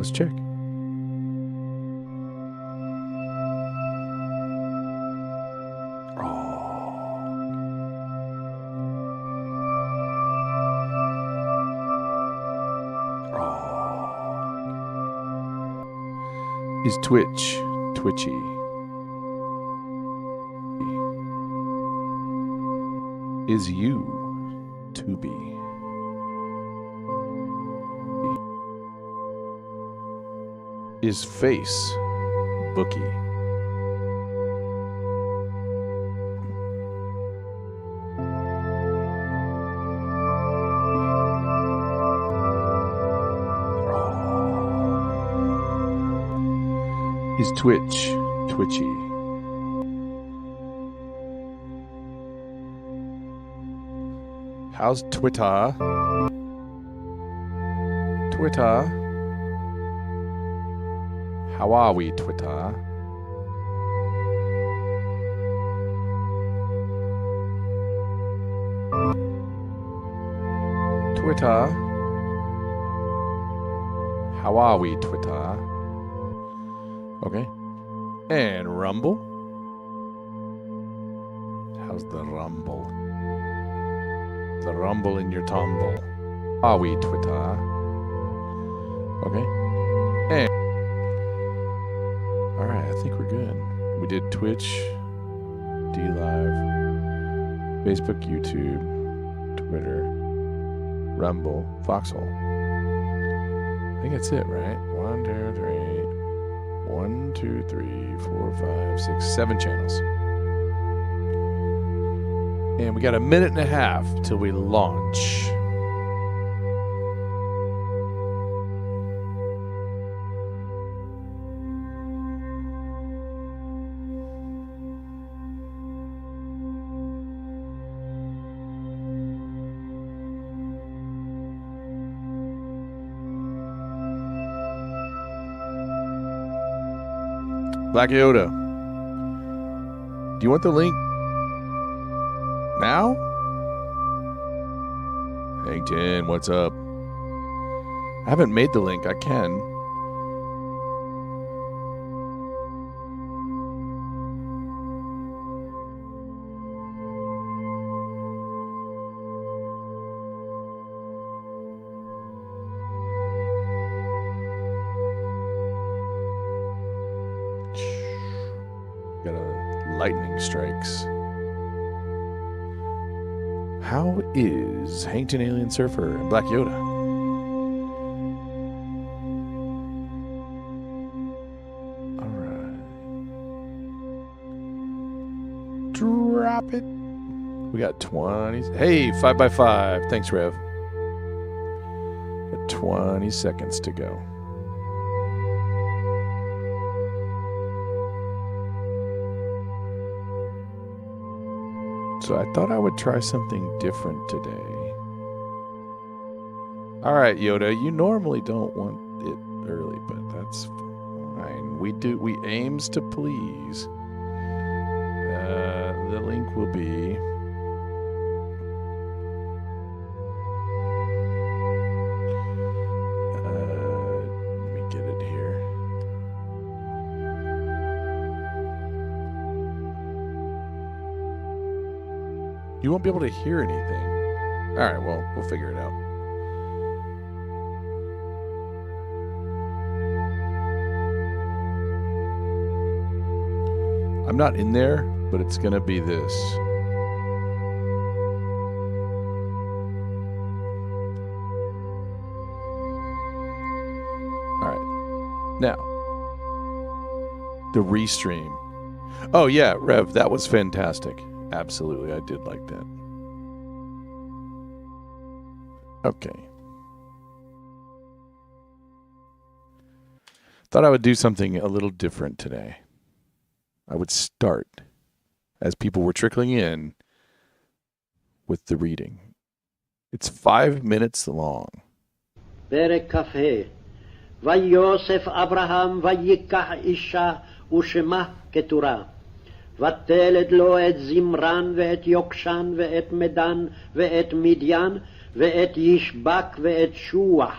Let's check. Is Twitch twitchy? Is you Tubi? Is face bookie? Is Twitch twitchy? How's Twitter? Twitter? How are we, Twitter? Twitter? How are we, Twitter? Okay. And Rumble? How's the Rumble? The rumble in your tumble. Are we, Twitter? Okay. And alright, I think we're good. We did Twitch, D-Live, Facebook, YouTube, Twitter, Rumble, Foxhole. I think that's it, right? 1, 2, 3. 1, 2, 3, 4, 5, 6, 7 channels. And we got a minute and a half till we launch. Black Yoda, do you want the link now? Hangton, what's up? I haven't made the link. I can. Got a lightning strikes. How is Hangton Alien Surfer and Black Yoda? Alright. Drop it. We got 20. Hey, 5x5. Thanks, Rev. Got 20 seconds to go. So I thought I would try something different today. All right, Yoda, you normally don't want it early, but that's fine. We aims to please. The link will be let me get it here. You won't be able to hear anything. All right, well, we'll figure it out. I'm not in there, but it's going to be this. All right. Now, the restream. Oh, yeah, Rev, that was fantastic. Absolutely, I did like that. Okay. Thought I would do something a little different today. I would start, as people were trickling in, with the reading. It's 5 minutes long. פרק כ"ה ויוסף אברהם ויקח אישה ושמה קטורה ותלד לו את זמרן ואת יוקשן ואת מדן ואת מדיין ואת ישבק ואת שוח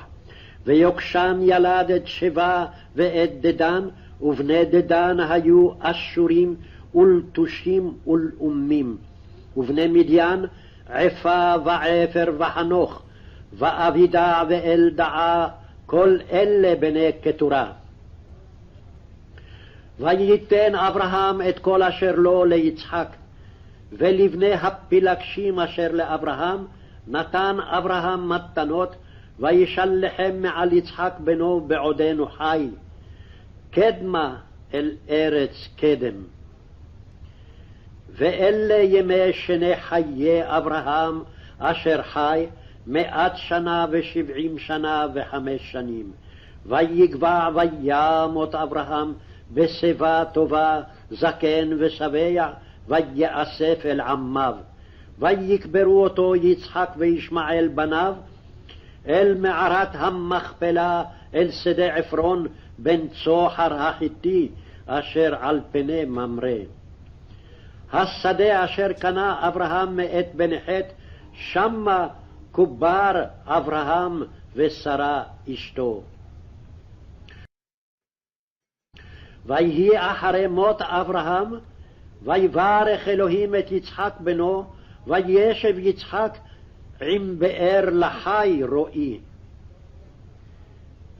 ויוקשן ילד את שבע ואת דדן, ובני דדן היו אשורים ולטושים ולאומים. ובני מדיין עפה ועפר וחנוך, ואבידע ואלדעה, כל אלה בני קטורה. וייתן אברהם את כל אשר לו ליצחק, ולבני הפילגשים אשר לאברהם נתן אברהם מתנות, וישלחם מעל יצחק בנו בעודנו חי, קדמה אל ארץ קדם. ואלה ימי שני חיי אברהם אשר חי 170 שנה ו5 שנים. ויגבע וימות אברהם בשיבה טובה, זקן ושבע, ויאסף אל עמיו. ויקברו אותו יצחק וישמעאל בניו אל מערת המכפלה, אל שדה עפרון בן צוחר החיתי, אשר על פני ממרא. השדה אשר קנה אברהם מאת בן חת, שמה קובר אברהם ושרה אשתו. ויהי אחרי מות אברהם, ויברך אלוהים את יצחק בנו, וישב יצחק עם באר לחי רועי.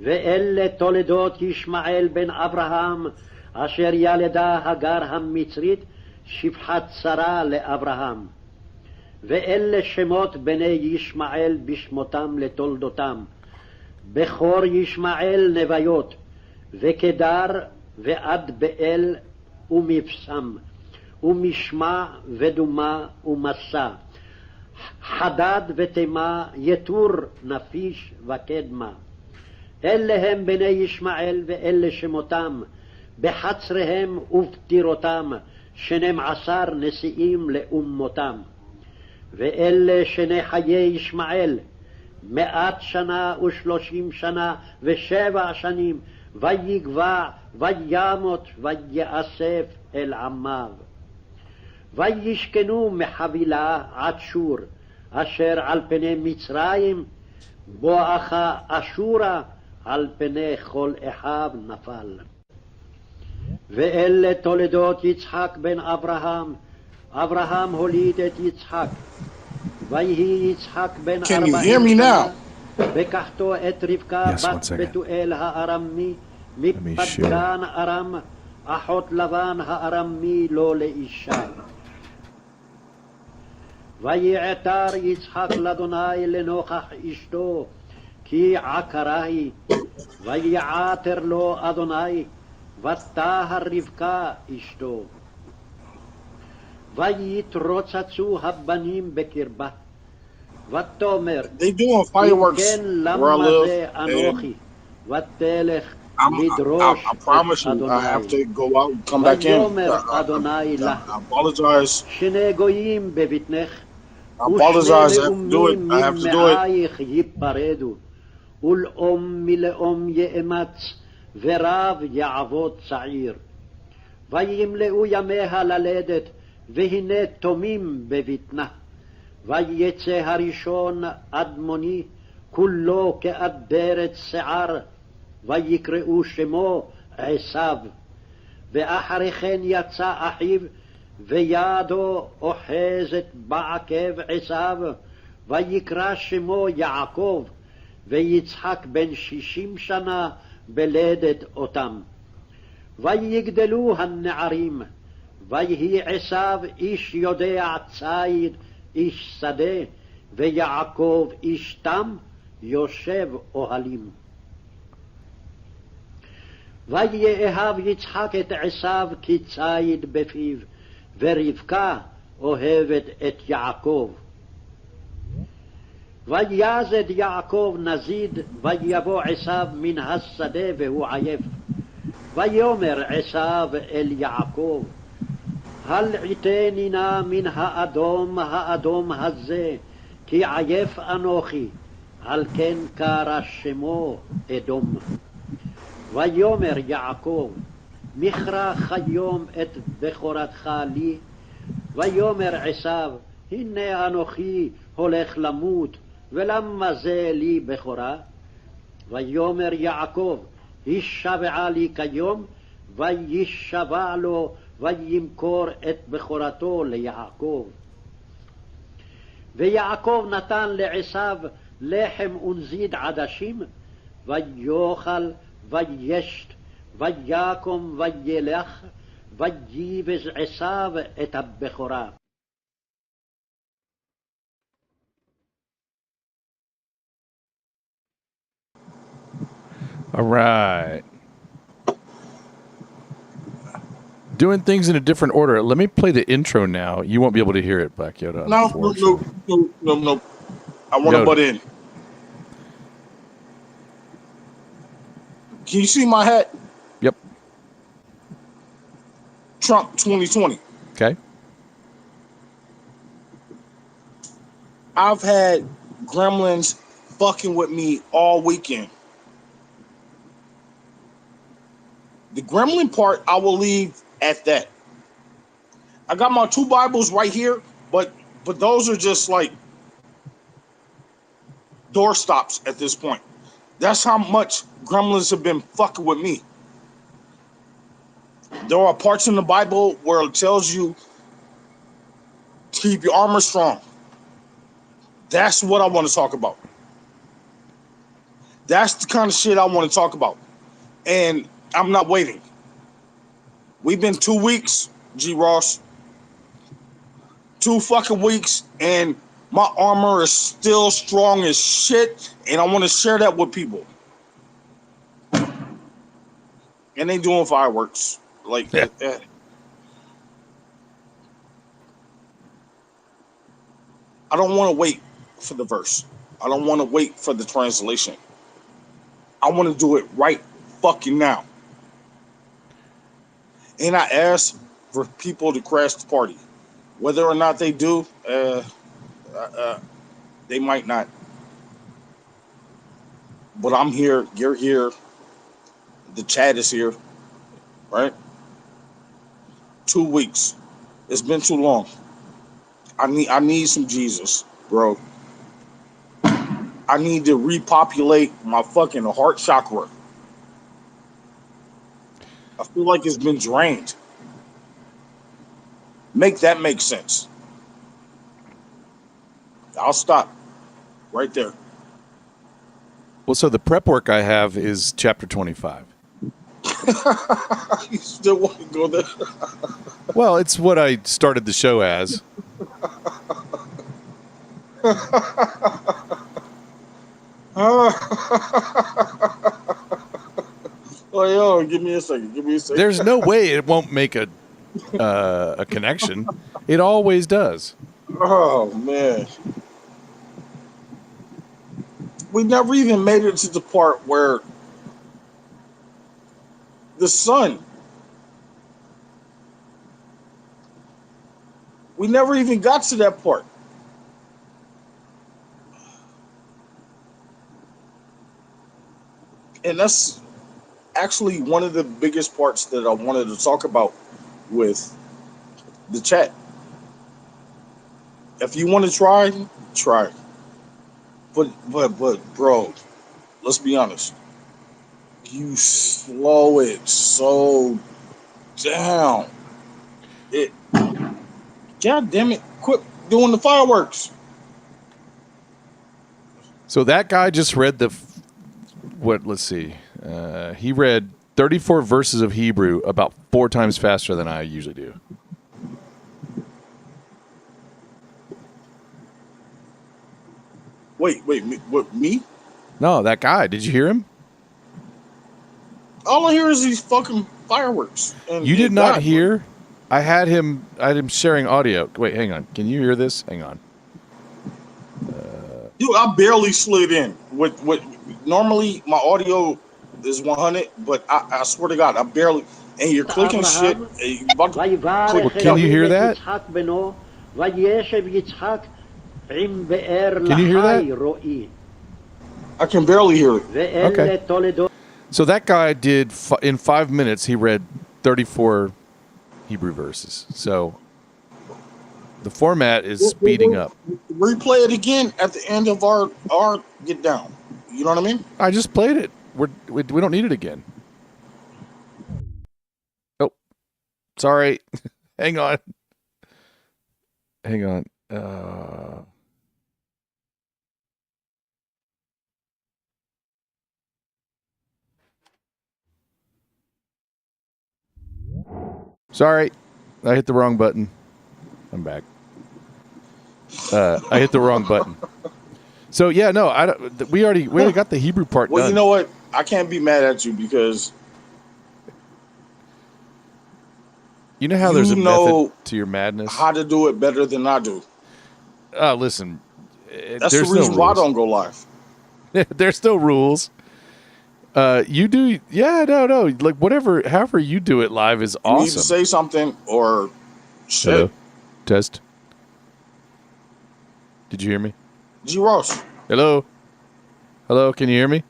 ואלה תולדות ישמעאל בן אברהם, אשר ילדה הגר המצרית, שפחת שרה לאברהם. ואלה שמות בני ישמעאל בשמותם לתולדותם: בכור ישמעאל נביות, וקדר ועד באל ומבשם, ומשמע ודומה ומסע, חדד ותימה, יתור נפיש וקדמה. אלה הם בני ישמעאל, ואלה שמותם בחצריהם ובטירותם, 12 נשיאים לאומותם. ואלה שני חיי ישמעאל 130 שנה ו7 שנים, ויגבע וימות ויאסף אל עמיו. וישכנו מחבילה עד שור, אשר על פני מצרים, בואכה אשורה, על פני כל אחיו נפל. ואלה תולדות יצחק בן אברהם. אברהם הוליד את יצחק, ויהי יצחק בן 40 שנה, וקחתו את רבקה בת בתואל הארמי, מפדן ארם, אחות לבן הארמי לו לאישה. ויעתר יצחק לאדוני לנוכח אשתו, כי עקרה היא. ויעתר לו אדוני, ותהר רבקה אשתו. ויתרוצצו הבנים בקרבה, ותאמר, אם כן למה זה אנוכי, ותלך לדרוש את אדוני. ויאמר אדוני לה, שני גויים בבטנך, ושני לאומים ממעייך ייפרדו, ולאום מלאום יאמץ, ורב יעבוד צעיר. וימלאו ימיה ללדת, והנה תומים בבטנה. ויצא הראשון אדמוני, כולו כאדרת שיער, ויקראו שמו עשיו. ואחרי כן יצא אחיו, וידו אוחזת בעקב עשיו, ויקרא שמו יעקב. ויצחק בן 60 שנה בלדת אותם. ויגדלו הנערים, ויהי עשיו איש יודע ציד, איש שדה, ויעקב איש תם, יושב אוהלים. ויאהב יצחק את עשיו כציד בפיו, ורבקה אוהבת את יעקב. ויזד יעקב נזיד, ויבוא עשיו מן השדה והוא עייף. ויאמר עשיו אל יעקב, הלעיטני נא מן האדום הזה, כי עייף אנוכי, על כן קרא שמו אדום. ויאמר יעקב, מכרח היום את בכורתך לי. ויאמר עשיו, הנה אנוכי הולך למות, ולמה זה לי בכורה? ויאמר יעקב, הישבעה לי כיום, וישבע לו, וימכור את בכורתו ליעקב. ויעקב נתן לעשיו לחם ונזיד עדשים, ויאכל וישת, ויקום וילך, וייבז עשיו את הבכורה. All right. Doing things in a different order. Let me play the intro now. You won't be able to hear it, Black Yoda. No. I want to butt in. Can you see my hat? Yep. Trump 2020. Okay. I've had gremlins fucking with me all weekend. The gremlin part, I will leave at that. I got my 2 Bibles right here, but those are just like doorstops at this point. That's how much gremlins have been fucking with me. There are parts in the Bible where it tells you to keep your armor strong. That's what I want to talk about. That's the kind of shit I want to talk about. And I'm not waiting. We've been 2 weeks, G. Ross. 2 fucking weeks, and my armor is still strong as shit, and I want to share that with people. And they doing fireworks. Like, yeah. I don't want to wait for the verse. I don't want to wait for the translation. I want to do it right fucking now. And I ask for people to crash the party. Whether or not they do, they might not. But I'm here, you're here, the chat is here, right? 2 weeks. It's been too long. I need some Jesus, bro. I need to repopulate my fucking heart chakra. I feel like it's been drained. Make that make sense. I'll stop right there. Well, so the prep work I have is chapter 25. You still want to go there? Well, it's what I started the show as. Oh, yo, give me a second. There's no way it won't make a connection. It always does. Oh, man. We never even made it to the part where the sun. We never even got to that part. And that's actually one of the biggest parts that I wanted to talk about with the chat. If you want to try. But bro, let's be honest. You slow it so down. God damn it, quit doing the fireworks. So that guy just read let's see. He read 34 verses of Hebrew about 4 times faster than I usually do. Wait, me? No, that guy. Did you hear him? All I hear is these fucking fireworks. And you did not hear? I had him sharing audio. Wait, hang on. Can you hear this? Hang on. Dude, I barely slid in. With normally my audio is 100, but I swear to God, I barely. And you're clicking shit. Can you hear that? Can you hear that? I can barely hear it. Okay. So that guy did, in 5 minutes, he read 34 Hebrew verses. So the format is speeding up. Replay it again at the end of our get down. You know what I mean? I just played it. We don't need it again. Oh, sorry. Hang on. Hang on. Sorry. I hit the wrong button. I'm back. I hit the wrong button. So yeah, no, we already got the Hebrew part done. Well, you know what? I can't be mad at you because you know how there's a method to your madness. How to do it better than I do. Listen, that's the reason why I don't go live. There's no rules. You do, yeah, no, like whatever, however you do it live is awesome. You need to say something or shit. Hello? Test. Did you hear me? G. Ross. Hello? Hello, can you hear me?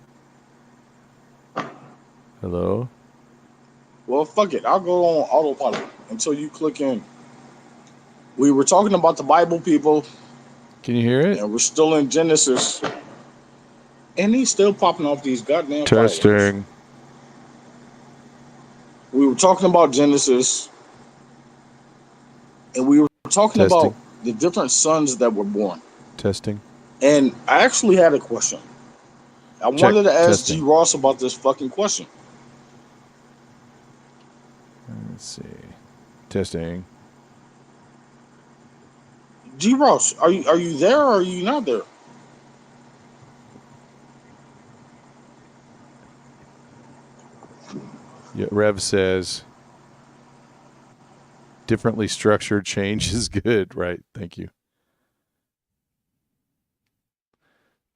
Hello? Well, fuck it. I'll go on autopilot until you click in. We were talking about the Bible, people. Can you hear it? And we're still in Genesis. And he's still popping off these goddamn testing. Fireworks. We were talking about Genesis. And we were talking about the different sons that were born. Testing. And I actually had a question. I wanted to ask G. Ross about this fucking question. Let's see. Testing. G. Ross, are you there or are you not there? Yeah, Rev says differently structured change is good, right? Thank you.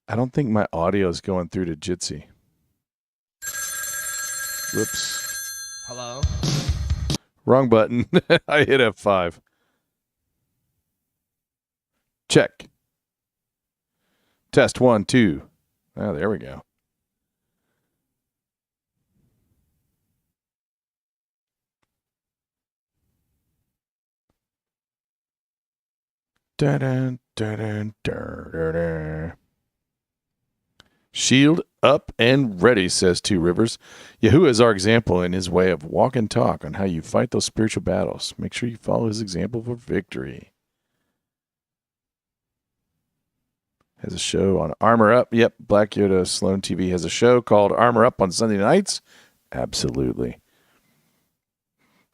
I don't think my audio is going through to Jitsi. Whoops. Hello? Wrong button. I hit F5. Check. Test 1, 2. Oh, there we go. Dun, dun, dun, dun, dun, dun. Shield up and ready, says Two Rivers. Yahuwah is our example in his way of walk and talk on how you fight those spiritual battles. Make sure you follow his example for victory. Has a show on Armor Up. Yep, Black Yoda Sloan TV has a show called Armor Up on Sunday nights. Absolutely.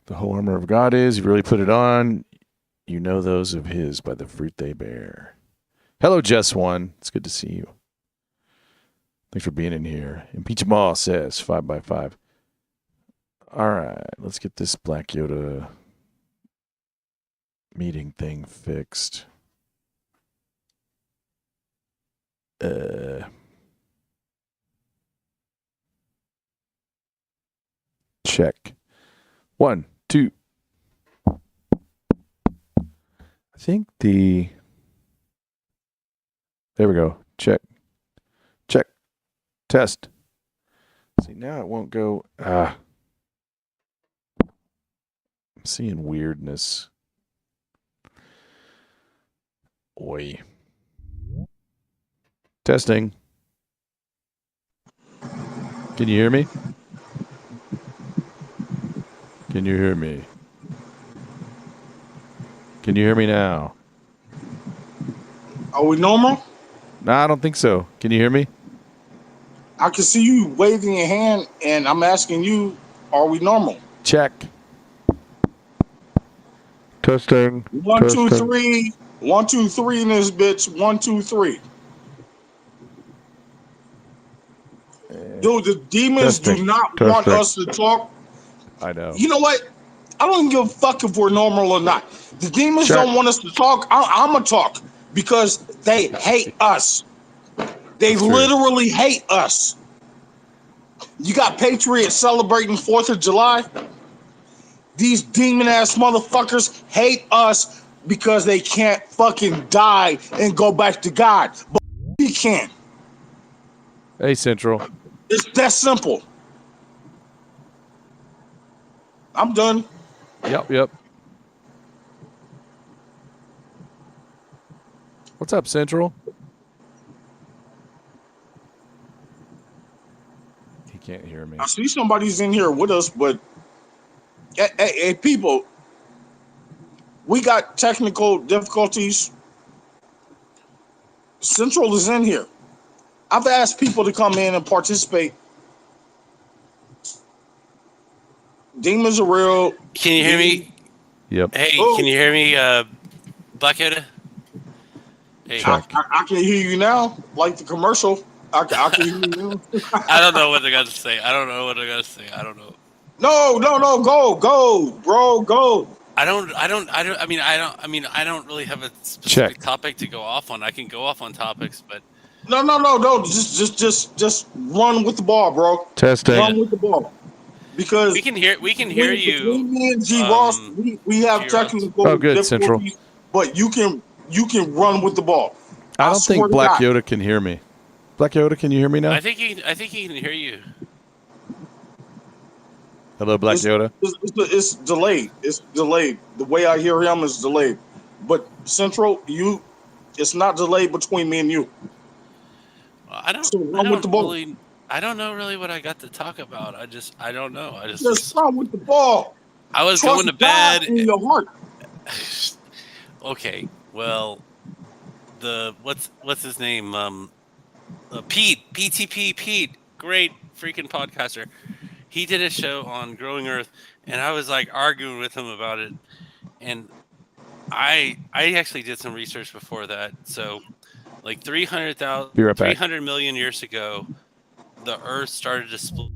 The whole armor of God is, you really put it on, you know those of his by the fruit they bear. Hello, Jess One. It's good to see you. Thanks for being in here. Impeach them all, says 5x5. All right, let's get this Black Yoda meeting thing fixed. Check. 1, 2. I think there we go. Check. Check. Test. See, now it won't go. I'm seeing weirdness. Oi. Testing. Can you hear me? Can you hear me? Can you hear me now? Are we normal? No, I don't think so. Can you hear me? I can see you waving your hand, and I'm asking you, are we normal? Check. Testing. 1, 2, 3. 1, 2, 3 in this bitch. 1, 2, 3. Dude, the demons do not want us to talk. I know. You know what? I don't give a fuck if we're normal or not. The demons don't want us to talk. I'm going to talk because they hate us. They literally hate us. You got patriots celebrating 4th of July. These demon-ass motherfuckers hate us because they can't fucking die and go back to God. But we can. Hey, Central. It's that simple. I'm done. Yep. What's up, Central? me. I see somebody's in here with us, but hey, people, we got technical difficulties. Central is in here. I've asked people to come in and participate. Demons are real. Can you hear me? Yep. Hey, can you hear me, Black Yoda? Hey. Check. I can hear you now, like the commercial. I can hear you now. I don't know what they're gonna say. I don't know. No, go, bro, go. I don't really have a specific topic to go off on. I can go off on topics, but no. Just run with the ball, bro. Testing. Run with the ball. Because we can hear you. Between me and G Ross, we have technical difficulties, Central. but you can run with the ball. I don't think Black Yoda can hear me. Black Yoda, can you hear me now? I think he can hear you. Hello, Black Yoda. It's delayed. It's delayed. The way I hear him is delayed. But Central, it's not delayed between me and you. I don't know really what I got to talk about. I don't know. Just run with the ball. I was going to bed. In your heart. Okay. Well, what's his name? Pete, great freaking podcaster. He did a show on Growing Earth, and I was like arguing with him about it. And I actually did some research before that. So, like 300 million years ago, the Earth started to split.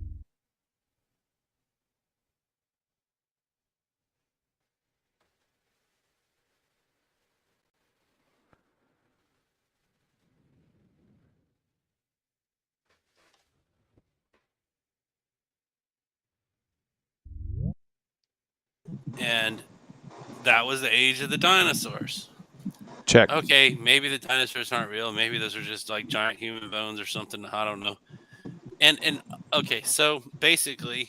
And that was the age of the dinosaurs. Check. Okay, maybe the dinosaurs aren't real. Maybe those are just like giant human bones or something. I don't know. And okay, so basically,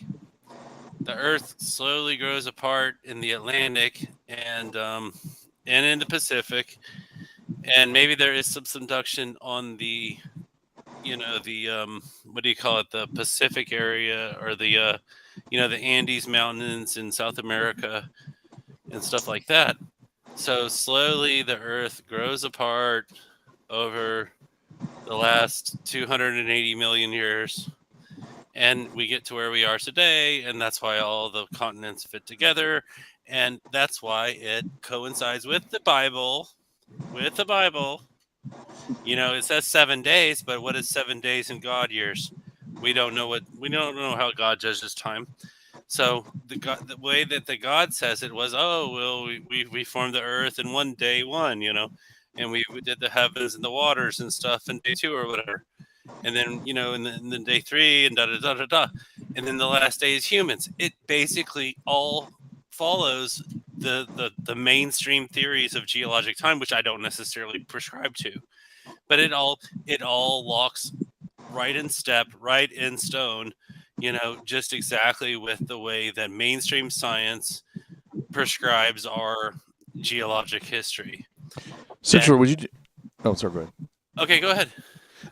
the Earth slowly grows apart in the Atlantic and in the Pacific, and maybe there is some subduction on the, what do you call it, the Pacific area, or the the Andes Mountains in South America and stuff like that. So slowly the Earth grows apart over the last 280 million years, and we get to where we are today, and that's why all the continents fit together, and that's why it coincides with the Bible. It says 7 days, but what is 7 days in God years? We don't know how God judges time. So the way that the God says it was, we formed the earth in one day, and we did the heavens and the waters and stuff in day 2 or whatever, and then in the day 3 and and then the last day is humans. It basically all follows the mainstream theories of geologic time, which I don't necessarily prescribe to, but it all locks right in step, right in stone, just exactly with the way that mainstream science prescribes our geologic history. Central, would you? Oh, sorry, go ahead. Okay, go ahead.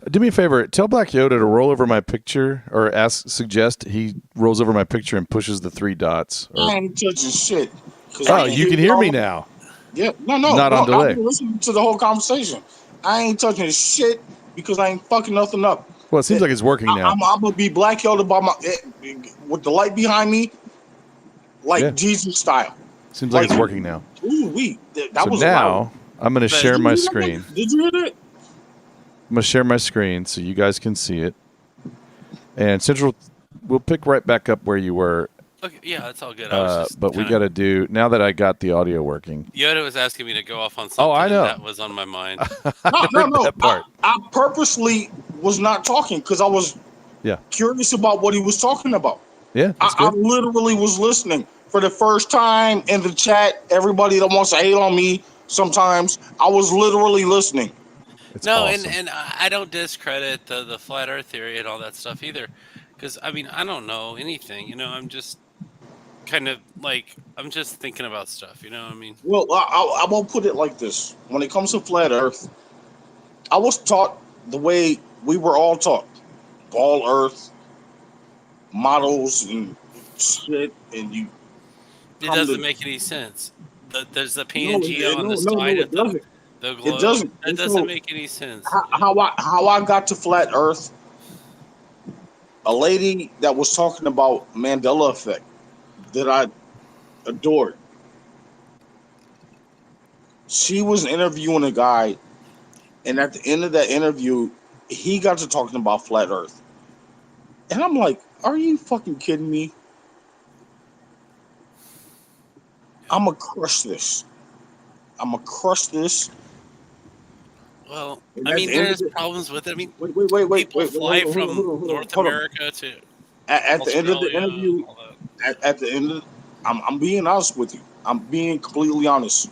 Do me a favor. Tell Black Yoda to roll over my picture, or suggest he rolls over my picture and pushes the 3 dots. I ain't touching shit. Oh, you can hear me now. Yeah, no. Not on delay. I've been listening to the whole conversation. I ain't touching shit because I ain't fucking nothing up. Well, it seems like it's working now. I'm gonna be Black Yoda with the light behind me, Jesus style. Seems like it's working now. Ooh, that was now. I'm going to share my screen. Did you hear that? I'm going to share my screen so you guys can see it. And Central, we'll pick right back up where you were. Okay, yeah, that's all good. But we got to do, now that I got the audio working. Yoda was asking me to go off on something. Oh, I know. That was on my mind. No. That part. I purposely was not talking because I was curious about what he was talking about. Yeah, I literally was listening for the first time in the chat. Everybody that wants to hate on me sometimes, I was literally listening. It's awesome. and I don't discredit the flat Earth theory and all that stuff either, because I don't know anything. I'm just kind of I'm just thinking about stuff. Well, I won't put it like this. When it comes to flat Earth, I was taught the way we were all taught: ball Earth, models and shit, and you It come doesn't to make any sense. There's the no, Pangea on the no, side it of the doesn't. It globe. doesn't. That And doesn't so make any sense. how I got to flat Earth, a lady that was talking about Mandela effect that I adored. She was interviewing a guy, and at the end of that interview, he got to talking about flat Earth, and I'm like, "Are you fucking kidding me? I'm gonna crush this. I'm gonna crush this." Well, And I at mean, the end of there's the problems with it. I mean, wait, fly from hold on, North hold on. America to At the end of the Australia and interview, all that. at the end of, I'm being honest with you. I'm being completely honest.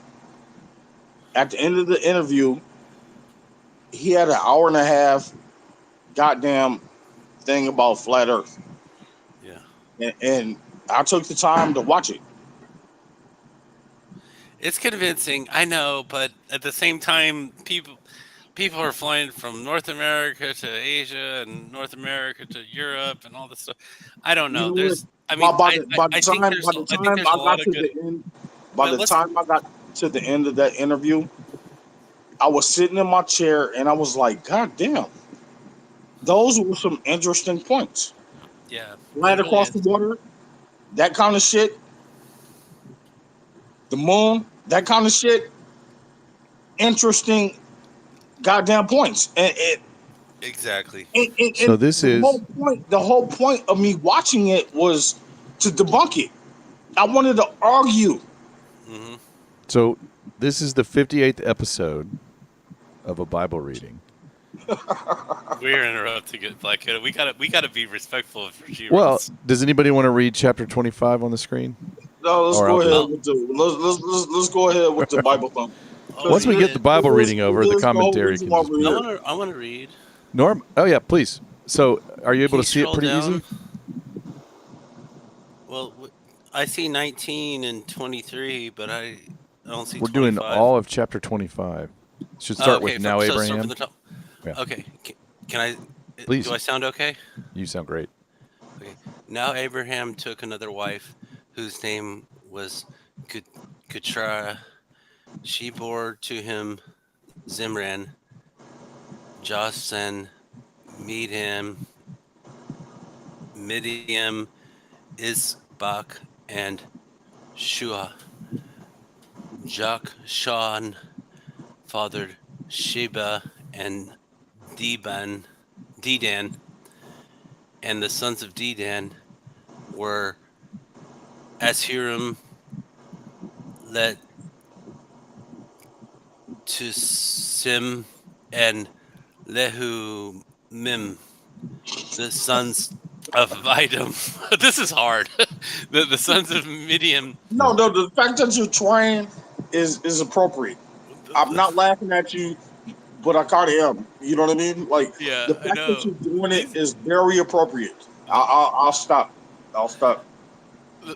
At the end of the interview, he had an hour and a half goddamn thing about flat Earth, Yeah. and I took the time to watch it. It's convincing, I know, but at the same time, people are flying from North America to Asia and North America to Europe and all this stuff. I don't You know. know what? There's, I mean, By the time I think there's I a got lot of to good. the end, by But the let's time I got to the end of that interview, I was sitting in my chair and I was like, God damn, those were some interesting points. yeah, Right it really across the is. water, that kind of shit, the moon, that kind of shit, interesting goddamn points. Exactly. So And this is the whole point of me watching it was to debunk it. I wanted to argue. Hmm. so this is the 58th episode of a Bible reading. We're interrupting it, Black Hood. We gotta be respectful of your Well, rules. does anybody want to read chapter 25 on the screen? No, let's Or I'll go do it. ahead I'll, with the let's go ahead with the Bible thump. I'll Because Once we read get it. the Bible reading over, the it is the whole commentary reason can why just we're be. here. I wanna read. Norm? Oh, yeah, please. So are you Can able to you see it scroll pretty easy? down? Well, I see 19 and 23, but I don't see We're doing 25. all of chapter 25. Should Oh, start with okay. now, So start from Abraham. the top. Yeah, Okay. Can I? Do please. I sound okay? You sound great. Okay. Now Abraham took another wife, whose name was Ket- Keturah. She bore to him Zimran, Josan, Midian, Isbak, and Shua. Jokshan fathered Sheba and Dedan, and the sons of Dedan were Ashurim, Let Tusim, and Lehumim, the sons of Vidam. This is hard. The sons of Midian. No, no, the fact that you're trying is appropriate. I'm not laughing at you, but I kind of am. You know what I mean? Like Yeah, the I fact that know. you're doing it These is very appropriate. I'll stop. I'll stop.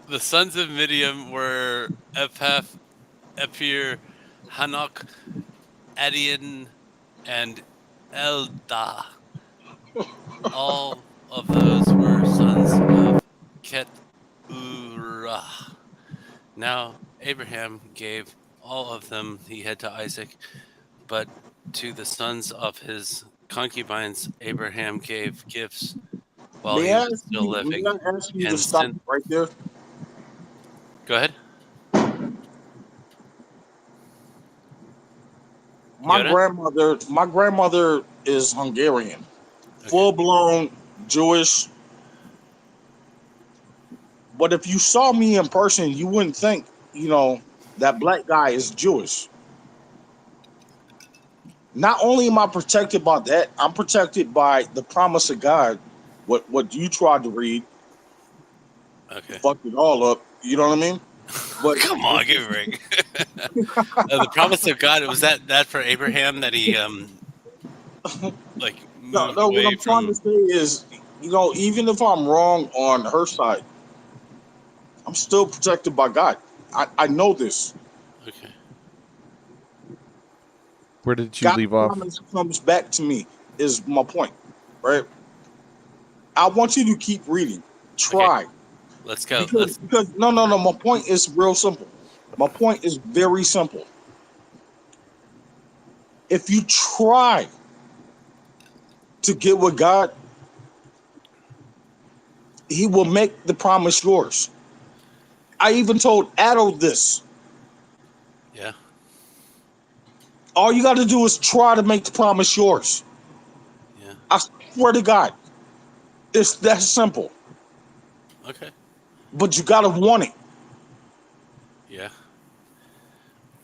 the sons of Midian were Epir, Hanok, Adian, and Eldah. All of those were sons of Keturah. Now Abraham gave all of them he had to Isaac, but to the sons of his concubines Abraham gave gifts while he was still May living, I ask you to and stop sent. right there? Go ahead. You got it. My grandmother is Hungarian, Okay. full blown Jewish. But if you saw me in person, you wouldn't think, you know, that black guy is Jewish. Not only am I protected by that, I'm protected by the promise of God. What you tried to read Okay. fucked it all up. You know what I mean? But Come on, give me a break. The promise of God, was that for Abraham that he like no, moved no. What away I'm trying to from? say is, you know, even if I'm wrong on her side, I'm still protected by God. I know this. Okay. Where did you God's leave off? promise comes back to me. Is my point, right? I want you to keep reading. Try. Okay, let's go. Because no. My point is real simple. My point is very simple. If you try to get with God, He will make the promise yours. I even told Addo this. Yeah. All you got to do is try to make the promise yours. Yeah. I swear to God, it's that simple. Okay. But you got to want it. Yeah.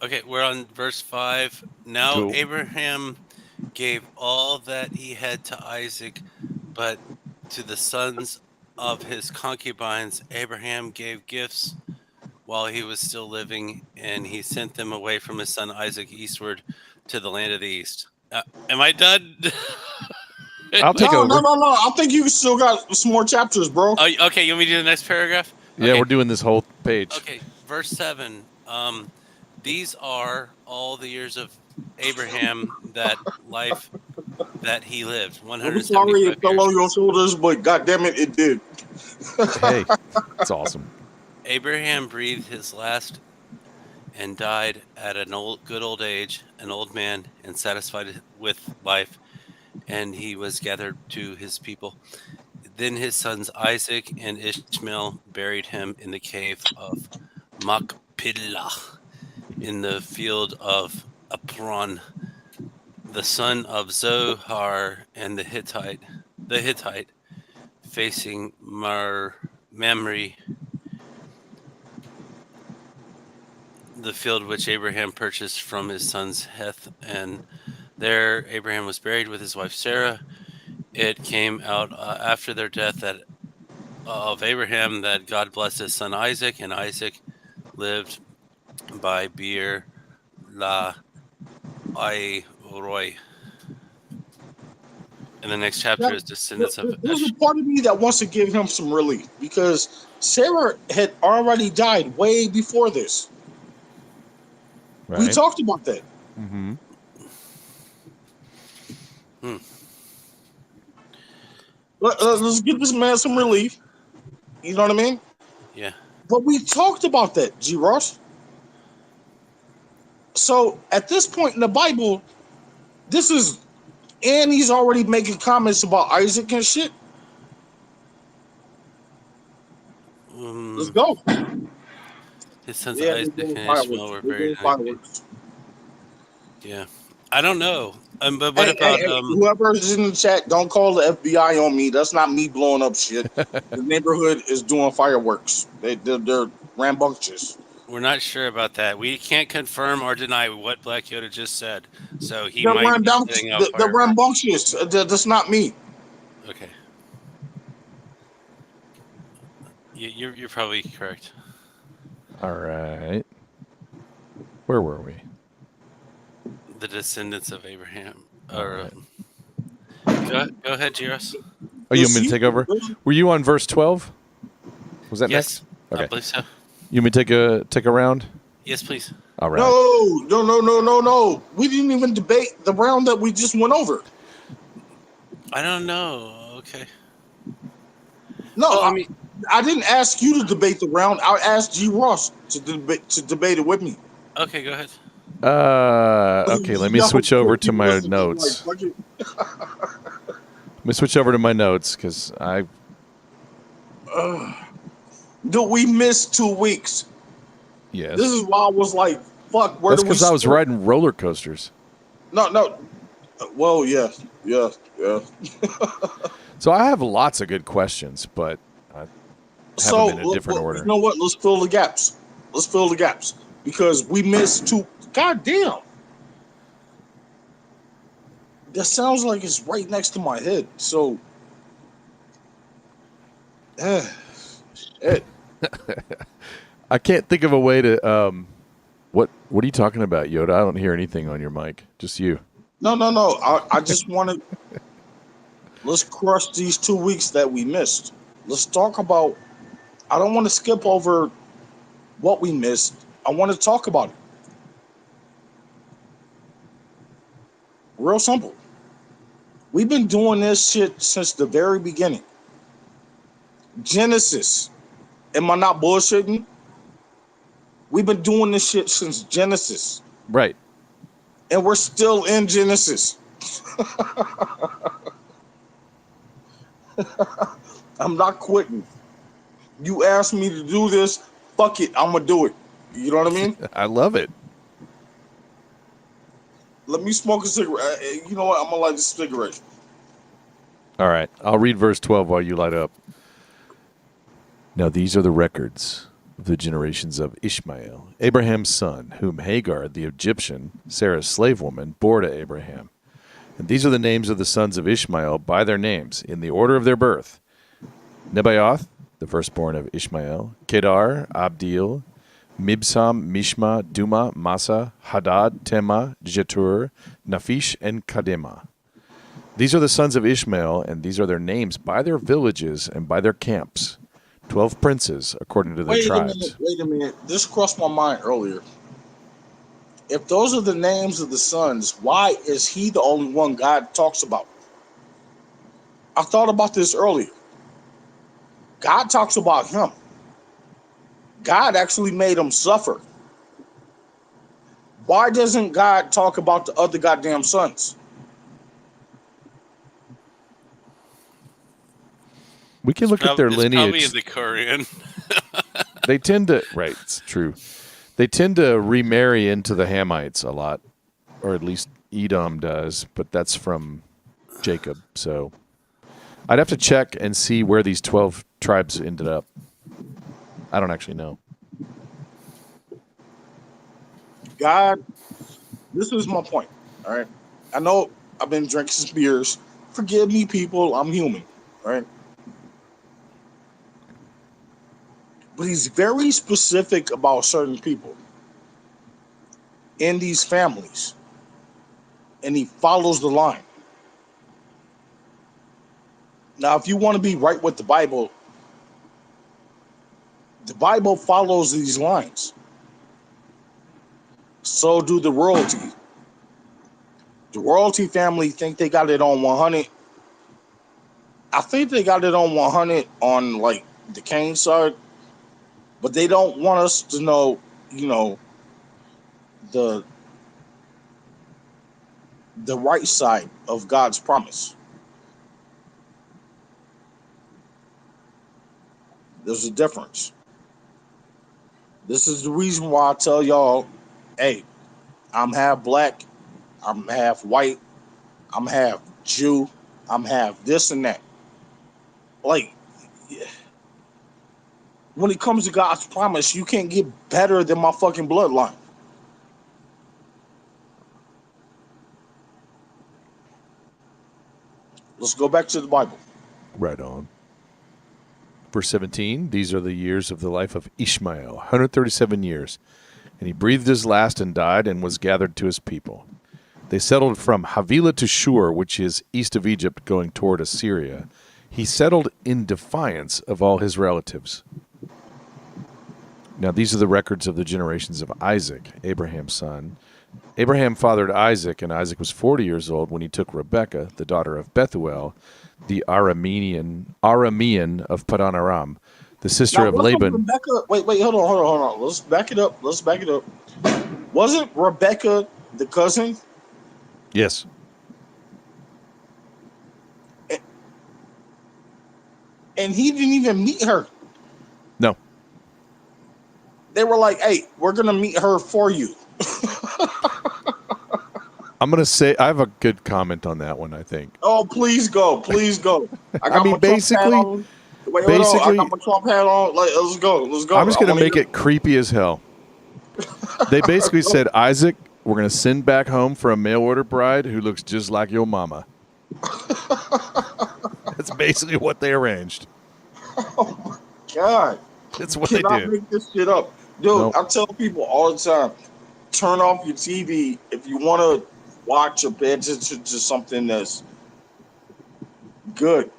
Okay, we're on verse 5. Now Cool. Abraham gave all that he had to Isaac, but to the sons of his concubines, Abraham gave gifts while he was still living, and he sent them away from his son Isaac eastward to the land of the east. Am I done? I'll take over. No. I think you still got some more chapters, bro. Oh, okay. You want me to do the next paragraph? Yeah, Okay. we're doing this whole page. Okay. Verse 7. These are all the years of Abraham that he lived, I'm sorry 175 it fell years. on your shoulders, but goddamn it did. Hey, it's awesome. Abraham breathed his last and died at an good old age, an old man, and satisfied with life, and he was gathered to his people. Then his sons Isaac and Ishmael buried him in the cave of Machpelah in the field of Apron, the son of Zohar and the Hittite, facing Mamre, the field which Abraham purchased from his sons Heth, and there Abraham was buried with his wife Sarah. It came out after their death of Abraham that God blessed his son Isaac, and Isaac lived by Beer La Roy. And the next chapter is descendants of There's a part of me that wants to give him some relief because Sarah had already died way before this. Right. We talked about that. Mm-hmm. Let's give this man some relief. You know what I mean? Yeah. But we talked about that, G. Ross. So at this point in the Bible, and he's already making comments about Isaac and shit. Let's go. His sons Yeah, Isaac and Ishmael were buried. Yeah. I don't know. But what about whoever's in the chat? Don't call the FBI on me. That's not me blowing up shit. The neighborhood is doing fireworks. They're rambunctious. We're not sure about that. We can't confirm or deny what Black Yoda just said. So he They're might be setting out They're fireworks. rambunctious. That's not me. Okay. You're probably correct. All right. Where were we? The descendants of Abraham. Right. Go ahead, Jiros. Oh, you want me to take over? Were you on verse 12? Was that Yes, next? Okay. I believe so. You want me to take a round? Yes, please. All right. No. We didn't even debate the round that we just went over. I don't know. Okay. No, Well, I didn't ask you to debate the round. I asked G. Ross to debate it with me. Okay, go ahead. Okay, let me switch over to my notes. Let me switch over to my notes because we missed 2 weeks. Yes. This is why I was like, fuck, where That's do we because I was riding roller coasters. No. Well, yeah. So I have lots of good questions, but I have them in a different order. You know what? Let's fill the gaps. Because we missed 2. God damn. That sounds like it's right next to my head. So, shit. I can't think of a way to. What are you talking about, Yoda? I don't hear anything on your mic. Just you. No. I just want to. Let's crush these 2 weeks that we missed. Let's talk about. I don't want to skip over what we missed. I want to talk about it. Real simple. We've been doing this shit since the very beginning. Genesis. Am I not bullshitting? We've been doing this shit since Genesis. Right. And we're still in Genesis. I'm not quitting. You asked me to do this, fuck it, I'm gonna do it. You know what I mean? I love it. Let me smoke a cigarette. You know what? I'm gonna light this cigarette. All right. I'll read verse 12 while you light up. Now these are the records of the generations of Ishmael, Abraham's son, whom Hagar, the Egyptian, Sarah's slave woman, bore to Abraham. And these are the names of the sons of Ishmael by their names, in the order of their birth. Nebaioth, the firstborn of Ishmael, Kedar, Abdil, Mibsam, Mishma, Duma, Masa, Hadad, Tema, Jetur, Naphish, and Kadema. These are the sons of Ishmael, and these are their names by their villages and by their camps. 12 princes, according to their tribes. Wait a minute. This crossed my mind earlier. If those are the names of the sons, why is he the only one God talks about? I thought about this earlier. God talks about him. God actually made him suffer. Why doesn't God talk about the other goddamn sons? We can look at their lineage. Probably in the Korean. They tend to, right, it's true. They tend to remarry into the Hamites a lot, or at least Edom does, but that's from Jacob. So I'd have to check and see where these 12 tribes ended up. I don't actually know. God, this is my point, all right? I know I've been drinking some beers. Forgive me, people. I'm human, right? But he's very specific about certain people in these families. And he follows the line. Now, if you want to be right with the Bible follows these lines. So do the royalty. The royalty family think they got it on 100. I think they got it on 100 on like the Cain side. But they don't want us to know, the right side of God's promise. There's a difference. This is the reason why I tell y'all, hey, I'm half black, I'm half white, I'm half Jew, I'm half this and that. Like, when it comes to God's promise, you can't get better than my fucking bloodline. Let's go back to the Bible. Right on. Verse 17, these are the years of the life of Ishmael, 137 years. And he breathed his last and died and was gathered to his people. They settled from Havilah to Shur, which is east of Egypt, going toward Assyria. He settled in defiance of all his relatives. Now these are the records of the generations of Isaac, Abraham's son. Abraham fathered Isaac, and Isaac was 40 years old when he took Rebekah, the daughter of Bethuel, the Aramean of Padan Aram, the sister of Laban. Rebecca, wait, hold on. Let's back it up. Wasn't Rebecca the cousin? Yes. And he didn't even meet her. No. They were like, hey, we're going to meet her for you. I'm going to say, I have a good comment on that one, I think. Oh, please go. I mean, basically, I got my Trump hat on. Like, let's go. I'm just going to make it creepy as hell. They basically said, Isaac, we're going to send back home for a mail order bride who looks just like your mama. That's basically what they arranged. Oh, my God. That's what they did. Cannot make this shit up. Dude, nope. I tell people all the time, turn off your TV if you want to watch or pay attention to something that's good.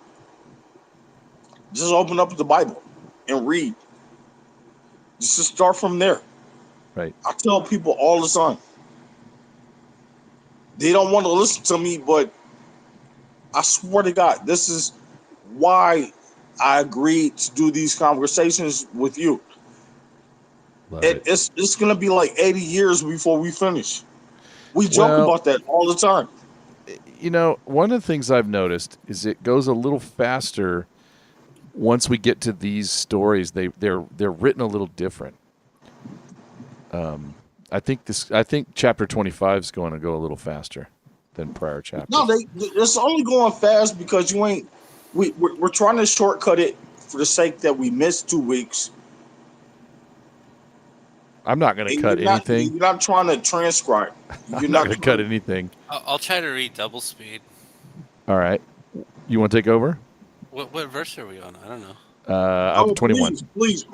Just open up the Bible and read. Just to start from there. Right. I tell people all the time. They don't want to listen to me, but I swear to God, this is why I agreed to do these conversations with you. It's going to be like 80 years before we finish. We joke about that all the time. You know, one of the things I've noticed is it goes a little faster once we get to these stories. They're written a little different. I think chapter 25 is going to go a little faster than prior chapters. No, it's only going fast because you ain't. We're trying to shortcut it for the sake that we missed 2 weeks. I'm not going to cut anything. You're not trying to transcribe. You're not going to cut anything. I'll try to read double speed. All right. You want to take over? What verse are we on? I don't know. 21. Please.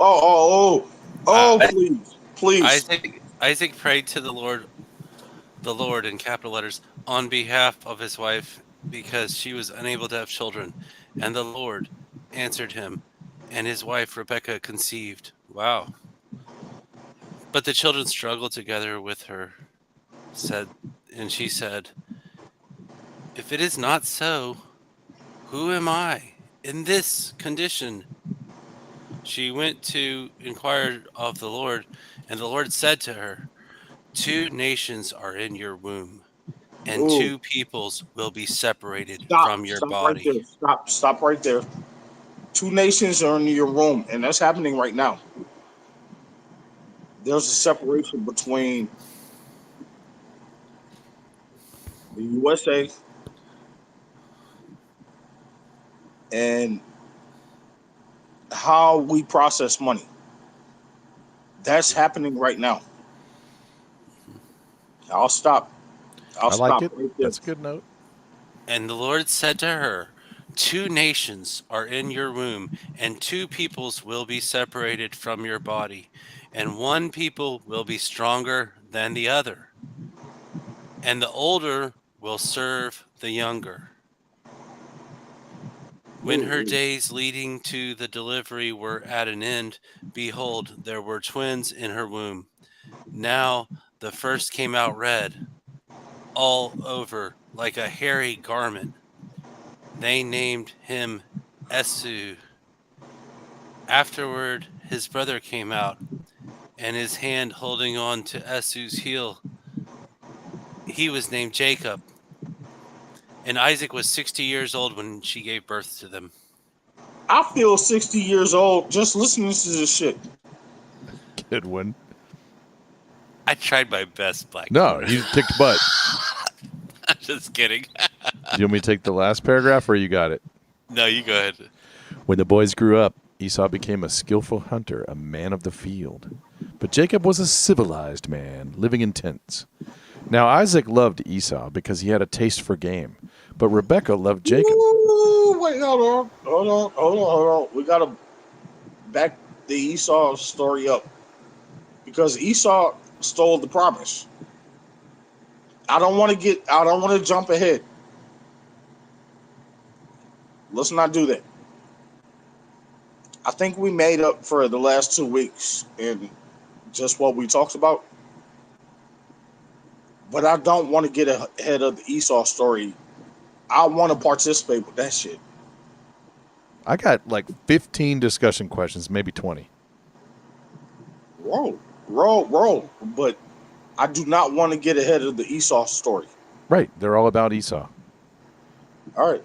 Please. Isaac prayed to the Lord in capital letters, on behalf of his wife because she was unable to have children. And the Lord answered him, and his wife Rebekah conceived. Wow. But the children struggled together with her, and she said, if it is not so, who am I in this condition? She went to inquire of the Lord, and the Lord said to her, 2 nations are in your womb, and 2 peoples will be separated from your body. Stop right there. 2 nations are in your womb, and that's happening right now. There's a separation between the USA and how we process money. That's happening right now. I'll stop. I like it. Right, that's a good note. And the Lord said to her, 2 nations are in your womb, and 2 peoples will be separated from your body, and 1 people will be stronger than the other, and the older will serve the younger. When her days leading to the delivery were at an end, behold, there were twins in her womb. Now the first came out red, all over like a hairy garment. They named him s2e. Afterward, his brother came out, and his hand holding on to s2e's heel. He was named Jacob. And Isaac was 60 years old when she gave birth to them. I feel 60 years old just listening to this shit. Good one. I tried my best, Black. No, he kicked butt. I'm just kidding. Do you want me to take the last paragraph, or you got it? No, you go ahead. When the boys grew up, Esau became a skillful hunter, a man of the field. But Jacob was a civilized man, living in tents. Now Isaac loved Esau because he had a taste for game, but Rebekah loved Jacob. Ooh, wait, hold on. We got to back the Esau story up because Esau stole the promise. I don't want to jump ahead. Let's not do that. I think we made up for the last 2 weeks in just what we talked about. But I don't want to get ahead of the Esau story. I want to participate with that shit. I got like 15 discussion questions, maybe 20. Roll. But I do not want to get ahead of the Esau story. Right. They're all about Esau. All right.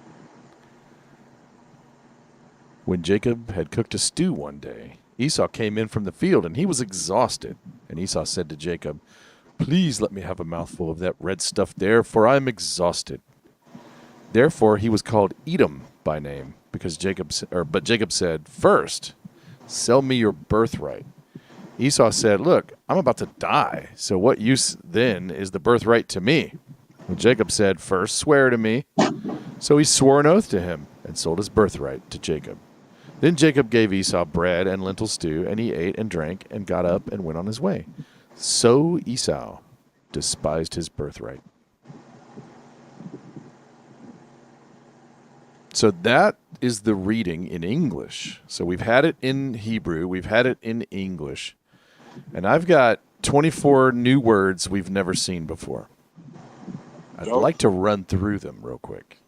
When Jacob had cooked a stew one day, Esau came in from the field, and he was exhausted. And Esau said to Jacob, please let me have a mouthful of that red stuff there, for I am exhausted. Therefore he was called Edom by name, but Jacob said, first, sell me your birthright. Esau said, look, I'm about to die, so what use then is the birthright to me? And Jacob said, first, swear to me. So he swore an oath to him and sold his birthright to Jacob. Then Jacob gave Esau bread and lentil stew, and he ate and drank and got up and went on his way. So Esau despised his birthright. So that is the reading in English. So we've had it in Hebrew, we've had it in English, and I've got 24 new words we've never seen before. I'd like to run through them real quick.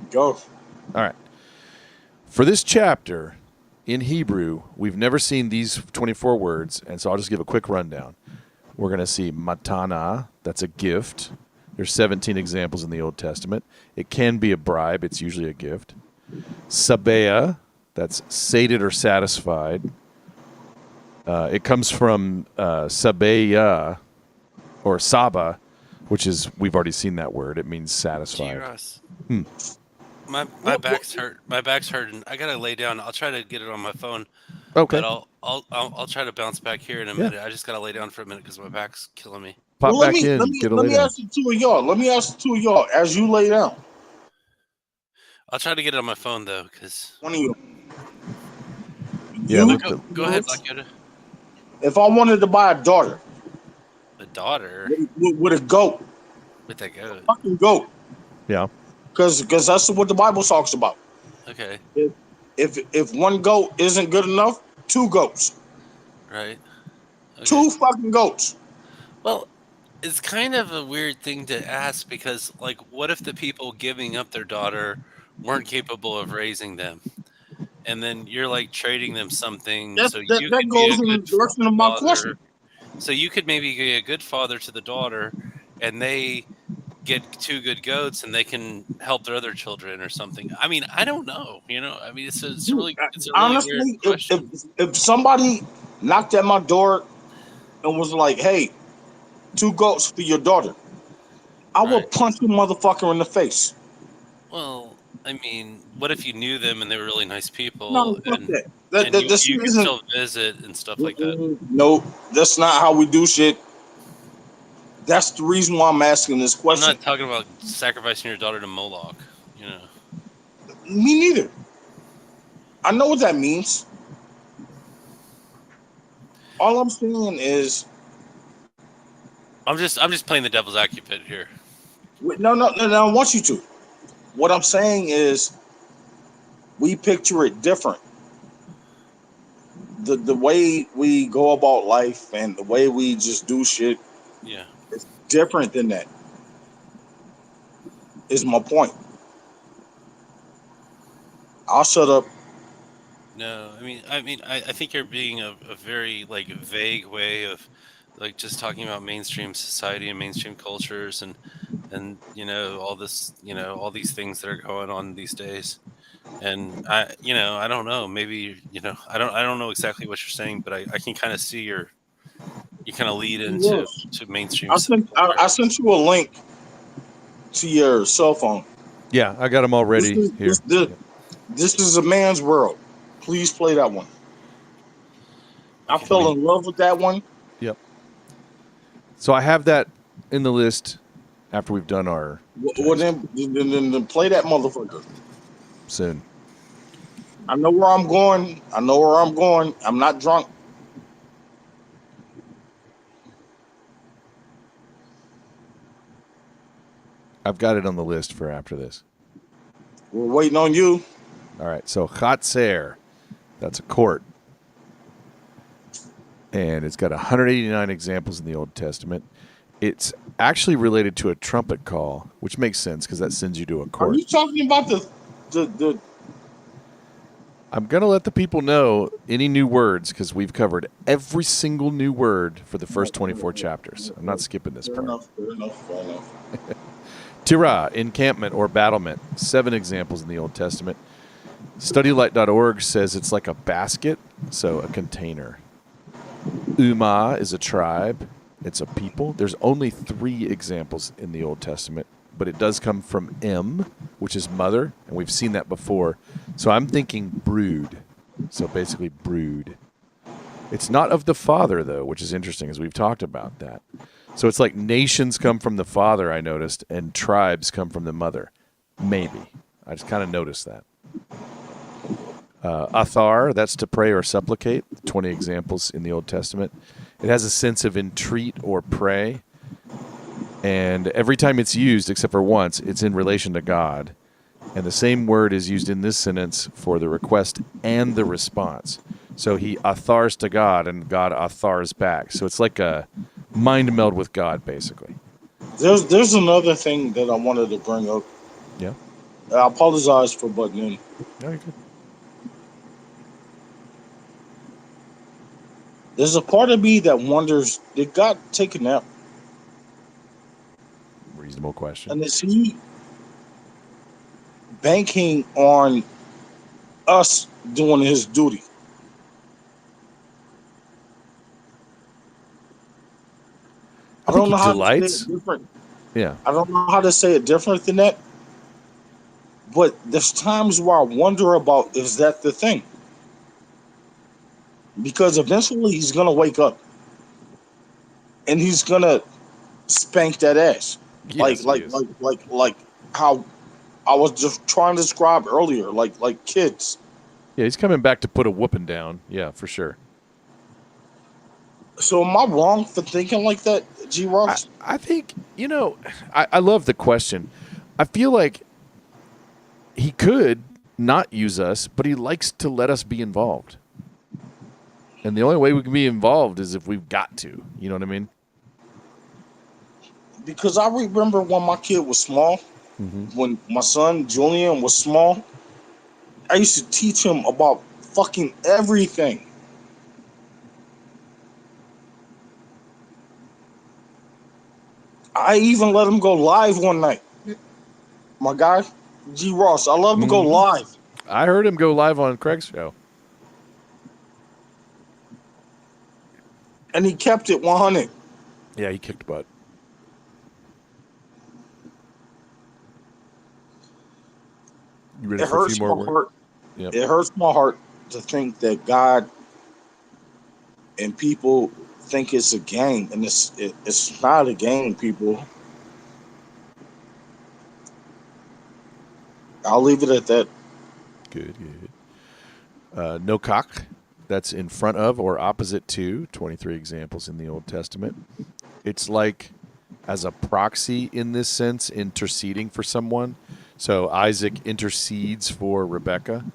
Go. All right. For this chapter, in Hebrew, we've never seen these 24 words, and so I'll just give a quick rundown. We're going to see matana, that's a gift. There's 17 examples in the Old Testament. It can be a bribe. It's usually a gift. Sabea, that's sated or satisfied. It comes from sabeya or saba, which is, we've already seen that word. It means satisfied. My back's hurt. My back's hurting. I gotta lay down. I'll try to get it on my phone. Okay. But I'll try to bounce back here in a minute. I just gotta lay down for a minute because my back's killing me. Pop back in. Let me ask the two of y'all. Let me ask the two of y'all as you lay down. I'll try to get it on my phone though, because one of you. Yeah. Go ahead, Black Yoda. If I wanted to buy a daughter. A daughter. With a goat. With a goat. Fucking goat. Yeah. Because that's what the Bible talks about. Okay. If one goat isn't good enough, 2 goats. Right. Okay. 2 fucking goats. Well, it's kind of a weird thing to ask because, like, what if the people giving up their daughter weren't capable of raising them? And then you're like trading them something, so you could goes be a in the direction of my question. So you could maybe be a good father to the daughter, and they get 2 good goats, and they can help their other children or something. I mean, I don't know. You know, I mean, it's a really honestly, weird question. If somebody knocked at my door and was like, "Hey, 2 goats for your daughter," I would punch the motherfucker in the face. Well, I mean, what if you knew them and they were really nice people? No, fuck that. You can still visit and stuff like that. No, that's not how we do shit. That's the reason why I'm asking this question. I'm not talking about sacrificing your daughter to Moloch, you know. Me neither. I know what that means. All I'm saying is, I'm just playing the devil's advocate here. No, I want you to. What I'm saying is, we picture it different. The way we go about life and the way we just do shit, it's different than that. Is my point. I'll shut up. No, I think you're being a very like vague way of like just talking about mainstream society and mainstream cultures and you know all this, you know, all these things that are going on these days. And I don't know, maybe, you know, I don't know exactly what you're saying, but I can kind of see you kind of lead into to mainstream. I sent you a link to your cell phone. Yeah, I got them already here. This is a man's world. Please play that one. I fell in love with that one. Yep. So I have that in the list after we've done our. Well, then play that motherfucker. Soon. I know where I'm going. I'm not drunk. I've got it on the list for after this. We're waiting on you. All right. So Chatzer, that's a court. And it's got 189 examples in the Old Testament. It's actually related to a trumpet call, which makes sense because that sends you to a court. Are you talking about the I'm going to let the people know any new words because we've covered every single new word for the first 24 chapters. I'm not skipping this part. Fair enough. Tirah, encampment or battlement. 7 examples in the Old Testament. StudyLight.org says it's like a basket, so a container. Ummah is a tribe. It's a people. There's only 3 examples in the Old Testament, but it does come from M, which is mother, and we've seen that before. So I'm thinking brood. So basically brood. It's not of the father, though, which is interesting, as we've talked about that. So it's like nations come from the father, I noticed, and tribes come from the mother. Maybe. I just kind of noticed that. Athar, that's to pray or supplicate. 20 examples in the Old Testament. It has a sense of entreat or pray. And every time it's used, except for once, it's in relation to God. And the same word is used in this sentence for the request and the response. So he athars to God, and God athars back. So it's like a mind meld with God, basically. There's another thing that I wanted to bring up. Yeah. I apologize for butting in. No, you're good. There's a part of me that wonders, did God take a nap? Reasonable question. And is he banking on us doing his duty? I think don't know he how to say delights. it different. Yeah. I don't know how to say it different than that. But there's times where I wonder about, is that the thing? Because eventually he's gonna wake up and he's gonna spank that ass. Yes, he is. Like how I was just trying to describe earlier, like kids. Yeah, he's coming back to put a whooping down. Yeah, for sure. So am I wrong for thinking like that, G Rocks? I think, I love the question. I feel like he could not use us, but he likes to let us be involved. And the only way we can be involved is if we've got to. You know what I mean? Because I remember when my kid was small, when my son Julian was small, I used to teach him about fucking everything. I even let him go live one night. My guy, G Ross, I let him go live. I heard him go live on Craig's show. And he kept it 100. Yeah, he kicked butt. You ready for a few more words? Yep. It hurts my heart to think that God and people think it's a game, and it's not a game, people. I'll leave it at that. Good. No cock. That's in front of or opposite to 23 examples in the Old Testament. It's like as a proxy in this sense, interceding for someone. So Isaac intercedes for Rebekah.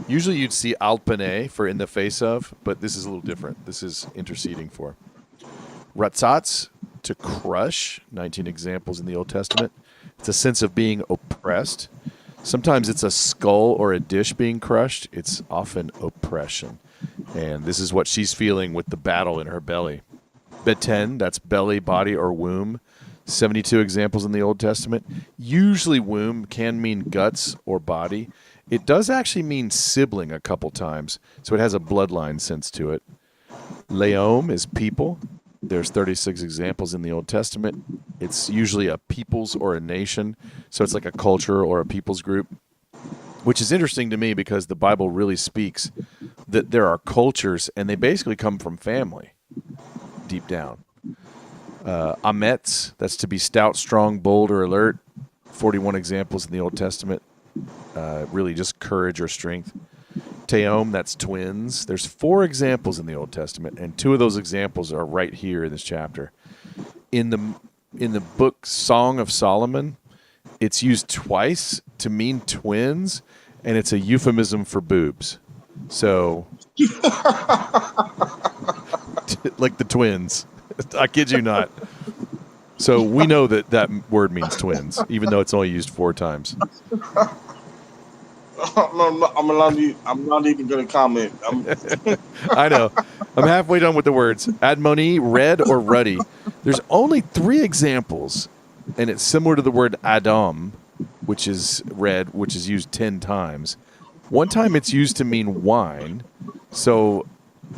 Usually you'd see alpane for in the face of, but this is a little different. This is interceding for. Ratzatz, to crush, 19 examples in the Old Testament. It's a sense of being oppressed. Sometimes it's a skull or a dish being crushed. It's often oppression. And this is what she's feeling with the battle in her belly. Beten, that's belly, body, or womb. 72 examples in the Old Testament. Usually womb can mean guts or body. It does actually mean sibling a couple times, so it has a bloodline sense to it. Leom is people. There's 36 examples in the Old Testament. It's usually a peoples or a nation, so it's like a culture or a people's group, which is interesting to me because the Bible really speaks that there are cultures, and they basically come from family deep down. Ametz, that's to be stout, strong, bold, or alert. 41 examples in the Old Testament. Really just courage or strength. Teom, that's twins. There's 4 examples in the Old Testament, and 2 of those examples are right here in this chapter. In the book Song of Solomon, it's used twice to mean twins, and it's a euphemism for boobs. So, like the twins. I kid you not. So we know that word means twins, even though it's only used 4 times. I'm not even going to comment. I know. I'm halfway done with the words. Admoni, red or ruddy. There's only 3 examples, and it's similar to the word Adam, which is red, which is used 10 times. One time it's used to mean wine,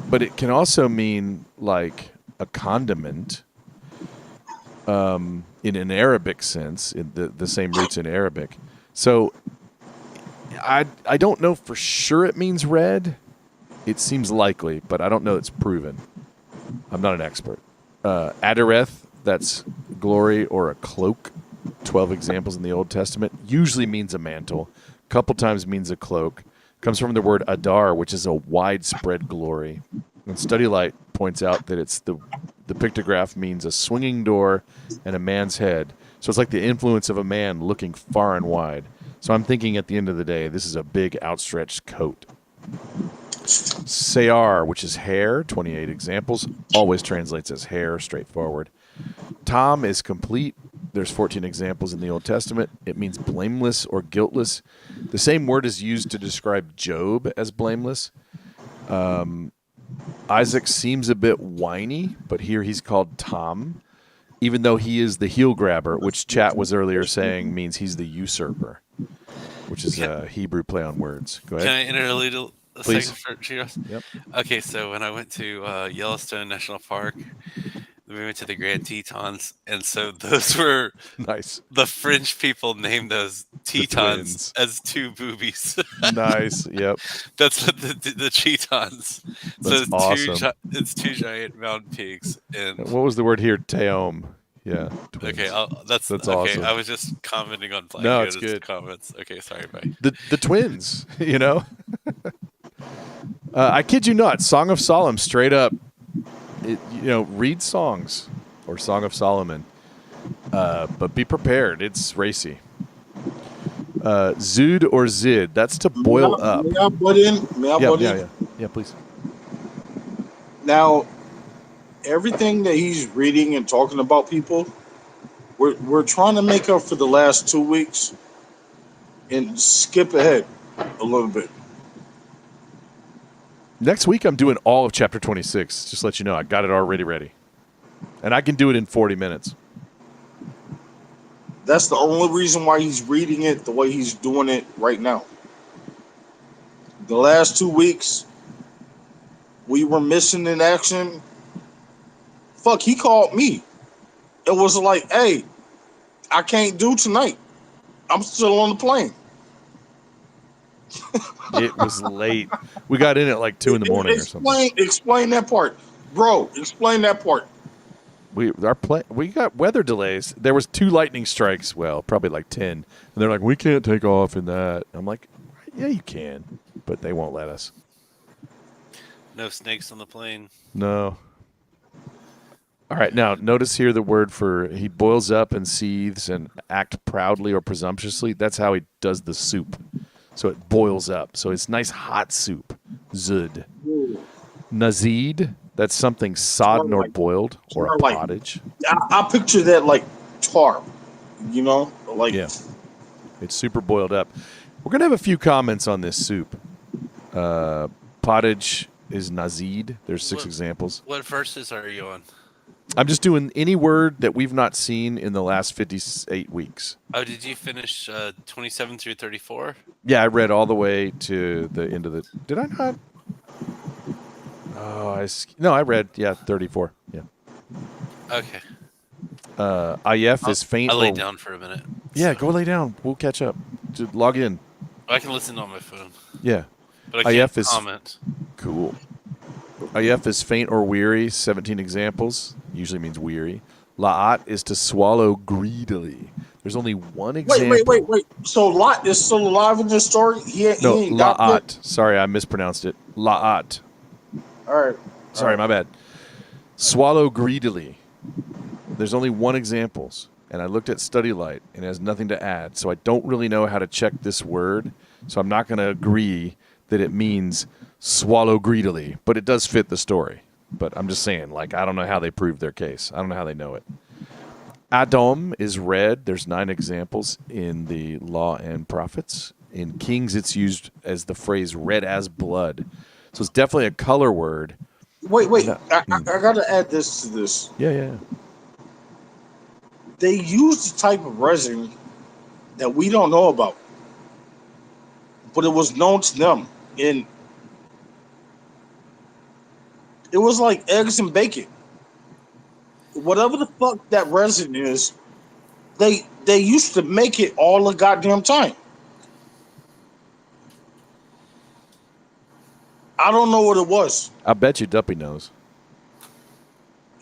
but it can also mean like a condiment in an Arabic sense, in the same roots in Arabic. So I don't know for sure it means red. It seems likely, but I don't know it's proven. I'm not an expert. Adareth, that's glory or a cloak. 12 examples in the Old Testament. Usually means a mantle. A couple times means a cloak. Comes from the word adar, which is a widespread glory. And Study Light points out that it's the pictograph means a swinging door and a man's head. So it's like the influence of a man looking far and wide. So I'm thinking at the end of the day, this is a big outstretched coat. Sayar, which is hair, 28 examples, always translates as hair, straightforward. Tom is complete. There's 14 examples in the Old Testament. It means blameless or guiltless. The same word is used to describe Job as blameless. Isaac seems a bit whiny, but here he's called Tom, even though he is the heel grabber, which chat was earlier saying means he's the usurper, which is a Hebrew play on words. Go ahead. Can I interlude a Please. second for Cheetos? Yep. Okay, so when I went to Yellowstone National Park, we went to the Grand Tetons, and so those were Nice. the French people named those Tetons as two boobies. Nice. Yep. That's what the Tetons. So That's awesome. It's two giant mountain peaks. And what was the word here? Teom. Yeah. Twins. Okay, that's okay. Awesome. I was just commenting on Black No, it's good. comments. Okay, sorry, bye. The twins, you know. I kid you not. Song of Solomon, straight up. Read songs or Song of Solomon, but be prepared. It's racy. Zud or Zid. That's to boil up. May I butt in? Yeah, please. Now, everything that he's reading and talking about people, we're trying to make up for the last 2 weeks and skip ahead a little bit. Next week, I'm doing all of chapter 26. Just to let you know, I got it already ready. And I can do it in 40 minutes. That's the only reason why he's reading it the way he's doing it right now. The last 2 weeks, we were missing in action. Fuck, he called me. It was like, hey, I can't do tonight. I'm still on the plane. It was late. We got in at like 2 in the morning or something. Explain that part. Bro, explain that part. We got weather delays. There was 2 lightning strikes. Well, probably like 10. And they're like, we can't take off in that. I'm like, yeah, you can. But they won't let us. No snakes on the plane. No. All right, now notice here the word for he boils up and seethes and act proudly or presumptuously. That's how he does the soup. So it boils up. So it's nice hot soup. Zud. Nazid, that's something sodden or boiled or a pottage. I picture that like tar, like yeah. It's super boiled up. We're gonna have a few comments on this soup. Pottage is nazid. There's 6 examples. What verses are you on? I'm just doing any word that we've not seen in the last 58 weeks. Oh, did you finish 27 through 34? Yeah, I read all the way to the end of the... Did I not? Oh, I read, 34. Yeah. Okay. Ayef is faint. I'll lay down for a minute. Yeah, go lay down. We'll catch up. Just log in. I can listen on my phone. Yeah. But I can't comment. Cool. Ayef is faint or weary. 17 examples. Usually means weary. La'at is to swallow greedily. There's only one example. Wait. So Lot is still alive in this story? He ain't La'at. Sorry, I mispronounced it. La'at. All right. Sorry, my bad. Swallow greedily. There's only one example. And I looked at Study Light, and it has nothing to add. So I don't really know how to check this word. So I'm not going to agree that it means swallow greedily. But it does fit the story. But I'm just saying, I don't know how they proved their case. I don't know how they know it. Adom is red. There's 9 examples in the Law and Prophets. In Kings, it's used as the phrase red as blood. So it's definitely a color word. Wait. I got to add this to this. Yeah. They use the type of resin that we don't know about. But it was known to them. And it was like eggs and bacon. Whatever the fuck that resin is, they used to make it all the goddamn time. I don't know what it was. I bet you Duppy knows.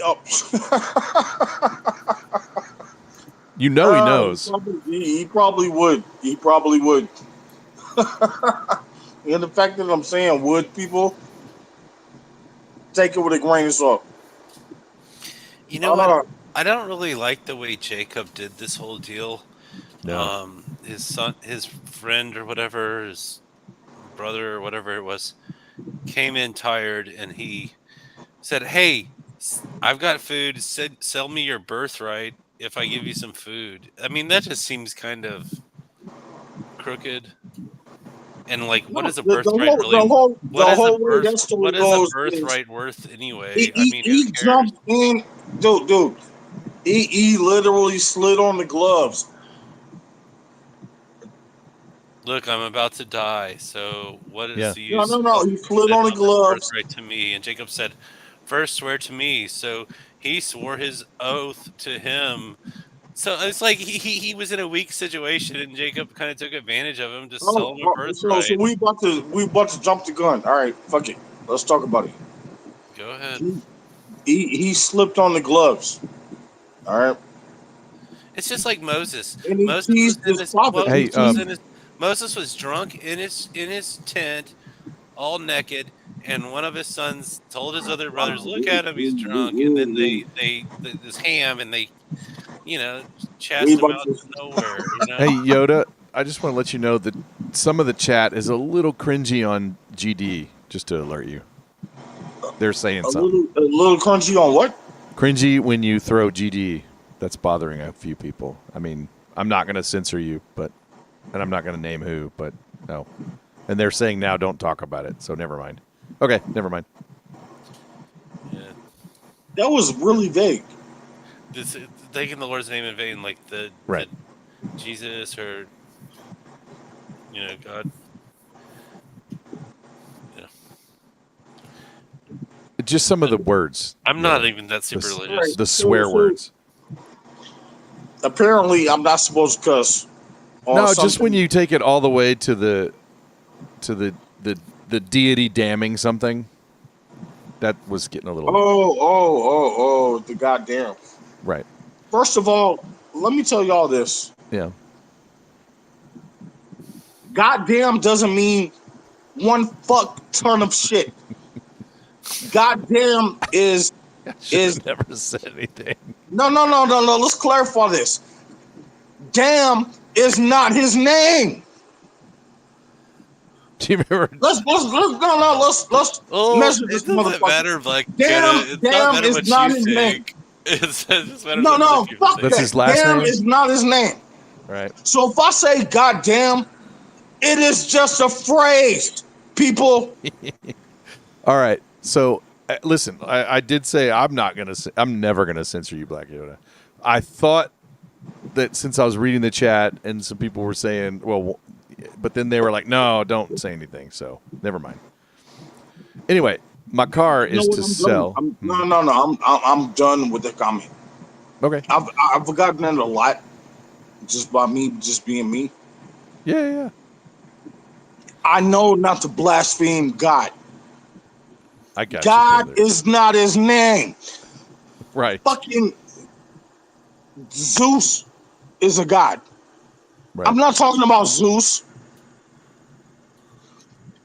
Oh. You know he knows. He probably would. And the fact that I'm saying would, people, take it with a grain of salt. You know what? I don't really like the way Jacob did this whole deal. No. His son, his friend or whatever, his brother or whatever it was, came in tired and he said, "Hey, I've got food. Sell me your birthright if I give you some food." I mean, that just seems kind of crooked. And like, what is a The birthright really? whole way that story What is a goes birthright worth anyway? is I mean, who he cares? jumped in, dude. He literally slid on the gloves. Look, I'm about to die. So what is the No, use? He slid on the Of this gloves. birthright to me. And Jacob said, "First swear to me." So he swore his oath to him. So it's like he was in a weak situation, and Jacob kind of took advantage of him to sell him a birthright. So we about to jump the gun. All right, fuck it. Let's talk about it. Go ahead. He slipped on the gloves. All right. It's just like Moses. And he teased his father. Moses was drunk in his tent, all naked, and one of his sons told his other brothers, "Look at him, he's drunk." And then they this Ham, and they, chased him out of nowhere. Hey Yoda, I just want to let you know that some of the chat is a little cringy on GD. Just to alert you, they're saying something. A little crunchy on what? Cringy when you throw GD. That's bothering a few people. I mean, I'm not going to censor you, and I'm not going to name who, but no. And they're saying now don't talk about it, so never mind. Okay, never mind. Yeah. That was really vague. Taking the Lord's name in vain, like the Jesus or God. Yeah. Just some of the words. I'm not even that super religious. The swear words. Apparently, I'm not supposed to cuss. No, just when you take it all the way to the deity damning something, that was getting a little. Oh, the goddamn. Right. First of all, let me tell y'all this. Yeah. Goddamn doesn't mean one fuck ton of shit. Goddamn is never said anything. No. Let's clarify this. Damn is not his name. Do you remember? Let's measure this motherfucker. Matter, like, damn is not his name. No, fuck That's that. his last damn name? is not his name. Right. So if I say goddamn, it is just a phrase, people. All right. So listen, I did say I'm never gonna censor you, Black Yoda. I thought that since I was reading the chat and some people were saying, well, but then they were like, no, don't say anything. So never mind. Anyway, my car is to sell. I'm done with the comment. Okay. I've forgotten that a lot, just by me just being me. Yeah. I know not to blaspheme God. I got God is not his name. Right. Fucking Zeus is a god. Right. I'm not talking about Zeus.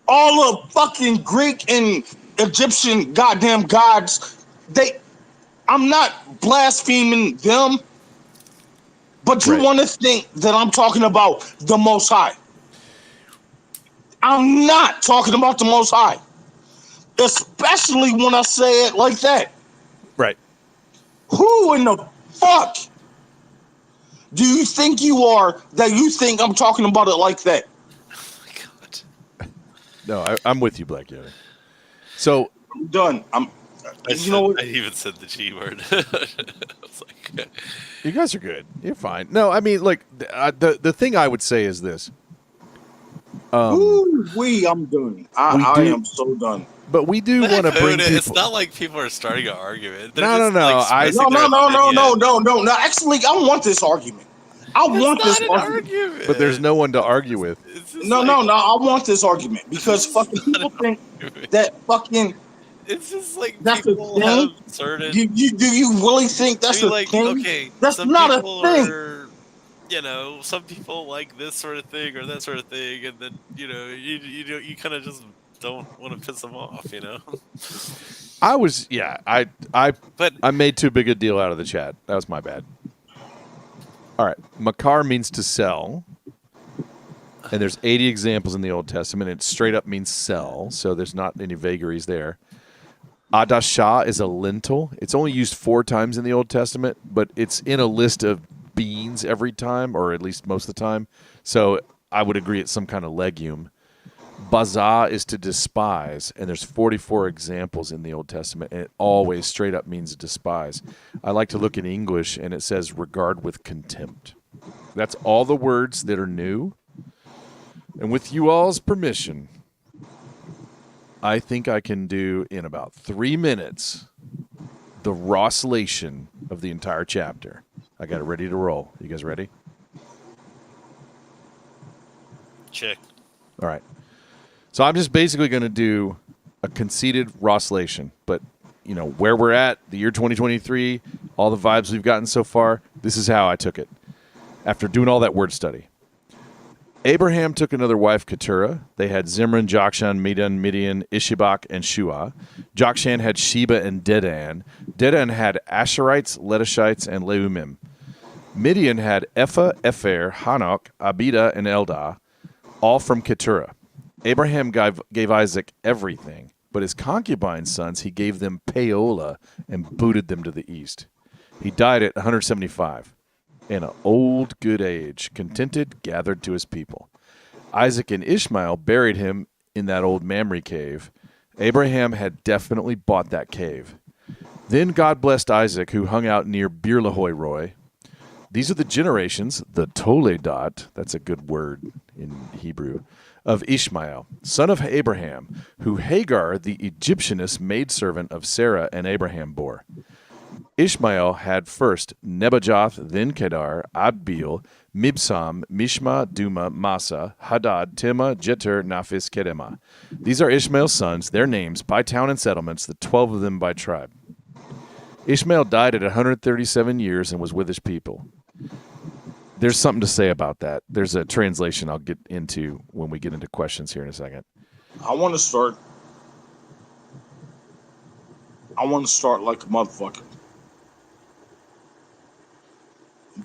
All the fucking Greek and Egyptian goddamn gods, I'm not blaspheming them, but you want to think that I'm talking about the Most High. I'm not talking about the Most High. Especially when I say it like that. Right. Who in the fuck do you think you are that you think I'm talking about it like that? Oh my God. No, I'm with you, Black Yoda. So I'm done. I even said the G word. I was like, you guys are good. You're fine. No, I mean, like the thing I would say is this. I'm done. I am so done. But we do want to bring people. It's not like people are starting an argument. No. No. Actually, I want this argument. I want this argument. But there's no one to argue with. No. I want this argument because fucking people think that fucking. It's just like that's people have certain. Do you really think that's a thing? Okay, that's not a thing. Some people like this sort of thing or that sort of thing, and then you kind of just don't want to piss them off, I made too big a deal out of the chat. That was my bad. All right, makar means to sell, and there's 80 examples in the Old Testament. It straight up means sell, so there's not any vagaries there. Adashah is a lentil. It's only used 4 times in the Old Testament, but it's in a list of beans every time, or at least most of the time. So I would agree it's some kind of legume. Bazah is to despise, and there's 44 examples in the Old Testament, and it always straight up means despise. I like to look in English, and it says regard with contempt. That's all the words that are new. And with you all's permission, I think I can do in about 3 minutes the Rosslation of the entire chapter. I got it ready to roll. You guys ready? Check. All right. So I'm just basically going to do a conceited Rosslation, but you know where we're at, the year 2023, all the vibes we've gotten so far. This is how I took it after doing all that word study. Abraham took another wife, Keturah. They had Zimran, Jokshan, Medan, Midian, Ishibak, and Shua. Jokshan had Sheba and Dedan. Dedan had Asherites, Letishites, and Leumim. Midian had Ephah, Epher, Hanok, Abida, and Eldah, all from Keturah. Abraham gave Isaac everything, but his concubine sons he gave them Peolah and booted them to the east. He died at 175. In an old good age, contented, gathered to his people. Isaac and Ishmael buried him in that old Mamre cave. Abraham had definitely bought that cave. Then God blessed Isaac, who hung out near Beer Lahoi Roy. These are the generations, the Toledot, that's a good word in Hebrew, of Ishmael, son of Abraham, who Hagar, the Egyptianess maidservant of Sarah and Abraham, bore. Ishmael had first Nebajoth, then Kedar, Adbeel, Mibsam, Mishma, Duma, Massa, Hadad, Tema, Jeter, Naphis, Kedema. These are Ishmael's sons, their names, by town and settlements, the 12 of them by tribe. Ishmael died at 137 years and was with his people. There's something to say about that. There's a translation I'll get into when we get into questions here in a second. I want to start like a motherfucker.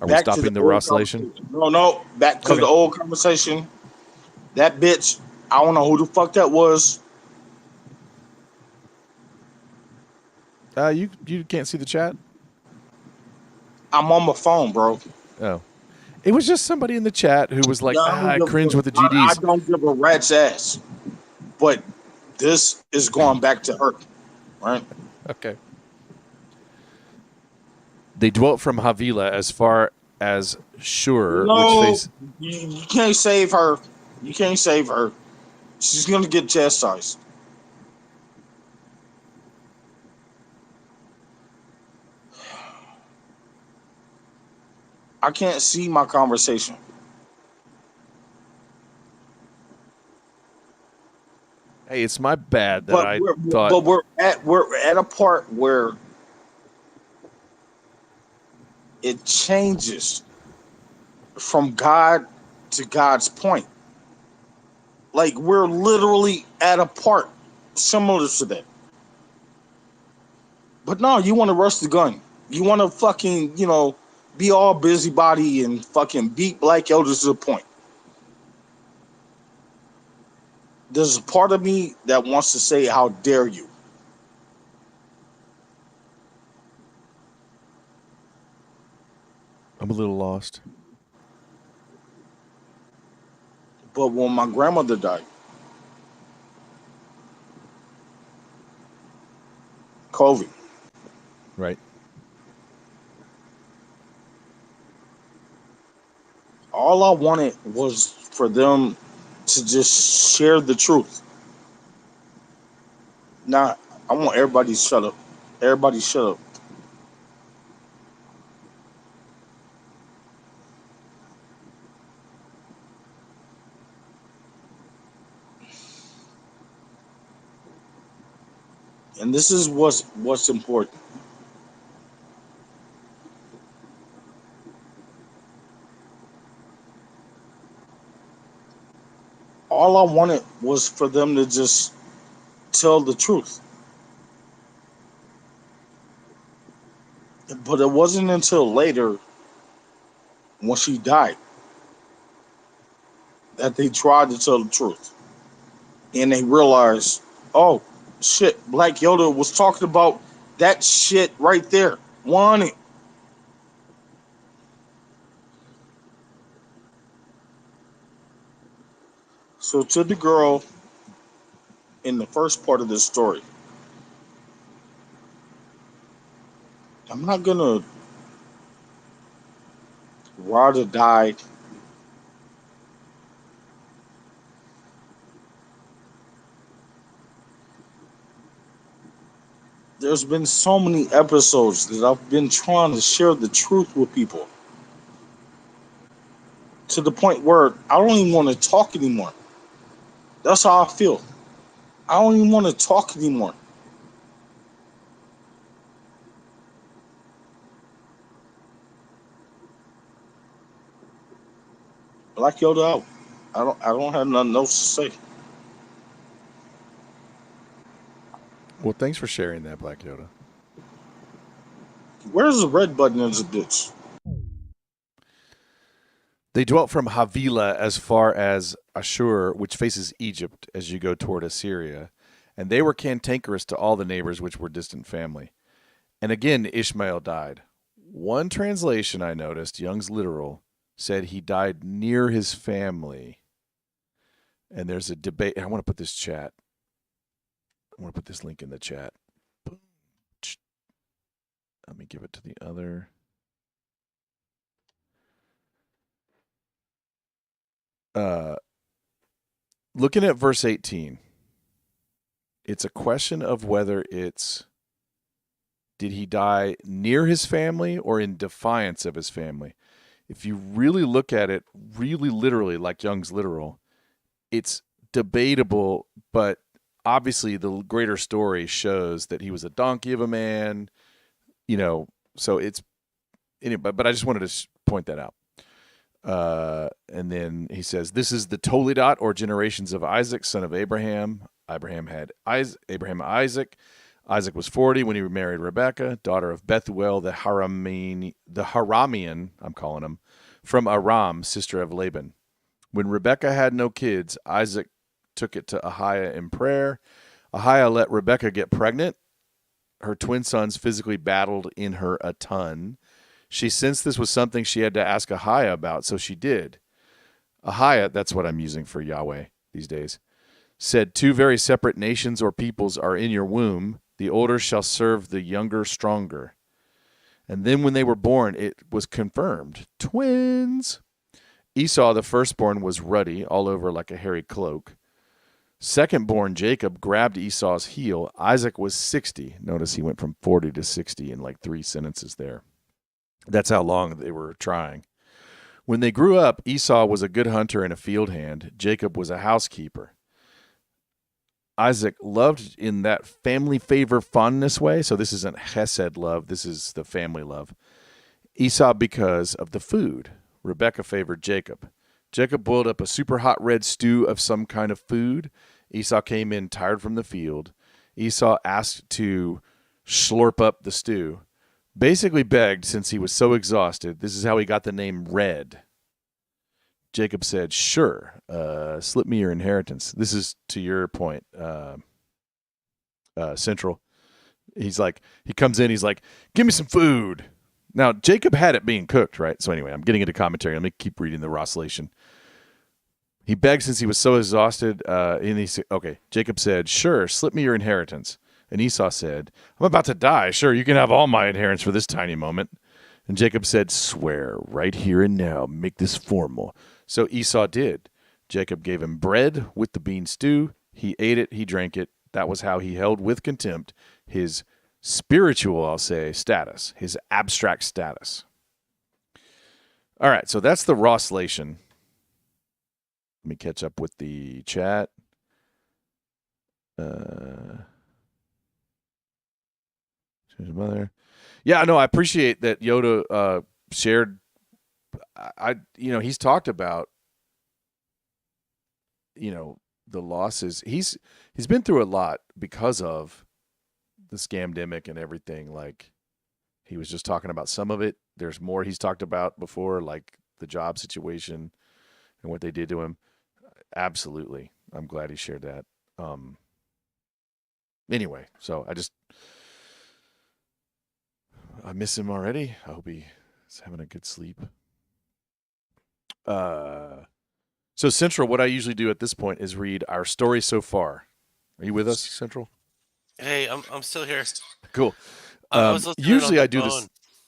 Are we stopping the Rosslation? No. Back to the old conversation. That bitch, I don't know who the fuck that was. You can't see the chat? I'm on my phone, bro. Oh. It was just somebody in the chat who was like, I cringe with the GDs. I don't give a rat's ass. But this is going back to her, right? Okay. They dwelt from Havilah as far as Shur. No, you can't save her. You can't save her. She's going to get chastised. I can't see my conversation. Hey, it's my bad that I thought. But we're at a part where it changes from God to God's point. Like we're literally at a part similar to that. But no, you want to rush the gun. You want to fucking, be all busybody and fucking beat black elders to the point. There's a part of me that wants to say, how dare you? I'm a little lost. But when my grandmother died, COVID. Right. All I wanted was for them to just share the truth. Now, I want everybody to shut up. Everybody shut up. And this is what's important. All I wanted was for them to just tell the truth. But it wasn't until later, when she died, that they tried to tell the truth. And they realized, oh, shit, Black Yoda was talking about that shit right there. Want it. So to the girl in the first part of this story. I'm not gonna ride or die. There's been so many episodes that I've been trying to share the truth with people to the point where I don't even want to talk anymore. That's how I feel. I don't even want to talk anymore. Black Yoda out. I don't have nothing else to say. Well, thanks for sharing that, Black Yoda. Where's the red button in the ditch? They dwelt from Havilah as far as Ashur, which faces Egypt as you go toward Assyria, and they were cantankerous to all the neighbors which were distant family. And again Ishmael died. One translation I noticed, Young's Literal, said he died near his family. And there's a debate. I want to put this chat. I want to put this link in the chat. Let me give it to the other. Looking at verse 18, it's a question of whether it's did he die near his family or in defiance of his family. If you really look at it really literally, like Young's Literal, it's debatable, but obviously the greater story shows that he was a donkey of a man, so it's anyway, but I just wanted to point that out. And then he says, this is the Toledot, or generations of Isaac, son of Abraham. Abraham had Isaac. Isaac was 40 when he married Rebekah, daughter of Bethuel, the Haramian, I'm calling him, from Aram, sister of Laban. When Rebekah had no kids, Isaac took it to Ahiah in prayer. Ahiah let Rebekah get pregnant. Her twin sons physically battled in her a ton. She sensed this was something she had to ask Ahiah about, so she did. Ahiah, that's what I'm using for Yahweh these days, said, 2 very separate nations or peoples are in your womb. The older shall serve the younger stronger. And then when they were born, it was confirmed. Twins. Esau, the firstborn, was ruddy, all over like a hairy cloak. Secondborn Jacob grabbed Esau's heel. Isaac was 60. Notice he went from 40 to 60 in like 3 sentences there. That's how long they were trying. When they grew up, Esau was a good hunter and a field hand. Jacob was a housekeeper. Isaac loved in that family favor fondness way. So this isn't chesed love. This is the family love. Esau because of the food. Rebekah favored Jacob. Jacob boiled up a super hot red stew of some kind of food. Esau came in tired from the field. Esau asked to slurp up the stew. Basically begged since he was so exhausted. This is how he got the name Red. Jacob said, sure, slip me your inheritance. This is to your point, Central. He's like, he comes in, he's like, give me some food. Now, Jacob had it being cooked, right? So anyway, I'm getting into commentary. Let me keep reading the Roslation. He begged since he was so exhausted, and he said, okay, Jacob said, sure, slip me your inheritance. And Esau said, I'm about to die. Sure, you can have all my inheritance for this tiny moment. And Jacob said, swear right here and now, make this formal. So Esau did. Jacob gave him bread with the bean stew. He ate it, he drank it. That was how he held with contempt his spiritual, I'll say, status, his abstract status. All right, so that's the Roslation. Let me catch up with the chat. Mother. Yeah, no, I appreciate that Yoda shared. He's talked about, the losses. He's been through a lot because of the scamdemic and everything. Like, he was just talking about some of it. There's more he's talked about before, like the job situation and what they did to him. Absolutely. I'm glad he shared that. Anyway, so I miss him already. I hope he's having a good sleep. So Central, what I usually do at this point is read our story so far. Are you with us, Central? Hey, I'm still here. Cool. I was listening on Usually the I do phone,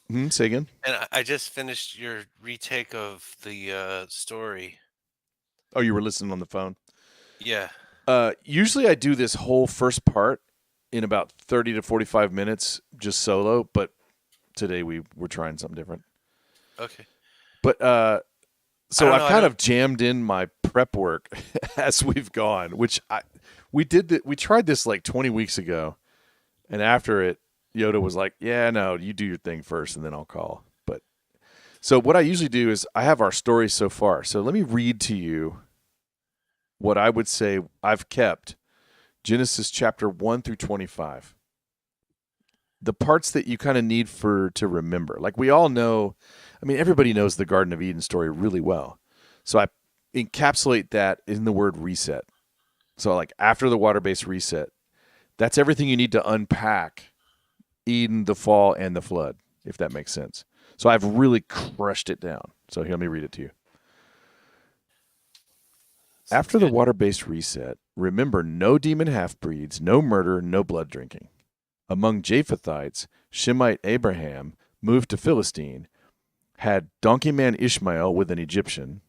this. Say again. and I just finished your retake of the story. Oh, you were listening on the phone. Yeah. Usually I do this whole first part in about 30 to 45 minutes, just solo. But today we're trying something different. Okay. But I so don't I've know. I kind don't. of jammed in my prep work as we've gone, we tried this like 20 weeks ago, and after it, Yoda was like, "Yeah, no, you do your thing first, and then I'll call." But so what I usually do is I have our stories so far. So let me read to you what I would say I've kept Genesis chapter 1 through 25. The parts that you kind of need to remember. Like we all know, I mean, everybody knows the Garden of Eden story really well. So I encapsulate that in the word reset. So like after the water-based reset, that's everything you need to unpack Eden, the fall, and the flood, if that makes sense. So I've really crushed it down. So here, let me read it to you. Sounds After the good. water-based reset, remember no demon half-breeds, no murder, no blood drinking. Among Japhethites, Shemite Abraham moved to Philistine, had donkey man Ishmael with an Egyptian.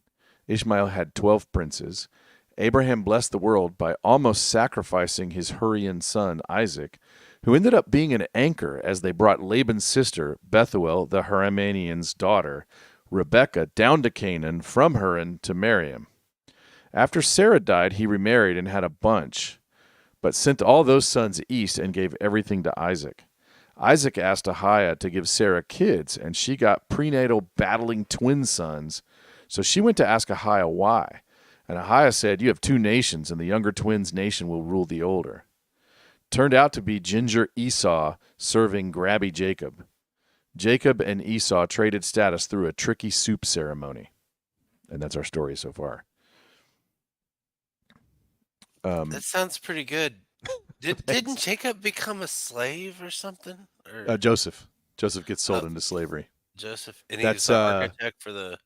Ishmael had 12 princes. Abraham blessed the world by almost sacrificing his Hurrian son Isaac, who ended up being an anchor as they brought Laban's sister, Bethuel, the Haramanian's daughter, Rebekah, down to Canaan from Haran to marry him. After Sarah died, he remarried and had a bunch, but sent all those sons east and gave everything to Isaac. Isaac asked Ahiah to give Sarah kids, and she got prenatal battling twin sons. So she went to ask Ahiah why. And Ahiah said, "You have two nations, and the younger twin's nation will rule the older." Turned out to be ginger Esau serving grabby Jacob. Jacob and Esau traded status through a tricky soup ceremony. And that's our story so far. That sounds pretty good. Didn't Jacob become a slave or something? Or Joseph. Joseph gets sold uh, into slavery. Joseph, and he was That's the architect for the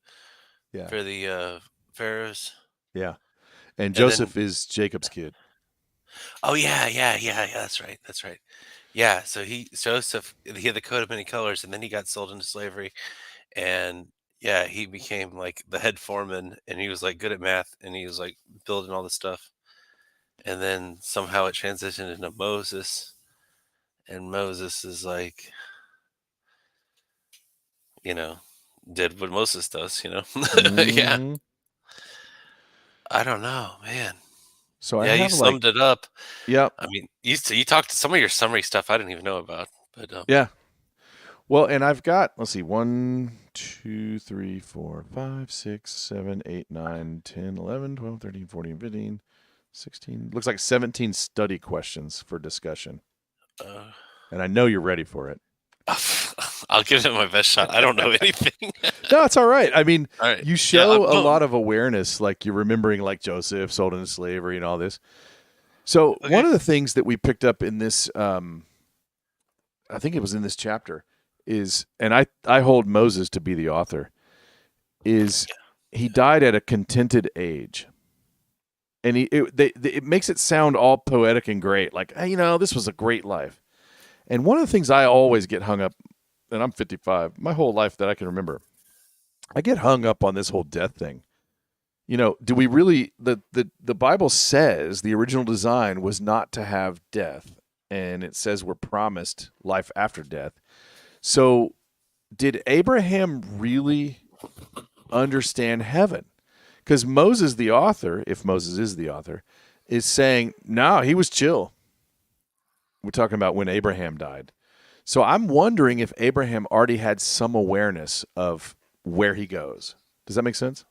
yeah. pharaohs. Yeah. And And then, Joseph is Jacob's kid. oh yeah. That's right. That's right. Yeah. So Joseph, he had the coat of many colors, and then he got sold into slavery, and yeah, he became like the head foreman, and he was like good at math, and he was like building all the stuff, and then somehow it transitioned into Moses, and Moses is like, you know, did what Moses does, Yeah. Mm-hmm. I don't know, man. So I Yeah, you have like, summed it up. yep, I mean, you talked to some of your summary stuff I didn't even know about, but yeah. Well, and I've got, let's see, 1, 2, 3, 4, 5, 6, 7, 8, 9, 10, 11, 12, 13, 14, 15, 16. Looks like 17 study questions for discussion. uh, And I know you're ready for it. I'll give it my best shot. I don't know anything. No, it's all right. I mean, All right. you Yeah, show a lot of awareness, like you're remembering like Joseph sold into slavery and all this. So okay. one of the things that we picked up in this, I think it was in this chapter, is, and I hold Moses to be the author, is he died at a contented age. And it makes it sound all poetic and great, like, hey, this was a great life. And one of the things I always get hung up, and I'm 55, my whole life that I can remember, I get hung up on this whole death thing. Do we really, the Bible says the original design was not to have death, and it says we're promised life after death. So did Abraham really understand heaven? Because Moses, the author, if Moses is the author, is saying, no, he was chill. We're talking about when Abraham died. So I'm wondering if Abraham already had some awareness of where he goes. Does that make sense?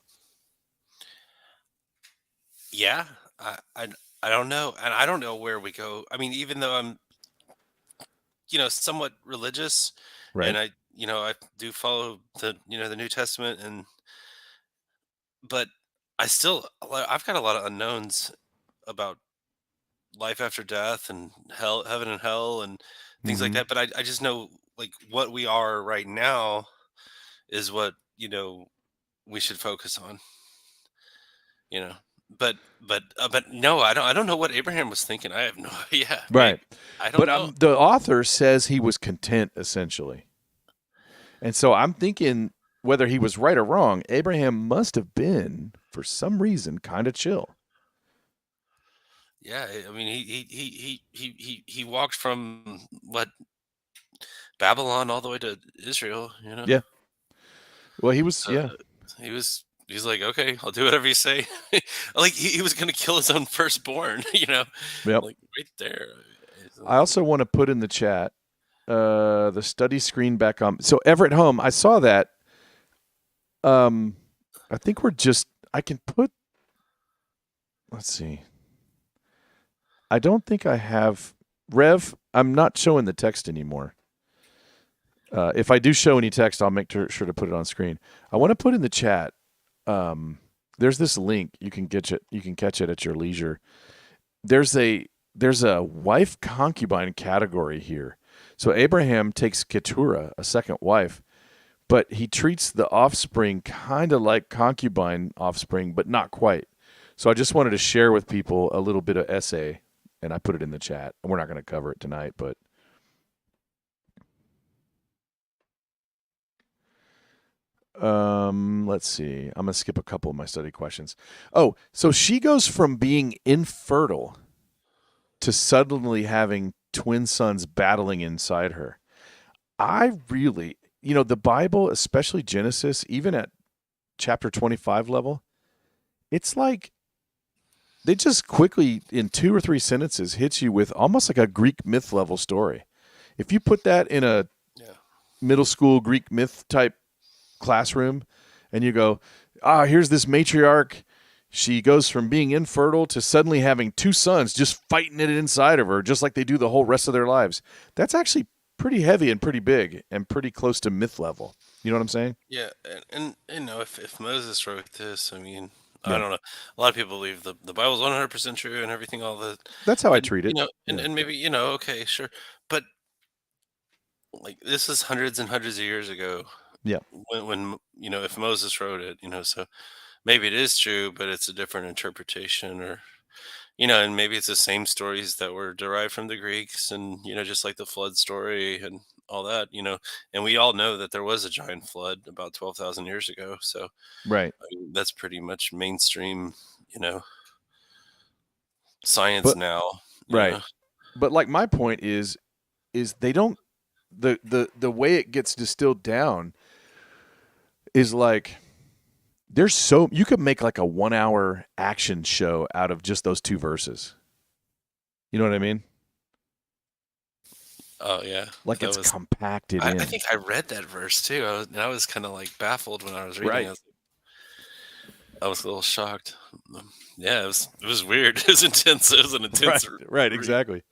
Yeah, I don't know, and I don't know where we go. I mean, even though I'm somewhat religious, Right. and I do follow the New Testament, but I've got a lot of unknowns about life after death and hell, heaven and hell, and things like Mm-hmm. that. But I just know like what we are right now is what we should focus on. You know, but no, I don't know what Abraham was thinking. I have no idea. Right. I don't But know. the author says he was content, essentially. And so I'm thinking, whether he was right or wrong, Abraham must have been, for some reason, kind of chill. Yeah, I mean, he walked from what, Babylon all the way to Israel. Yeah. Well, he was, So yeah. he's like, okay, I'll do whatever you say. Like he was going to kill his own firstborn. Yep. Like right there. I also want to put in the chat the study screen back on. So Everett Home, I saw that. I think I can put, let's see. I don't think I have, Rev, I'm not showing the text anymore. If I do show any text, I'll make sure to put it on screen. I want to put in the chat. There's this link. You can catch it at your leisure. There's a wife concubine category here. So Abraham takes Keturah, a second wife, but he treats the offspring kind of like concubine offspring, but not quite. So I just wanted to share with people a little bit of essay, and I put it in the chat. We're not going to cover it tonight, but let's see. I'm going to skip a couple of my study questions. Oh, so she goes from being infertile to suddenly having twin sons battling inside her. I really, the Bible, especially Genesis, even at chapter 25 level, it's like they just quickly, in 2 or 3 sentences, hit you with almost like a Greek myth level story. If you put that in a middle school Greek myth type classroom and you go, here's this matriarch. She goes from being infertile to suddenly having 2 sons just fighting it inside of her, just like they do the whole rest of their lives. That's actually pretty heavy and pretty big and pretty close to myth level. You know what I'm saying? Yeah, and if Moses wrote this, I mean, I don't know. A lot of people believe the Bible's 100% true and everything, all that. That's how I And, treat it. and maybe, okay, sure. But like this is hundreds and hundreds of years ago. Yeah. When if Moses wrote it, so maybe it is true, but it's a different interpretation, or and maybe it's the same stories that were derived from the Greeks, and just like the flood story and all that, and we all know that there was a giant flood about 12,000 years ago. So right, I mean, that's pretty much mainstream, science now. Right. But like my point is they don't, the way it gets distilled down is like, you could make like a 1-hour action show out of just those 2 verses. You know what I mean? Oh yeah, like it's compacted in. I think I read that verse too. I was kind of like baffled when I was reading. Right. I was a little shocked. Yeah, it was weird. It was intense. It was an intense. Right. Exactly.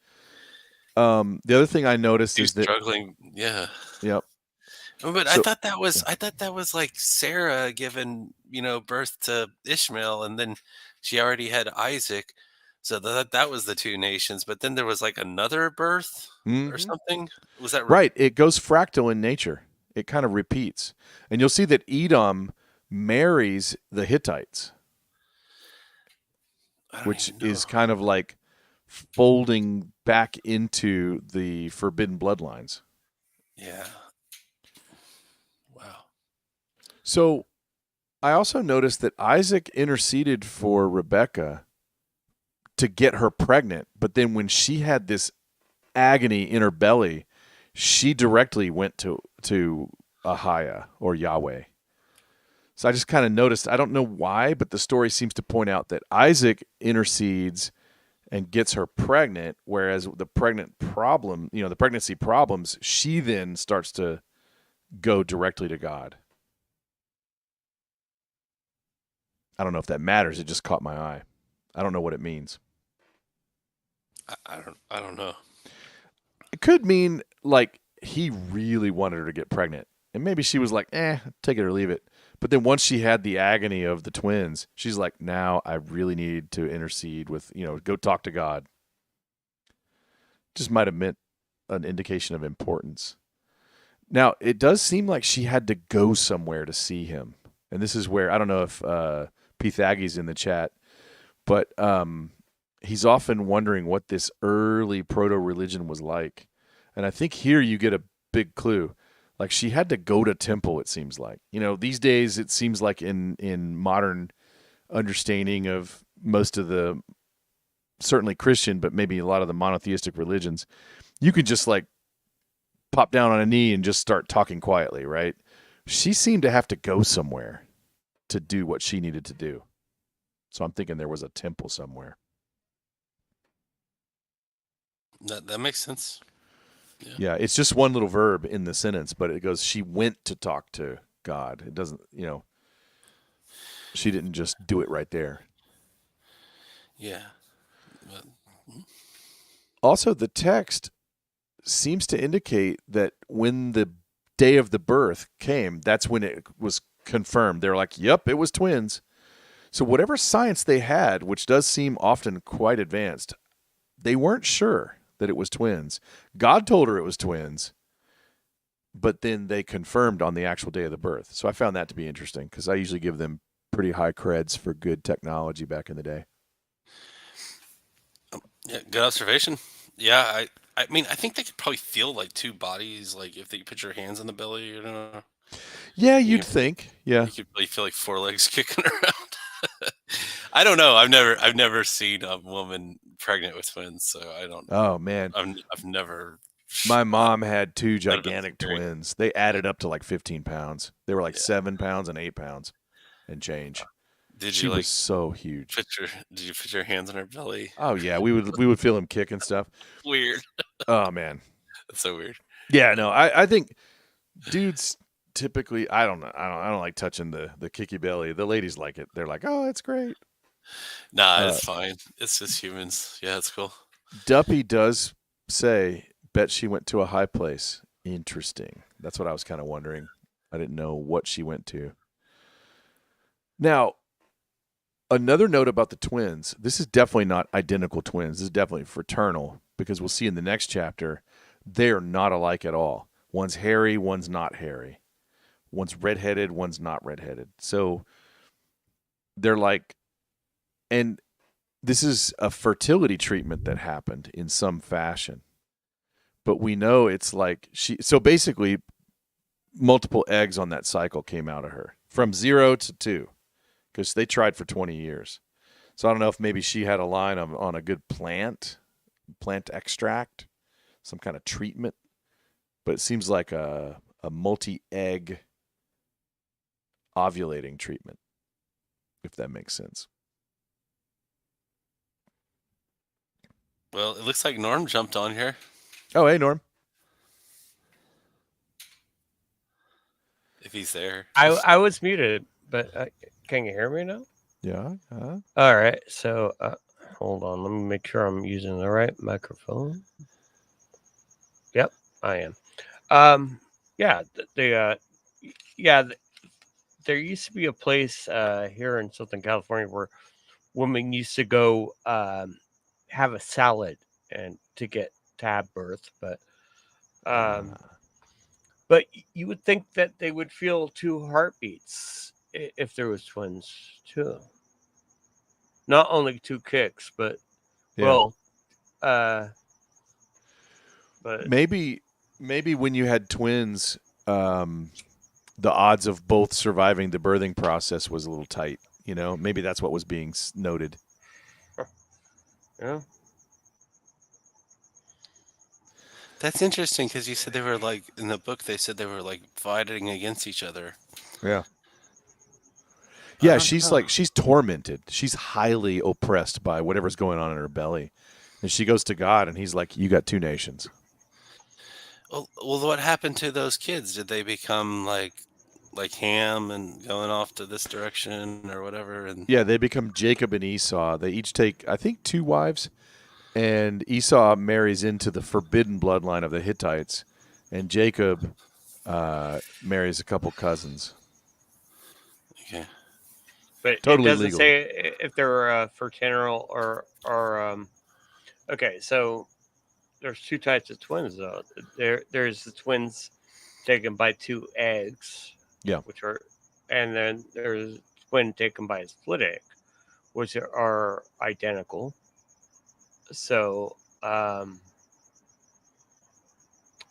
The other thing I noticed is that struggling. Yeah. Yep. But I thought that was like Sarah giving birth to Ishmael, and then she already had Isaac, so that was the 2 nations. But then there was like another birth or something. Was that right? It goes fractal in nature. It kind of repeats, and you'll see that Edom marries the Hittites, which is kind of like folding back into the forbidden bloodlines. Yeah. Wow. So I also noticed that Isaac interceded for Rebekah to get her pregnant, but then when she had this agony in her belly, she directly went to Ahiah or Yahweh. So I just kind of noticed, I don't know why, but the story seems to point out that Isaac intercedes and gets her pregnant, whereas the pregnancy problems, she then starts to go directly to God. I don't know if that matters. It just caught my eye. I don't know what it means. I don't know. It could mean like he really wanted her to get pregnant, and maybe she was like, take it or leave it. But then once she had the agony of the twins, she's like, now I really need to intercede with, go talk to God. Just might have meant an indication of importance. Now, it does seem like she had to go somewhere to see him. And this is where, I don't know if Pythagoras in the chat, But he's often wondering what this early proto-religion was like. And I think here you get a big clue. Like, she had to go to temple, it seems like. These days it seems like in modern understanding of most of the, certainly Christian, but maybe a lot of the monotheistic religions, you could just like pop down on a knee and just start talking quietly, right? She seemed to have to go somewhere to do what she needed to do. So I'm thinking there was a temple somewhere. That makes sense. Yeah, it's just one little verb in the sentence, but it goes, she went to talk to God. It doesn't, she didn't just do it right there. Yeah. But, also, the text seems to indicate that when the day of the birth came, that's when it was confirmed. They're like, yep, it was twins. So whatever science they had, which does seem often quite advanced, they weren't sure that it was twins. God told her it was twins, but then they confirmed on the actual day of the birth. So I found that to be interesting because I usually give them pretty high creds for good technology back in the day. Yeah, good observation. Yeah, I mean, I think they could probably feel like two bodies, like if they put your hands on the belly, Yeah, you'd think. Yeah. You could really feel like four legs kicking around. I don't know. I've never seen a woman pregnant with twins, so I don't. Oh man, I've never. My mom had two gigantic twins. They added up to like 15 pounds. They were like 7 pounds and 8 pounds and change. She was so huge. Did you put your hands on her belly? Oh yeah, we would feel him kick and stuff. Weird. Oh man, that's so weird. Yeah, no, I think dudes typically, I don't like touching the kicky belly. The ladies like it. They're like, oh, it's great. Nah, it's fine. It's just humans. Yeah, it's cool. Duppy does say, bet she went to a high place. Interesting. That's what I was kind of wondering. I didn't know what she went to. Now, another note about the twins. This is definitely not identical twins. This is definitely fraternal, because we'll see in the next chapter, they're not alike at all. One's hairy, one's not hairy. One's redheaded, one's not redheaded. So they're like, and this is a fertility treatment that happened in some fashion. But we know it's like so basically multiple eggs on that cycle came out of her from 0 to 2, because they tried for 20 years. So I don't know if maybe she had a line on a good plant extract, some kind of treatment. But it seems like a multi-egg ovulating treatment, if that makes sense. Well, it looks like Norm jumped on here. Oh, hey, Norm. If he's there. I was muted, but can you hear me now? Yeah. All right. So hold on. Let me make sure I'm using the right microphone. Yep, I am. There used to be a place here in Southern California where women used to go have a salad and to have birth, but you would think that they would feel 2 heartbeats if there was twins too. Not only 2 kicks, but but maybe when you had twins, the odds of both surviving the birthing process was a little tight. Maybe that's what was being noted. Yeah. That's interesting, because you said they were like, in the book, they said they were like fighting against each other. Yeah. Yeah, she's tormented. She's highly oppressed by whatever's going on in her belly. And she goes to God, and he's like, you got 2 nations. Well, what happened to those kids? Did they become like Ham and going off to this direction or whatever? And yeah, they become Jacob and Esau. They each take, I think, 2 wives. And Esau marries into the forbidden bloodline of the Hittites. And Jacob marries a couple cousins. Okay. But totally it doesn't legal. say if they're fraternal or okay, so there's 2 types of twins though. There's the twins taken by 2 eggs. Yeah. And then there's twin taken by a split egg, which are identical. So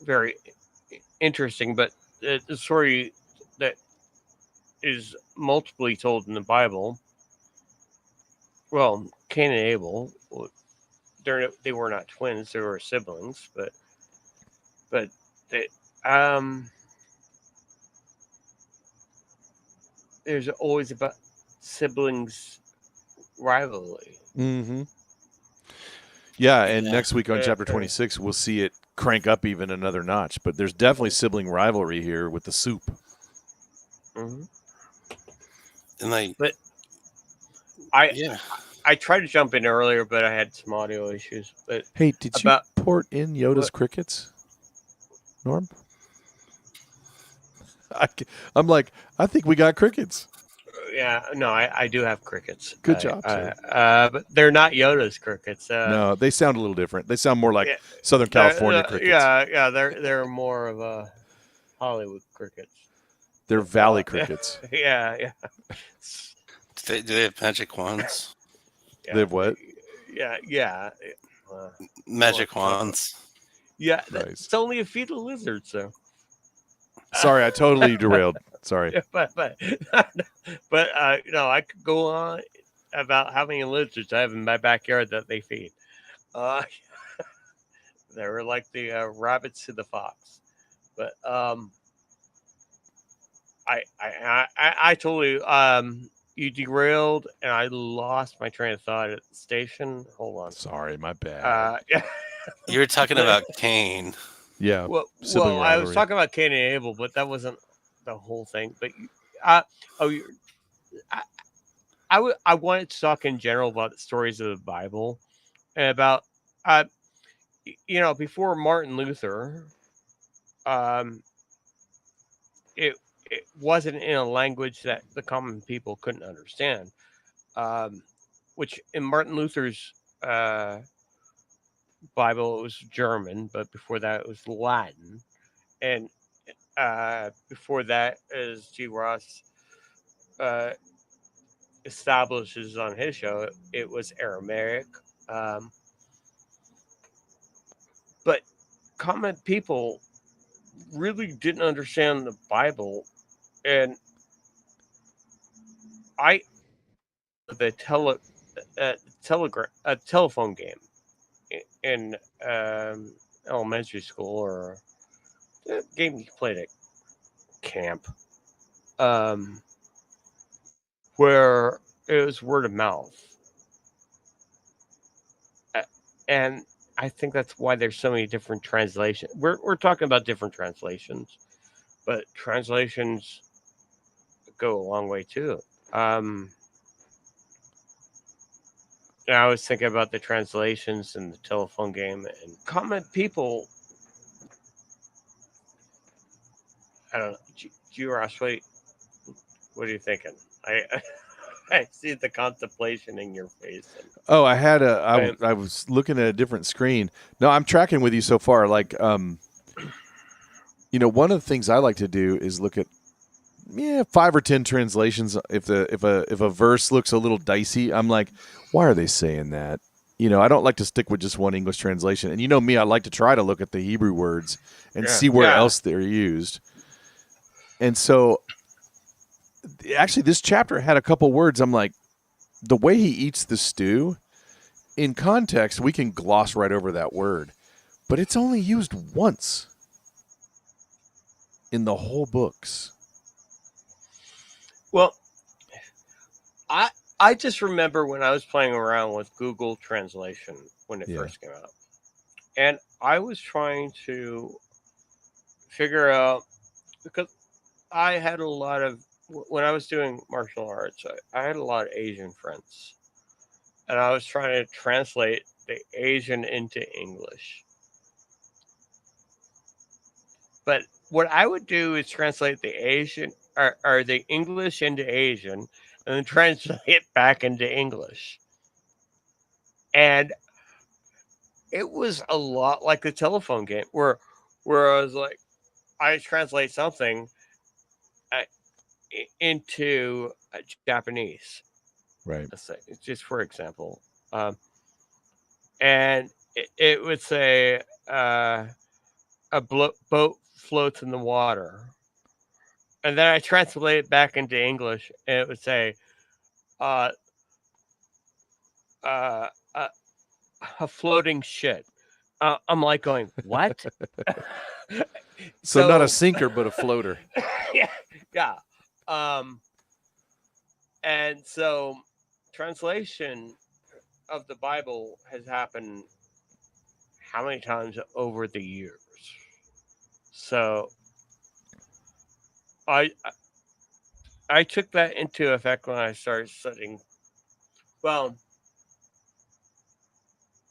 very interesting. But the story that is multiply told in the Bible. Well, Cain and Abel, they were not twins; they were siblings. But they, there's always about siblings rivalry. Mm-hmm. Yeah, and next week on chapter 26, we'll see it crank up even another notch. But there's definitely sibling rivalry here with the soup. Mm-hmm. And but I tried to jump in earlier, but I had some audio issues. But hey, did you port in Yoda's crickets, Norm? I'm like, I think we got crickets. Yeah, no, I do have crickets. Good job, sir. But they're not Yoda's crickets. No, they sound a little different. They sound more like Southern California crickets. Yeah, they're more of a Hollywood crickets. They're valley crickets. Yeah. Do they have magic wands? They have what? Yeah. Magic wands. Yeah, nice. It's only a fetal lizard, so. Sorry, I totally derailed. Sorry. But I could go on about how many lizards I have in my backyard that they feed. They were like the rabbits to the fox. But I totally you derailed and I lost my train of thought at the station. Hold on. Sorry, my bad. You were talking about Cain. Yeah. Well, I was talking about Cain and Abel, but that wasn't the whole thing. But I wanted to talk in general about the stories of the Bible and about before Martin Luther, it wasn't in a language that the common people couldn't understand. Which in Martin Luther's Bible, it was German, but before that it was Latin, and before that, as G. Ross establishes on his show, it was Aramaic. But common people really didn't understand the Bible, and the telephone game in elementary school, or a game you played at camp, where it was word of mouth, and I think that's why there's so many different translations. We're talking about different translations, but translations go a long way too. I was thinking about the translations and the telephone game, and common people. I don't know. G-Ross, what are you thinking? I see the contemplation in your face. Oh, I was looking at a different screen. No, I'm tracking with you so far. Like, one of the things I like to do is look at 5 or 10 translations. If a verse looks a little dicey, I'm like, why are they saying that? I don't like to stick with just one English translation. And you know me, I like to try to look at the Hebrew words and see where else they're used. And so, actually, this chapter had a couple words. I'm like, the way he eats the stew, in context, we can gloss right over that word. But it's only used once in the whole books. Well, I just remember when I was playing around with Google Translation when it first came out. And I was trying to figure out, because I had a lot of, when I was doing martial arts, I had a lot of Asian friends. And I was trying to translate the Asian into English. But what I would do is translate the Asian or the English into Asian and then translate it back into English. And it was a lot like the telephone game where I was like, I translate something into Japanese. Right. Let's say, just for example. And it would say a boat floats in the water. And then I translate it back into English, and it would say uh, a floating shit. I'm like going, what? So not a sinker, but a floater. Yeah. And so translation of the Bible has happened how many times over the years? So I took that into effect when I started studying. Well,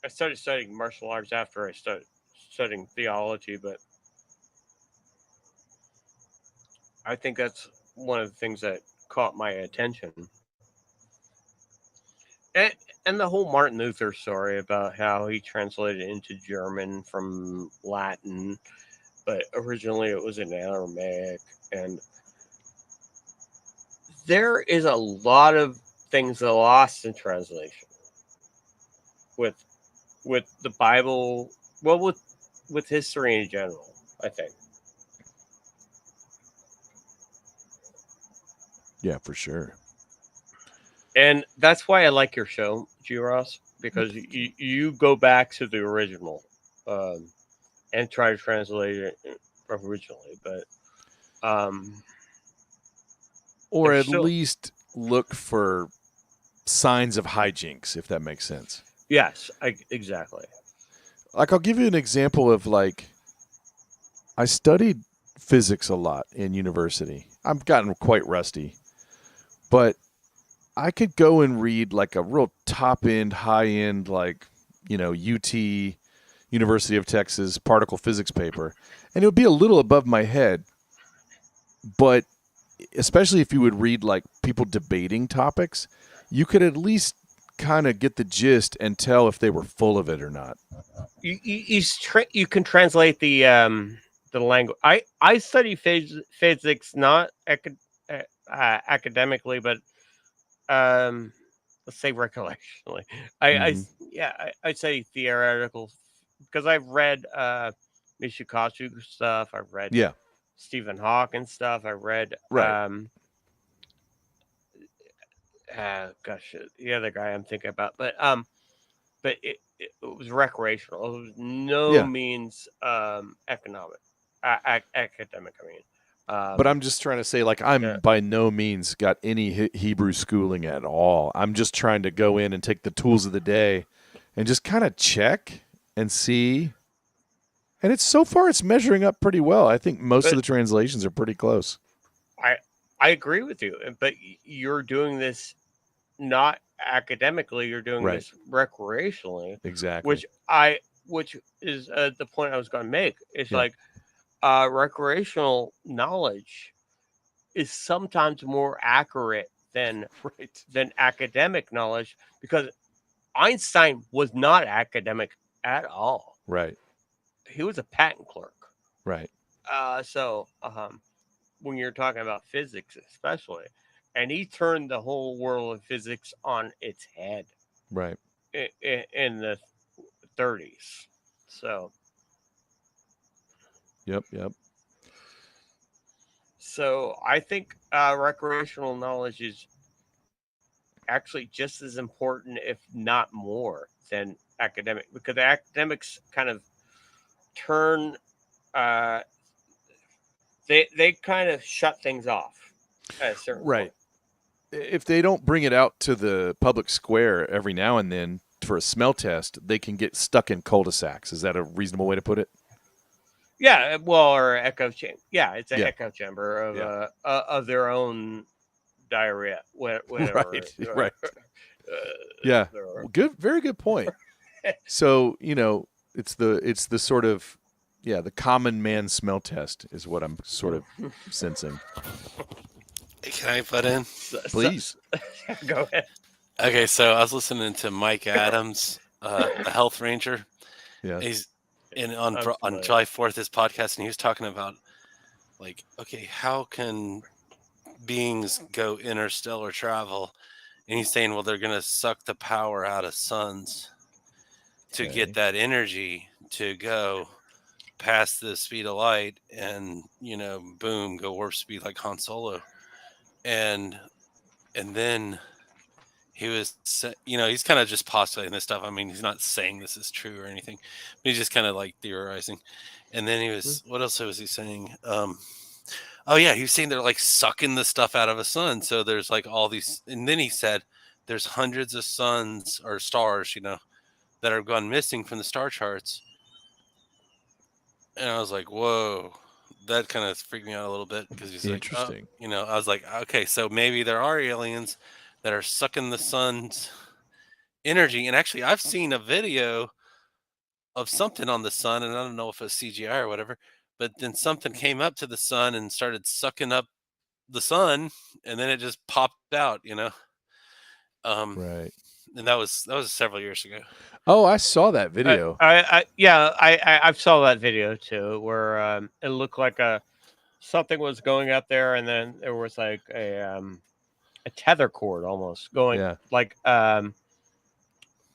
I started studying martial arts after I started studying theology, but I think that's one of the things that caught my attention. And, and the whole Martin Luther story about how he translated into German from Latin, but originally it was in Aramaic. And there is a lot of things that are lost in translation with the Bible, well, with history in general, I think. Yeah, for sure. And that's why I like your show, G. Ross, because you go back to the original and try to translate it originally, but or at least look for signs of hijinks, if that makes sense. Yes, exactly. Like, I'll give you an example of, like, I studied physics a lot in university. I've gotten quite rusty, but I could go and read like a real top end, high end, like, UT, University of Texas particle physics paper, and it would be a little above my head. But especially if you would read like people debating topics, you could at least kind of get the gist and tell if they were full of it or not. You can translate the language. I study physics not academically, but let's say recollectionally. I say theoretical because I've read Michikazu stuff. I've read Stephen Hawking stuff. I read the other guy I'm thinking about, but it was recreational. It was no means academic. I mean. But I'm just trying to say, like, I'm by no means got any Hebrew schooling at all. I'm just trying to go in and take the tools of the day and just kind of check and see. And so far it's measuring up pretty well. I think most of the translations are pretty close. I agree with you, but you're doing this not academically. You're doing this recreationally. Exactly. Which is the point I was going to make. It's like recreational knowledge is sometimes more accurate than academic knowledge, because Einstein was not academic at all. Right. He was a patent clerk. Right. So when you're talking about physics, especially, and he turned the whole world of physics on its head. Right. In the 30s. So. Yep. So I think recreational knowledge is actually just as important, if not more, than academic, because the academics kind of turn, they kind of shut things off at a certain point. If they don't bring it out to the public square every now and then for a smell test, they can get stuck in cul-de-sacs. Is that a reasonable way to put it? Yeah, well, or echo chamber. Yeah, it's an echo chamber of their own diarrhea. Whatever. Right. Yeah. Good. Very good point. So it's the sort of the common man smell test is what I'm sort of sensing. Can I butt in? Please. Go ahead. Okay, so I was listening to Mike Adams, a health ranger. Yeah. He's on July 4th, his podcast, and he was talking about, like, okay, how can beings go interstellar travel? And he's saying, well, they're going to suck the power out of suns to get that energy to go past the speed of light and, boom, go warp speed like Han Solo. And then he was, he's kind of just postulating this stuff. I mean, he's not saying this is true or anything, but he's just kind of like theorizing. And then he was, what else was he saying? Oh yeah, he was saying they're like sucking the stuff out of a sun. So there's like all these, and then he said there's hundreds of suns or stars, that have gone missing from the star charts. And I was like, whoa, that kind of freaked me out a little bit because he's like, oh, I was like, okay, so maybe there are aliens that are sucking the sun's energy. And actually, I've seen a video of something on the sun, and I don't know if it's CGI or whatever, but then something came up to the sun and started sucking up the sun, and then it just popped out, Right. And that was several years ago. Oh, I saw that video. I saw that video too, where it looked like something was going up there, and then there was like a tether cord almost going, like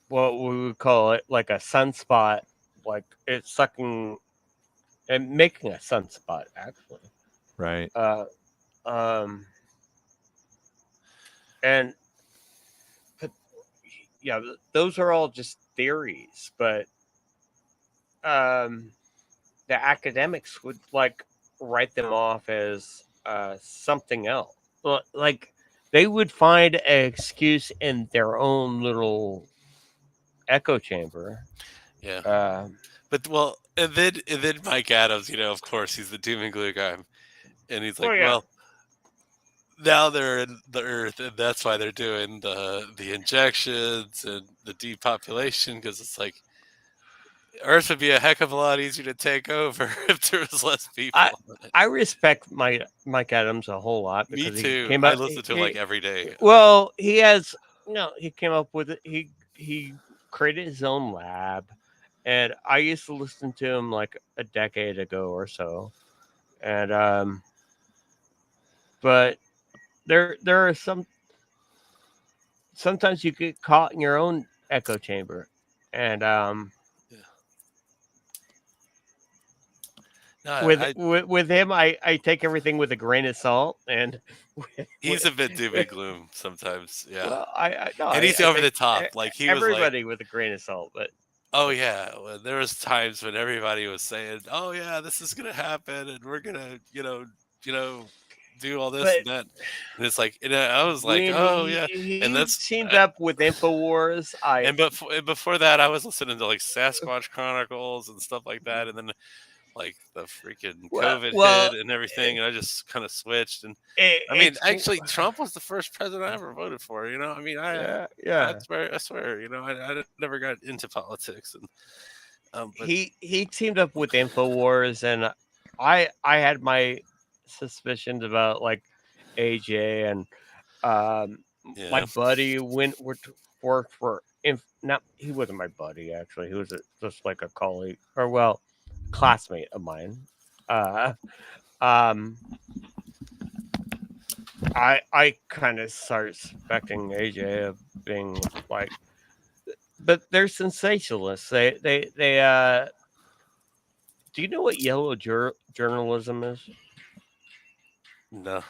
what we would call it, like a sunspot, like it's sucking and making a sunspot actually. Right. And but yeah, those are all just theories, but the academics would like write them off as something else. Like they would find an excuse in their own little echo chamber. Yeah. But and then Mike Adams, of course, he's the doom and gloom guy, and he's like, well, now they're in the Earth, and that's why they're doing the injections and the depopulation, because it's like Earth would be a heck of a lot easier to take over if there was less people. I respect Mike Adams a whole lot. Me too. I listen to him like every day. Well, he came up with it. He created his own lab, and I used to listen to him like a decade ago or so. And but there are sometimes you get caught in your own echo chamber, and with him, I take everything with a grain of salt, and he's a bit doom and gloom sometimes. Yeah, well, and he's over the top. Like he was everybody with a grain of salt, but oh yeah, well, there was times when everybody was saying, "Oh yeah, this is gonna happen, and we're gonna, do all this and that." And it's like, I was like, "Oh yeah," and that's teamed up with Infowars. And before that, I was listening to like Sasquatch Chronicles and stuff like that, and then like the freaking COVID hit and everything, and I just kind of switched. And actually, Trump was the first president I ever voted for. I mean, I swear, I never got into politics, and but he teamed up with Infowars, and I had my suspicions about like AJ and my buddy worked for he wasn't my buddy actually, he was just like a colleague or classmate of mine. I kind of started suspecting AJ of being like, but they're sensationalists. They do you know what yellow journalism is? No.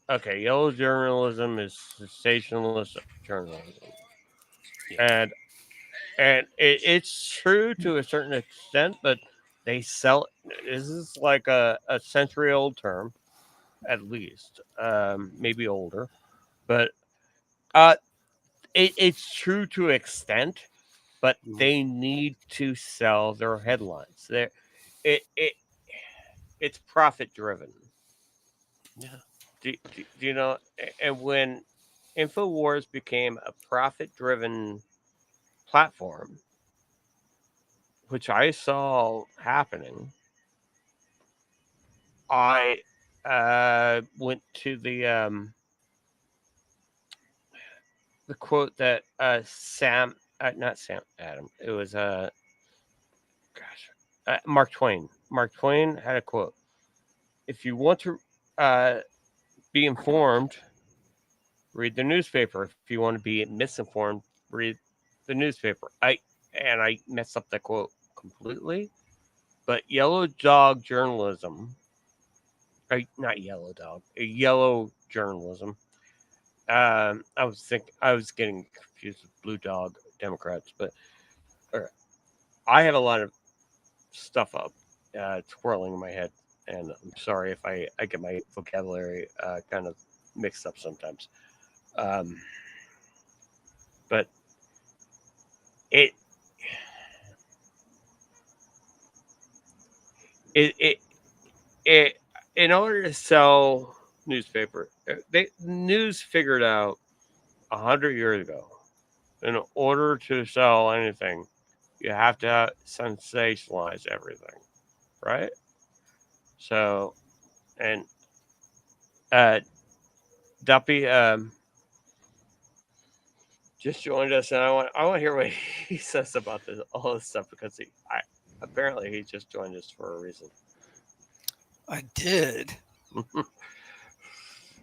Okay, yellow journalism is sensationalist journalism, and it's true to a certain extent, but they sell. This is like a century-old term, at least, maybe older, but it's true to an extent, but they need to sell their headlines. It's profit driven. Yeah. Do you know? And when Infowars became a profit driven platform, which I saw happening, I went to the quote that not Sam Adam. It was Mark Twain. Mark Twain had a quote: "If you want to be informed, read the newspaper. If you want to be misinformed, read the newspaper. I messed up that quote completely, but yellow dog journalism, not yellow dog, yellow journalism. I was getting confused with blue dog Democrats, but I have a lot of stuff up twirling in my head, and I'm sorry if I get my vocabulary kind of mixed up sometimes. But it in order to sell newspaper, news figured out 100 years ago. In order to sell anything, you have to sensationalize everything, right? So, and Duppy just joined us, and I want to hear what he says about all this stuff, because apparently he just joined us for a reason. I did.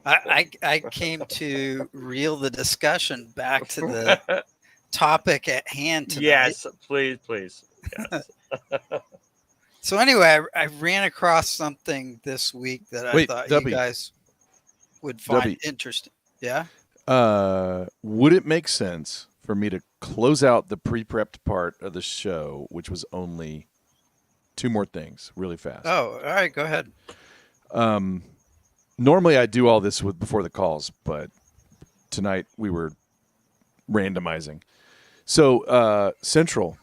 I came to reel the discussion back to the topic at hand tonight. Yes, please. Yes. So anyway, I ran across something this week that I thought you guys would find interesting. Yeah. Would it make sense for me to close out the pre-prepped part of the show, which was only 2 more things, really fast? Oh, all right. Go ahead. Normally I do all this before the calls, but tonight we were randomizing. So, Central,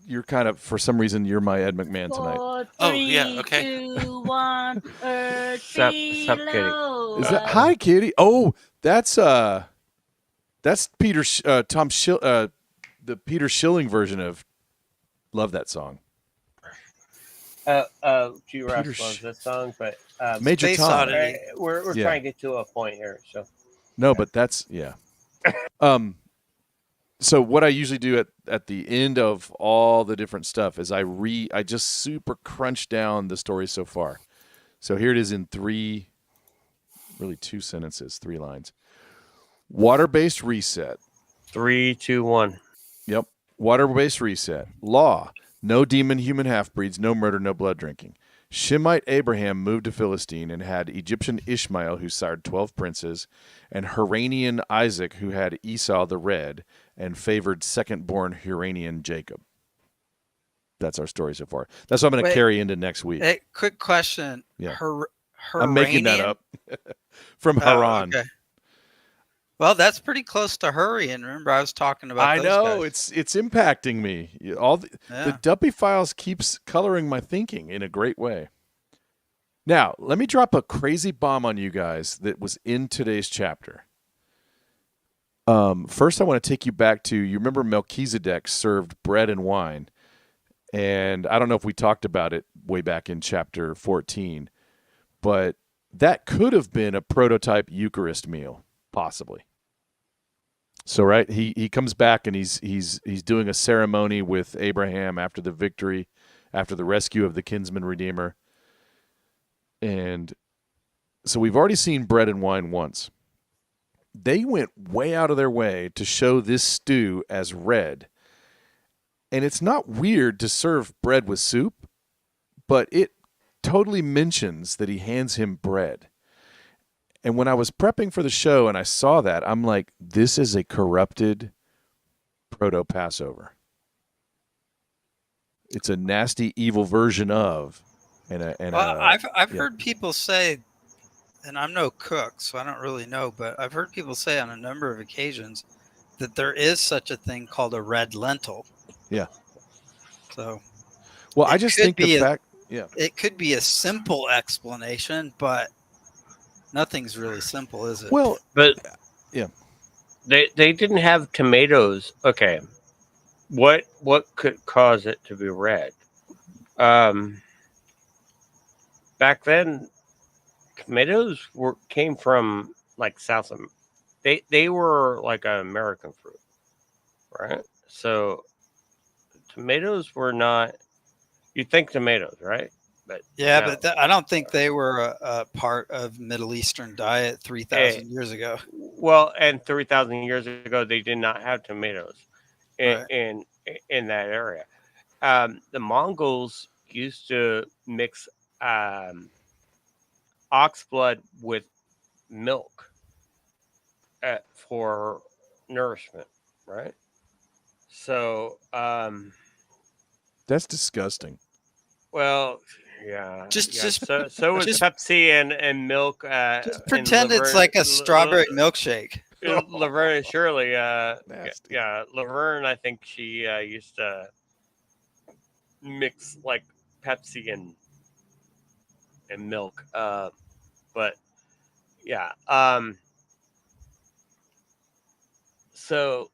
you're kind of, for some reason, you're my Ed McMahon tonight. 4, 3, Oh, yeah, okay. 2, 1, Earth Sup, below. Kitty? Is that hi, Kitty? Oh, that's Peter the Peter Schilling version of Love That Song. G-Ross loves that song, but Major Space Tom. Oddity. We're Yeah. trying to get to a point here, so. No, but that's so what I usually do at the end of all the different stuff is I just super crunch down the story so far. So here it is in 2 sentences, 3 lines. Water-based reset. 3, 2, 1. Yep. Water-based reset. Law. No demon human half-breeds, no murder, no blood drinking. Shemite Abraham moved to Philistine and had Egyptian Ishmael, who sired 12 princes, and Haranian Isaac, who had Esau the Red, and favored second-born Haranian Jacob. That's our story so far. That's what I'm going to carry into next week. Hey, quick question. Yeah. I'm making that up. From Haran. Okay. Well, that's pretty close to Hurricane. Remember, I was talking about I those know. guys. It's impacting me. The Duppy Files keeps coloring my thinking in a great way. Now, let me drop a crazy bomb on you guys that was in today's chapter. First, I want to take you back to, you remember Melchizedek served bread and wine. And I don't know if we talked about it way back in chapter 14, but that could have been a prototype Eucharist meal. Possibly. So right, he comes back and he's doing a ceremony with Abraham after the victory, after the rescue of the kinsman redeemer. And so we've already seen bread and wine once. They went way out of their way to show this stew as red. And it's not weird to serve bread with soup, but it totally mentions that he hands him bread. And when I was prepping for the show and I saw that, I'm like, this is a corrupted proto-Passover. It's a nasty, evil version of. I've heard people say, and I'm no cook, so I don't really know, but I've heard people say on a number of occasions that there is such a thing called a red lentil. Yeah. So. Well, I just think the fact, yeah. It could be a simple explanation, but nothing's really simple, is it? Well, but yeah, they didn't have tomatoes. Okay, what could cause it to be red? Back then, tomatoes came from like South. They were like an American fruit, right? So tomatoes were not. You think tomatoes, right? But yeah, no. but I don't think they were a part of Middle Eastern diet 3,000 years ago. Well, and 3,000 years ago, they did not have tomatoes in Right. in that area. The Mongols used to mix ox blood with milk for nourishment, right? So, That's disgusting. well, yeah, Just so is just Pepsi and milk. just And pretend it's like a strawberry milkshake. Laverne and Shirley. Nasty. Laverne. I think she used to mix like Pepsi and milk. But yeah. So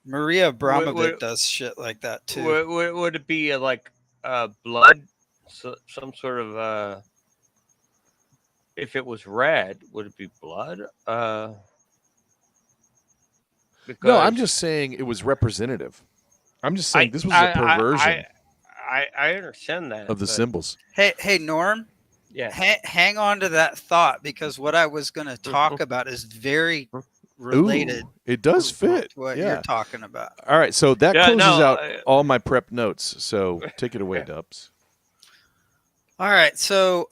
Maria Abramovic would does shit like that too. would it be like blood? Some sort of if it was red, would it be blood? Because No, I'm just saying it was representative. I'm just saying this was a perversion I understand that of the symbols. Hey, Norm. Yeah. Hang on to that thought, because what I was going to talk about is very related. Ooh, it does fit. To what Yeah. you're talking about. All right, so that closes out all my prep notes. So take it away, Dubs. All right, so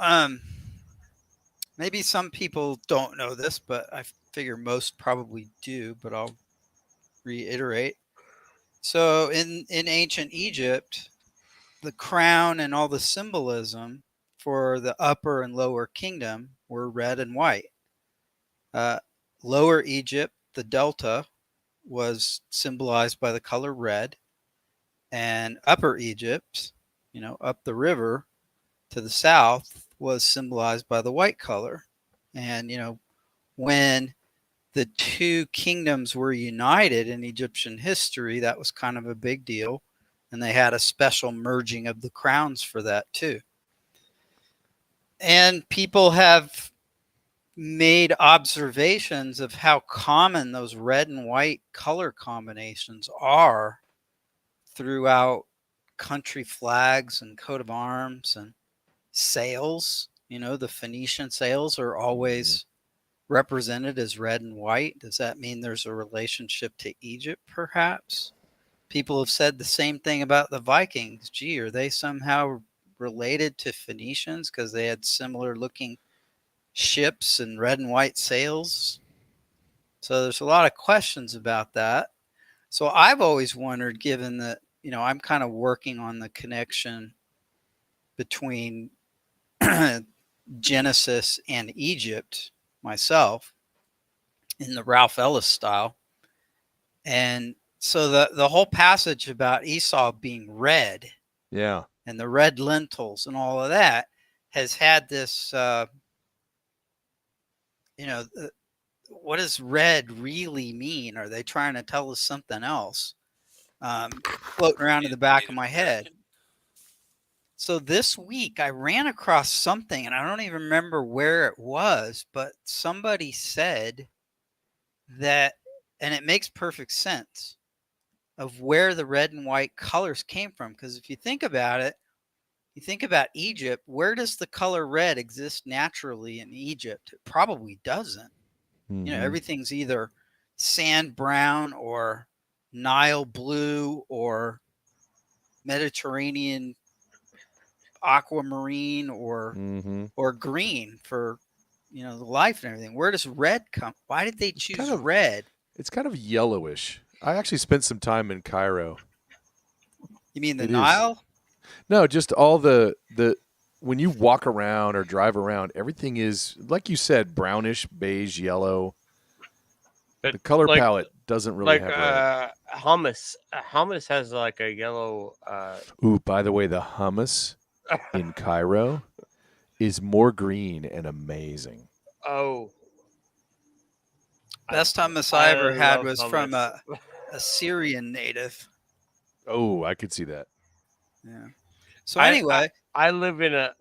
maybe some people don't know this, but I figure most probably do, but I'll reiterate. So in ancient Egypt, the crown and all the symbolism for the upper and lower kingdom were red and white. Lower Egypt, the delta, was symbolized by the color red, and Upper Egypt, up the river to the south, was symbolized by the white color. And when the two kingdoms were united in Egyptian history, that was kind of a big deal, and they had a special merging of the crowns for that too. And people have made observations of how common those red and white color combinations are throughout country flags and coat of arms and sails. The Phoenician sails are always represented as red and white. Does that mean there's a relationship to Egypt, perhaps? People have said the same thing about the Vikings. Gee, are they somehow related to Phoenicians because they had similar looking ships and red and white sails? So there's a lot of questions about that. So I've always wondered, given that, I'm kind of working on the connection between Genesis and Egypt myself in the Ralph Ellis style. And so the whole passage about Esau being red, yeah, and the red lentils and all of that has had this, what does red really mean? Are they trying to tell us something else? Floating around in the back of my head. So this week I ran across something, and I don't even remember where it was, but somebody said that, and it makes perfect sense, of where the red and white colors came from. Because if you think about it, you think about Egypt, where does the color red exist naturally in Egypt? It probably doesn't. Mm-hmm. Everything's either sand brown or Nile blue or Mediterranean aquamarine or green for the life and everything. Where does red come? Why did they choose red? It's kind of yellowish. I actually spent some time in Cairo. You mean the Nile? No, just all the when you walk around or drive around, everything is, like you said, brownish, beige, yellow. But the color palette doesn't really have red. Hummus. Hummus has like a yellow. Ooh, by the way, the hummus in Cairo is more green and amazing. Oh. Best hummus I ever had was hummus from a Syrian native. Oh, I could see that. Yeah. So anyway, I live in a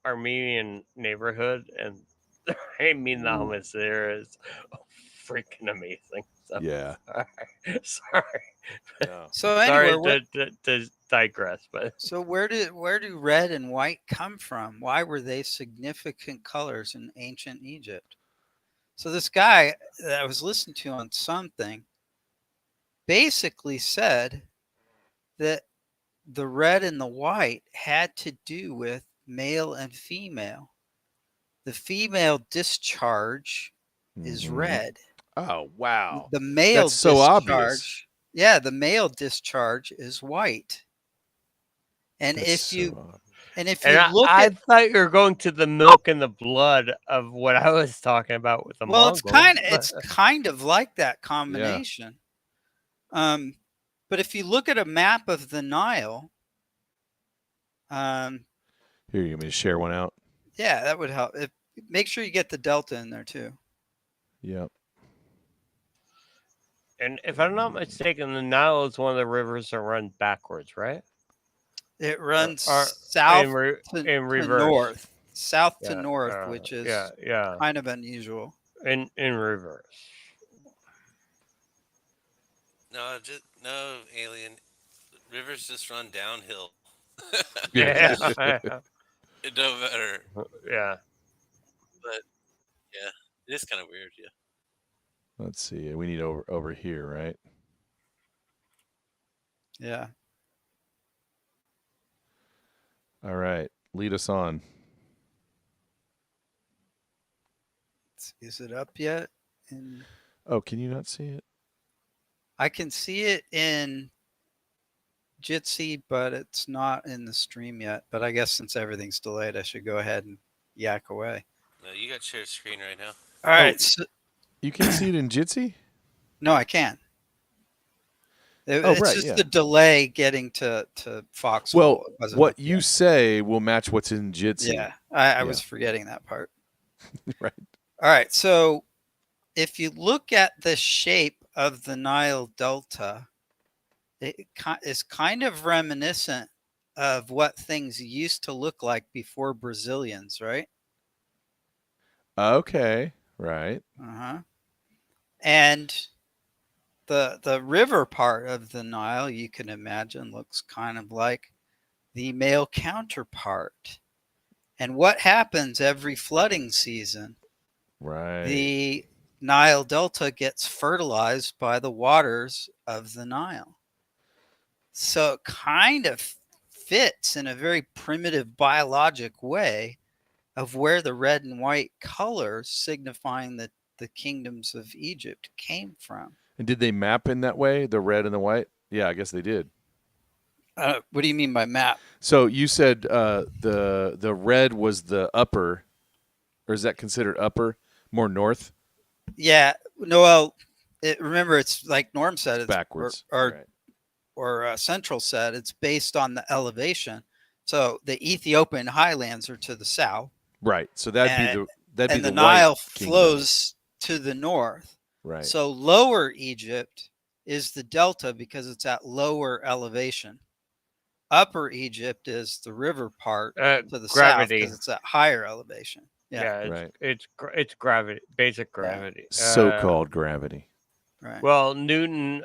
Armenian neighborhood, and I mean the hummus there is freaking amazing. So, Yeah. sorry. No. So Sorry anyway, to digress, but so where do red and white come from? Why were they significant colors in ancient Egypt? So this guy that I was listening to on something basically said that the red and the white had to do with male and female. The female discharge is Mhm. red. Oh, wow. The male That's so obvious. discharge, yeah, the male discharge is white. And That's if so you obvious. and if and you look I at thought you were going to the milk and the blood of what I was talking about with the well, Mongols. it's kind of like that Yeah. combination. But if you look at a map of the Nile, Here, you want me to share one out? yeah, that would help. Make sure you get the delta in there too. Yep. And if I'm not mistaken, the Nile is one of the rivers that run backwards, right? It runs Or south in to reverse. north, south to Yeah, north, which is yeah, kind of unusual. in reverse. No, alien. Rivers just run downhill. Yeah, It don't matter. yeah. But yeah, it is kind of weird. Yeah. Let's see. We need over here, right? Yeah. All right. Lead us on. Is it up yet? And Oh, can you not see it? I can see it in Jitsi, but it's not in the stream yet. But I guess since everything's delayed, I should go ahead and yak away. No, you got share screen right now. All right. So, You can see it in Jitsi? no, I can. Oh, It's right, just yeah. the delay getting to Foxhole. Well, wasn't what up you yet. say will match what's in Jitsi. Yeah, I Yeah. was forgetting that part. Right. All right. So if you look at the shape of the Nile Delta, it is kind of reminiscent of what things used to look like before Brazilians, right? Okay. Right. Uh-huh. And the river part of the Nile, you can imagine, looks kind of like the male counterpart. And what happens every flooding season? Right. The Nile Delta gets fertilized by the waters of the Nile. So it kind of fits in a very primitive biologic way of where the red and white colors signifying that the kingdoms of Egypt came from. And did they map in that way, the red and the white? Yeah, I guess they did. What do you mean by map? So you said the red was the upper, or is that considered upper, more north? Yeah. No, well, remember, it's like Norm said, it's backwards. or Central said, it's based on the elevation. So the Ethiopian highlands are to the south. Right. So that'd be and the the Nile white kingdom. flows to the north. Right. So lower Egypt is the delta because it's at lower elevation. Upper Egypt is the river part to the south gravity. because it's at higher elevation. Yeah. Right. It's gravity, basic gravity. So-called gravity. Right. Well, Newton.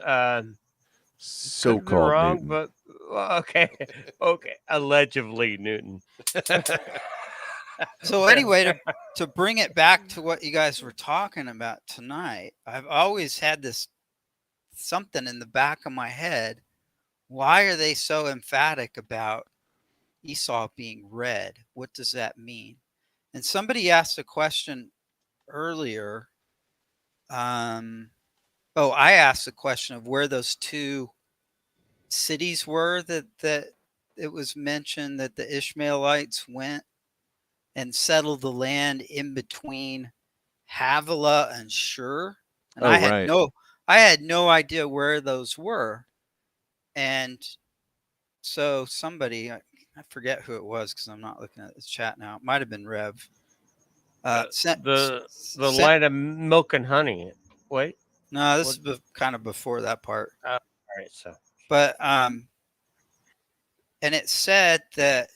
So-called wrong, Newton. but okay, allegedly Newton. So anyway, to bring it back to what you guys were talking about tonight, I've always had this something in the back of my head. Why are they so emphatic about Esau being red? What does that mean? And somebody asked a question earlier. I asked a question of where those two cities were that it was mentioned that the Ishmaelites went and settled the land in between Havilah and Shur. And I had no idea where those were. And so somebody, I forget who it was because I'm not looking at the chat now. It might have been Rev. The land of milk and honey. Wait. No, this is kind of before that part. All right, so. But and it said that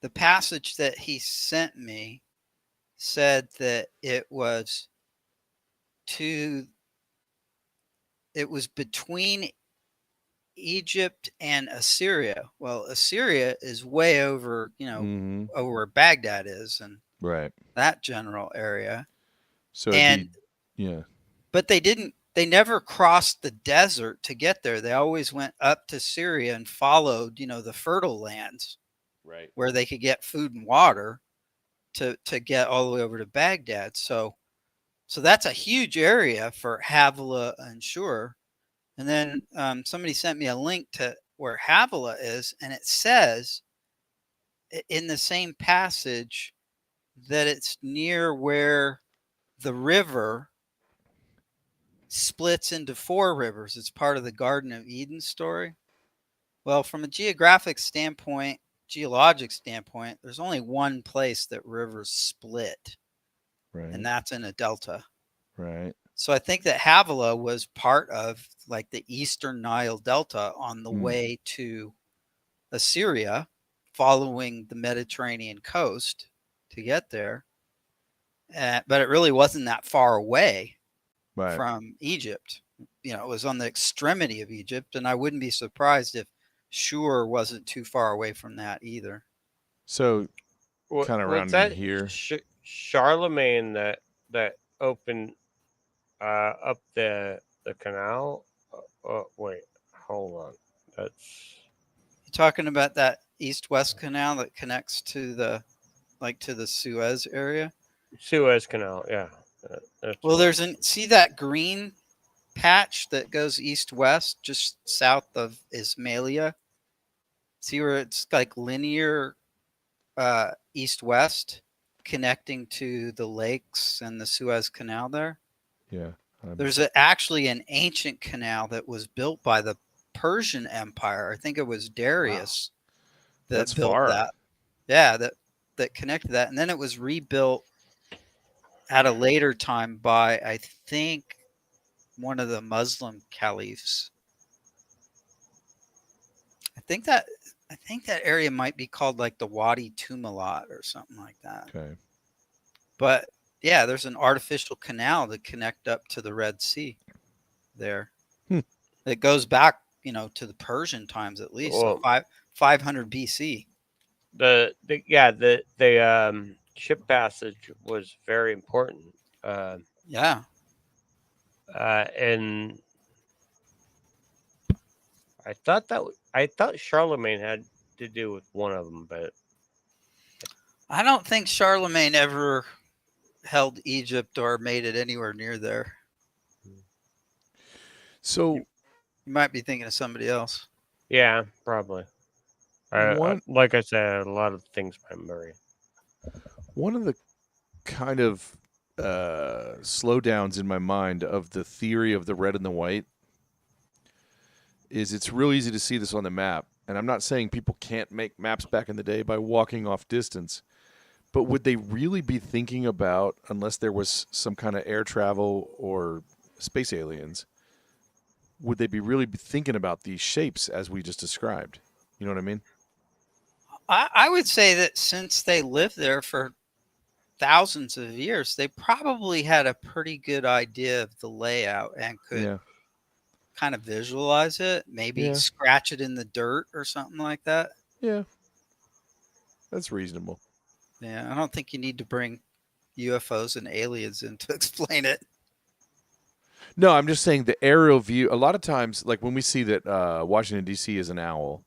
the passage that he sent me said that it was to, it was between Egypt and Assyria. Well, Assyria is way over, over where Baghdad is and that general area. So and yeah. But they never crossed the desert to get there. They always went up to Syria and followed, the fertile lands, Right. where they could get food and water to get all the way over to Baghdad. So that's a huge area for Havilah and Shur. And then somebody sent me a link to where Havilah is, and it says in the same passage that it's near where the river splits into 4 rivers. It's part of the Garden of Eden story. Well, from a geologic standpoint, there's only one place that rivers split, and that's in a delta. Right. So I think that Havilah was part of like the Eastern Nile Delta on the way to Assyria, following the Mediterranean coast to get there. But it really wasn't that far away from Egypt. It was on the extremity of Egypt, and I wouldn't be surprised if Shur wasn't too far away from that either. So kind of around here. Charlemagne that opened up the canal. Wait, hold on. That's You're talking about that east-west canal that connects to the Suez area. Suez Canal, yeah. Well, see that green patch that goes east-west, just south of Ismailia. See where it's like linear east-west, connecting to the lakes and the Suez Canal there. Yeah. There's actually an ancient canal that was built by the Persian Empire. I think it was Darius that built that. Yeah, that connected that. And then it was rebuilt at a later time by, I think, one of the Muslim caliphs. I think that area might be called like the Wadi Tumilat or something like that. Okay. But yeah, there's an artificial canal to connect up to the Red Sea there. It goes back, to the Persian times at least, so 500 BC. The ship passage was very important. Yeah. And I thought Charlemagne had to do with one of them, but I don't think Charlemagne ever held Egypt or made it anywhere near there. So you might be thinking of somebody else. Yeah, probably. Like I said, a lot of things by Murray. One of the kind of slowdowns in my mind of the theory of the red and the white is it's real easy to see this on the map. And I'm not saying people can't make maps back in the day by walking off distance, but would they really be thinking about, unless there was some kind of air travel or space aliens, would they be really thinking about these shapes as we just described? You know what I mean? I would say that since they lived there for thousands of years, they probably had a pretty good idea of the layout and could kind of visualize it, maybe scratch it in the dirt or something like that. Yeah. That's reasonable. Yeah, I don't think you need to bring UFOs and aliens in to explain it. No, I'm just saying the aerial view. A lot of times, like when we see that Washington, D.C. is an owl,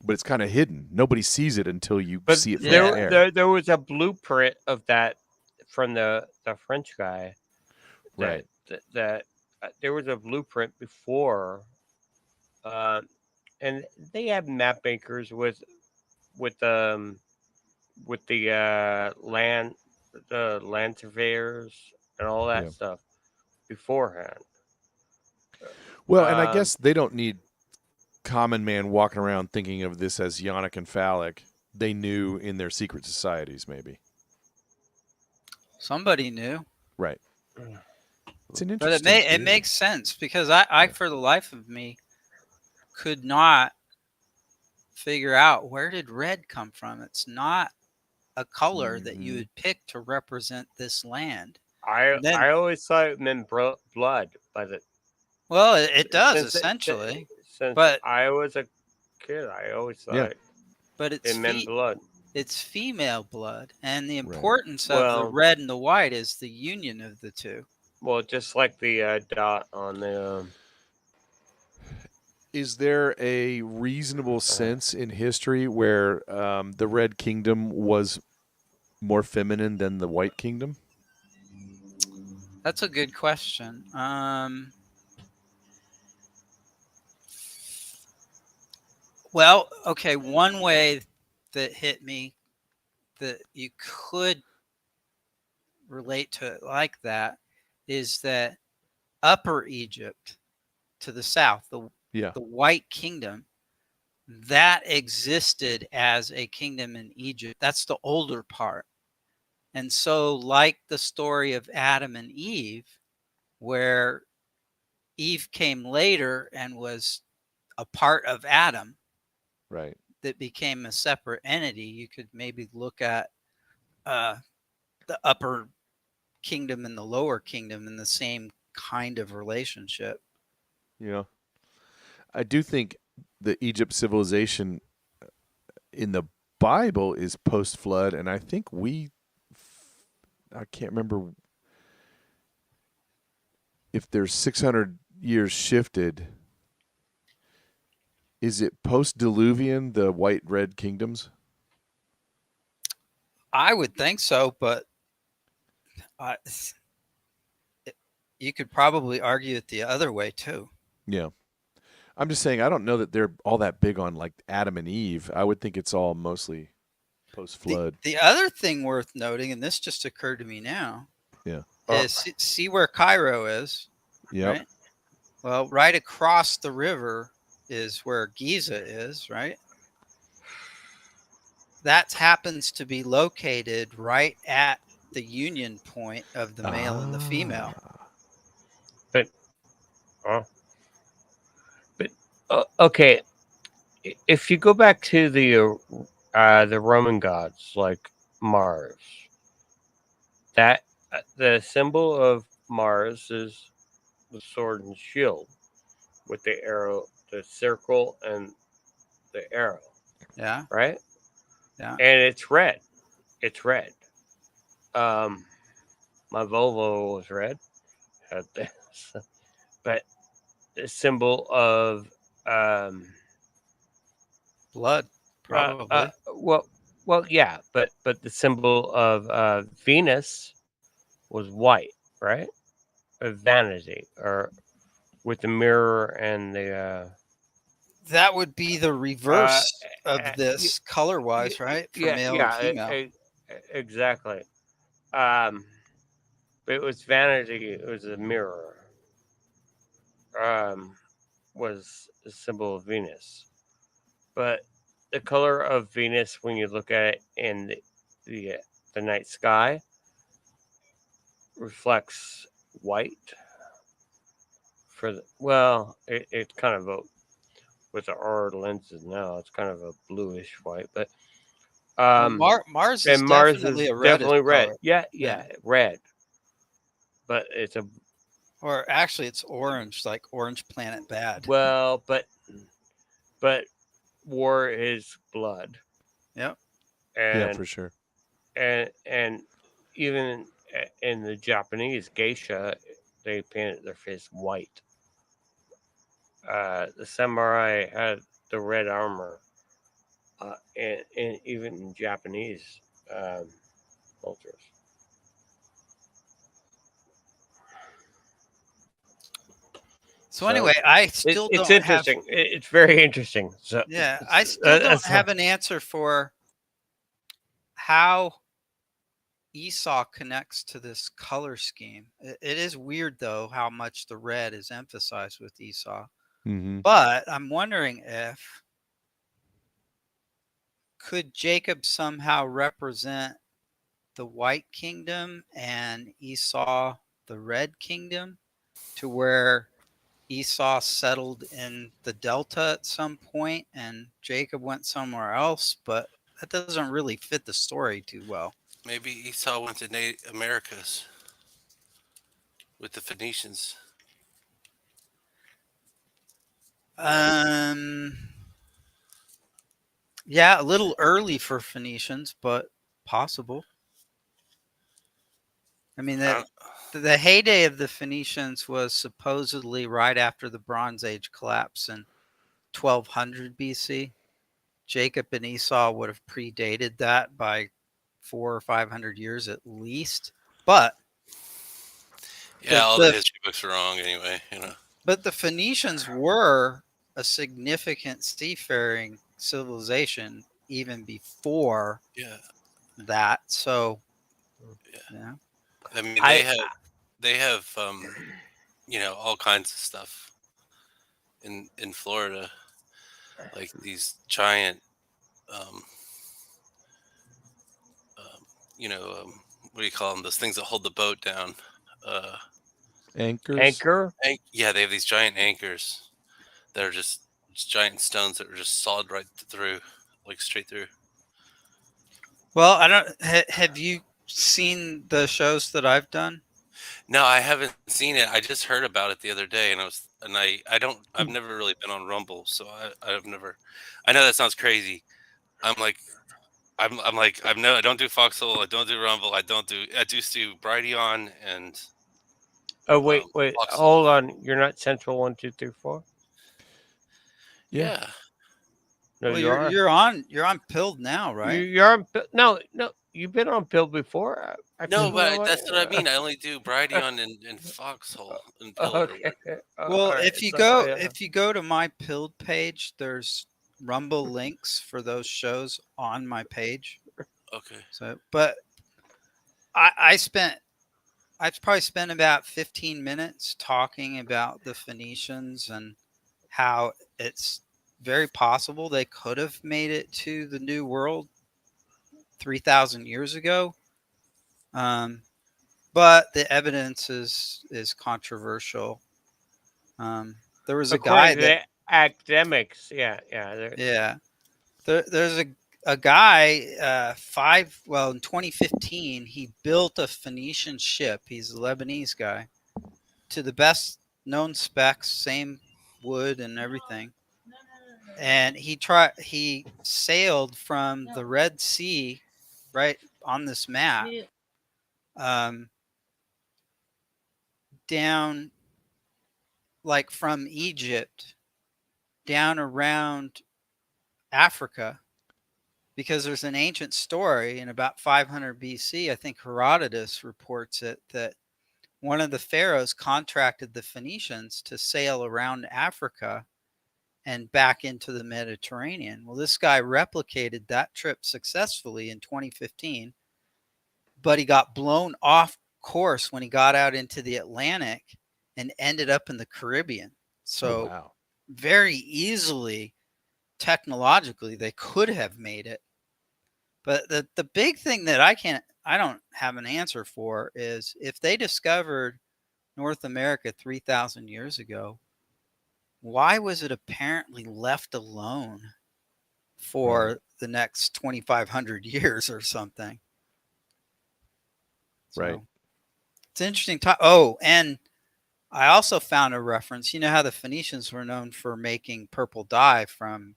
but it's kind of hidden. Nobody sees it until you see it from the air. There was a blueprint of that from the French guy. Right. That there was a blueprint before, and they have map makers with the land surveyors and all that stuff beforehand. Well, and I guess they don't need common man walking around thinking of this as yonic and phallic. They knew in their secret societies, maybe. Somebody knew. Right. It's an interesting But it makes sense because I for the life of me, could not figure out where did red come from. It's not a color that you would pick to represent this land. I always thought it meant blood, but well, it does since essentially, since but I was a kid, I always thought but it meant blood. It's female blood, and the Right. importance of the Well, red and the white is the union of the two. well, just like the dot on the. Is there a reasonable sense in history where the Red Kingdom was more feminine than the White Kingdom? That's a good question. Well, okay, one way that hit me that you could relate to it like that is that Upper Egypt to the south, the White Kingdom, that existed as a kingdom in Egypt. That's the older part. And so, like the story of Adam and Eve, where Eve came later and was a part of Adam, right, that became a separate entity, you could maybe look at the upper kingdom and the lower kingdom in the same kind of relationship. Yeah. I do think the Egypt civilization in the Bible is post-flood, and I think I can't remember if there's 600 years shifted. Is it post-diluvian, the white-red kingdoms? I would think so, but you could probably argue it the other way too. Yeah. I'm just saying, I don't know that they're all that big on like Adam and Eve. I would think it's all mostly post-flood. The other thing worth noting, and this just occurred to me now, is see where Cairo is. Yeah. Right? Well, right across the river is where Giza is, right? That happens to be located right at the union point of the male and the female. But okay, if you go back to the Roman gods like Mars, that the symbol of Mars is the sword and shield with the arrow, the circle, and the arrow. Yeah. Right. Yeah. And it's red. It's red. My Volvo was red. Had this, but the symbol of blood, probably. Well, yeah, but the symbol of Venus was white, right? Of vanity, or with the mirror and the. That would be the reverse of this color-wise, right? For male and female. Exactly. But it was vanity. It was a mirror. Was the symbol of Venus, but the color of Venus, when you look at it in the night sky, reflects white. It's kind of a, with the R lenses now, it's kind of a bluish white, but Mars is definitely red. Color. Yeah, red. But it's or actually it's orange, like Orange Planet Bad. Well, but war is blood. Yep. And, yeah, for sure. And even in the Japanese geisha, they painted their face white. The samurai had the red armor, and even in Japanese cultures. So anyway, I still it's don't interesting. It's very interesting. So yeah, I still don't have an answer for how Esau connects to this color scheme. It is weird though how much the red is emphasized with Esau. Mm-hmm. But I'm wondering if could Jacob somehow represent the white kingdom and Esau the red kingdom, to where Esau settled in the Delta at some point and Jacob went somewhere else, but that doesn't really fit the story too well. Maybe Esau went to Americas. with the Phoenicians? Yeah, a little early for Phoenicians, but possible. I mean, the heyday of the Phoenicians was supposedly right after the Bronze Age collapse in 1200 BC. Jacob and Esau would have predated that by 400 or 500 years at least. But yeah, all the history books are wrong anyway. But the Phoenicians were a significant seafaring civilization even before that. So, yeah. I mean, they have all kinds of stuff in Florida, like these giant what do you call them? Those things that hold the boat down. Anchors. Yeah, they have these giant anchors that are just giant stones that are just sawed right through, like straight through. Well, I don't. Have you seen the shows that I've done? No, I haven't seen it. I just heard about it the other day, and I've never really been on Rumble, so I've never. I know that sounds crazy. I don't do Foxhole. I don't do Rumble. I do Brighteon and. Oh wait, hold on. You're not Central 1, 2, 3, 4. Yeah. No, well, you are. You're on Pilled now, right? You're on. No. You've been on Pilled before. No, but that's what I mean. I only do Brighteon and Foxhole and Pilled. Okay. Well, if you go to my Pilled page, there's Rumble links for those shows on my page. Okay. So, but I probably spent about 15 minutes talking about the Phoenicians and how it's very possible they could have made it to the New World 3,000 years ago. But the evidence is controversial. There was a guy that academics, There's a guy in 2015 he built a Phoenician ship. He's a Lebanese guy, to the best known specs, same wood and everything. And he sailed from the Red Sea, right on this map, down, like from Egypt down around Africa, because there's an ancient story in about 500 BC, I think Herodotus reports it, that one of the pharaohs contracted the Phoenicians to sail around Africa and back into the Mediterranean. Well, this guy replicated that trip successfully in 2015, but he got blown off course when he got out into the Atlantic and ended up in the Caribbean. So very easily, technologically, they could have made it. But the big thing that I don't have an answer for is, if they discovered North America 3,000 years ago, why was it apparently left alone for the next 2,500 years or something? Right. It's interesting. Oh, and I also found a reference. You know how the Phoenicians were known for making purple dye from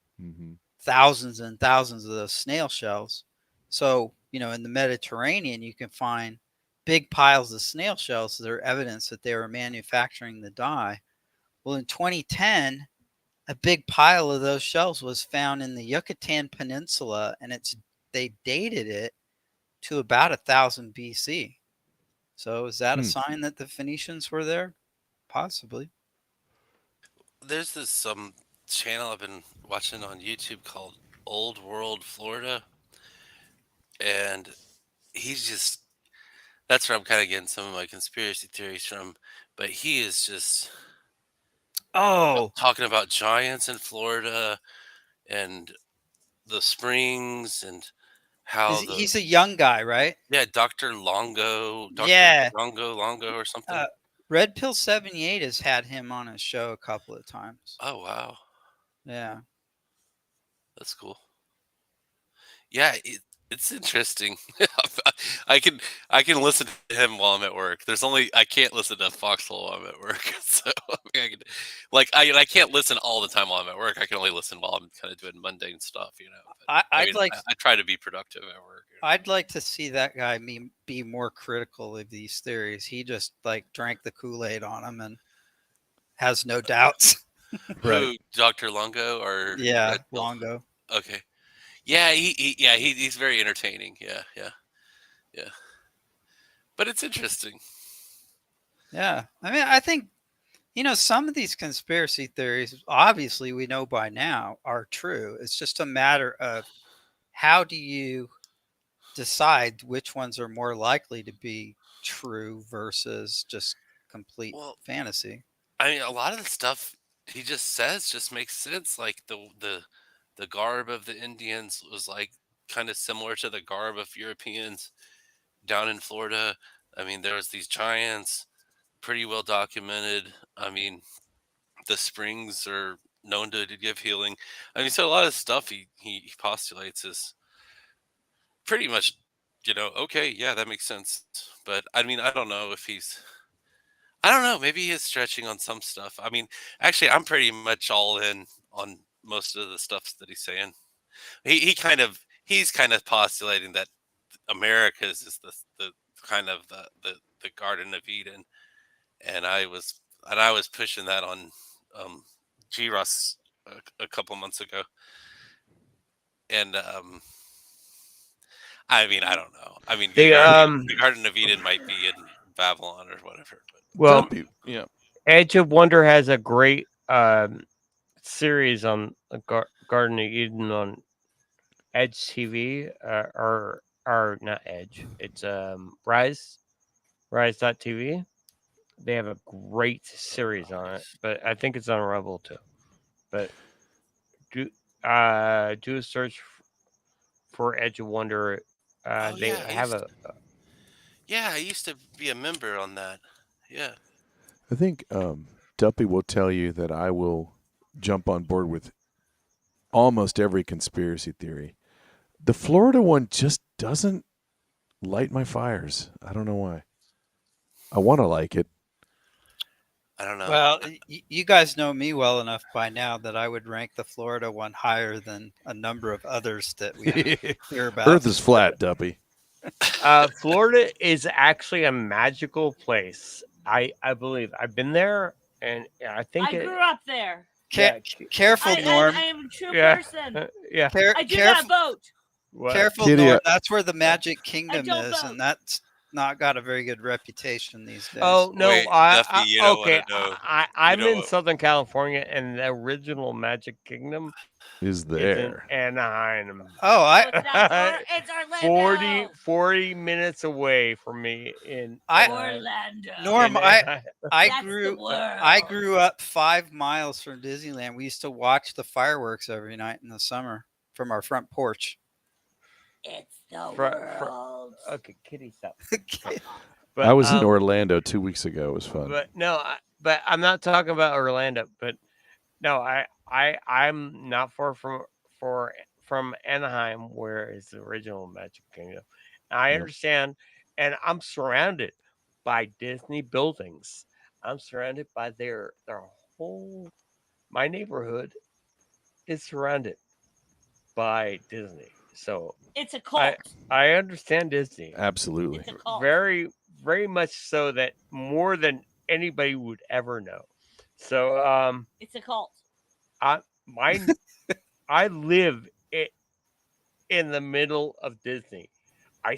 thousands and thousands of those snail shells. So, in the Mediterranean, you can find big piles of snail shells that are evidence that they were manufacturing the dye. Well, in 2010, a big pile of those shells was found in the Yucatan Peninsula, and they dated it to about 1,000 BC. So is that a sign that the Phoenicians were there? Possibly. There's this channel I've been watching on YouTube called Old World Florida, and that's where I'm kind of getting some of my conspiracy theories from. But he is just talking about giants in Florida and the springs and how he's a young guy, right? Yeah, Dr. Longo. Longo or something. Red Pill 78 has had him on his show a couple of times. Oh, wow. Yeah. That's cool. Yeah, It's interesting. I can listen to him while I'm at work. I can't listen to Foxhole while I'm at work. So I can, I can't listen all the time while I'm at work. I can only listen while I'm kind of doing mundane stuff, But, I try to be productive at work. I'd like to see that guy be more critical of these theories. He just drank the Kool-Aid on them and has no doubts. Who, Dr. Longo or yeah, Longo? Okay. Yeah, he's very entertaining. Yeah. But it's interesting. Yeah. I mean, I think, some of these conspiracy theories, obviously we know by now, are true. It's just a matter of how do you decide which ones are more likely to be true versus just complete fantasy. I mean, a lot of the stuff he just says just makes sense. Like the garb of the Indians was kind of similar to the garb of Europeans down in Florida. I mean, there was these giants, pretty well documented. I mean, the springs are known to give healing. I mean, so a lot of stuff he postulates is pretty much, okay, yeah, that makes sense. But I mean, I don't know if I don't know. Maybe he is stretching on some stuff. I mean, actually, I'm pretty much all in on most of the stuff that he's saying. He's kind of postulating that America's is the kind of the Garden of Eden, and I was pushing that on G. Russ a couple months ago, and I mean, I don't know. I mean, the Garden of Eden might be in Babylon or whatever. But. Well, yeah. Edge of Wonder has a great series on Garden of Eden on Edge TV, or not Edge. It's Rise.tv. They have a great series on it, but I think it's on Rebel too. But do a search for Edge of Wonder. They have Yeah, I used to be a member on that. Yeah. I think Duppy will tell you that I will jump on board with almost every conspiracy theory. The Florida one just doesn't light my fires. I don't know why. I want to like it. I don't know. Well, you guys know me well enough by now that I would rank the Florida one higher than a number of others that we hear about. Earth is flat, Duppy. Florida is actually a magical place. I believe I've been there, and I think I grew up there. Careful, Norm. I am a true person. Yeah. I do not vote. What? Careful, Norm. That's where the Magic Kingdom is, and that's not got a very good reputation these days. Oh no! Wait, Duffy, I'm in Southern California, and the original Magic Kingdom is there. In Anaheim. Oh, it's Orlando. 40 minutes away from me in Orlando. Norm, I grew up 5 miles from Disneyland. We used to watch the fireworks every night in the summer from our front porch. It's the world. Okay, kitty, stop. But, I was in Orlando 2 weeks ago. It was fun. But I'm not talking about Orlando. But no, I'm not far from Anaheim, where is the original Magic Kingdom. I understand, and I'm surrounded by Disney buildings. I'm surrounded by their whole. My neighborhood is surrounded by Disney. So it's a cult. I understand Disney. Absolutely. It's a cult. Very, very much so, that more than anybody would ever know. So it's a cult. I live in the middle of Disney. You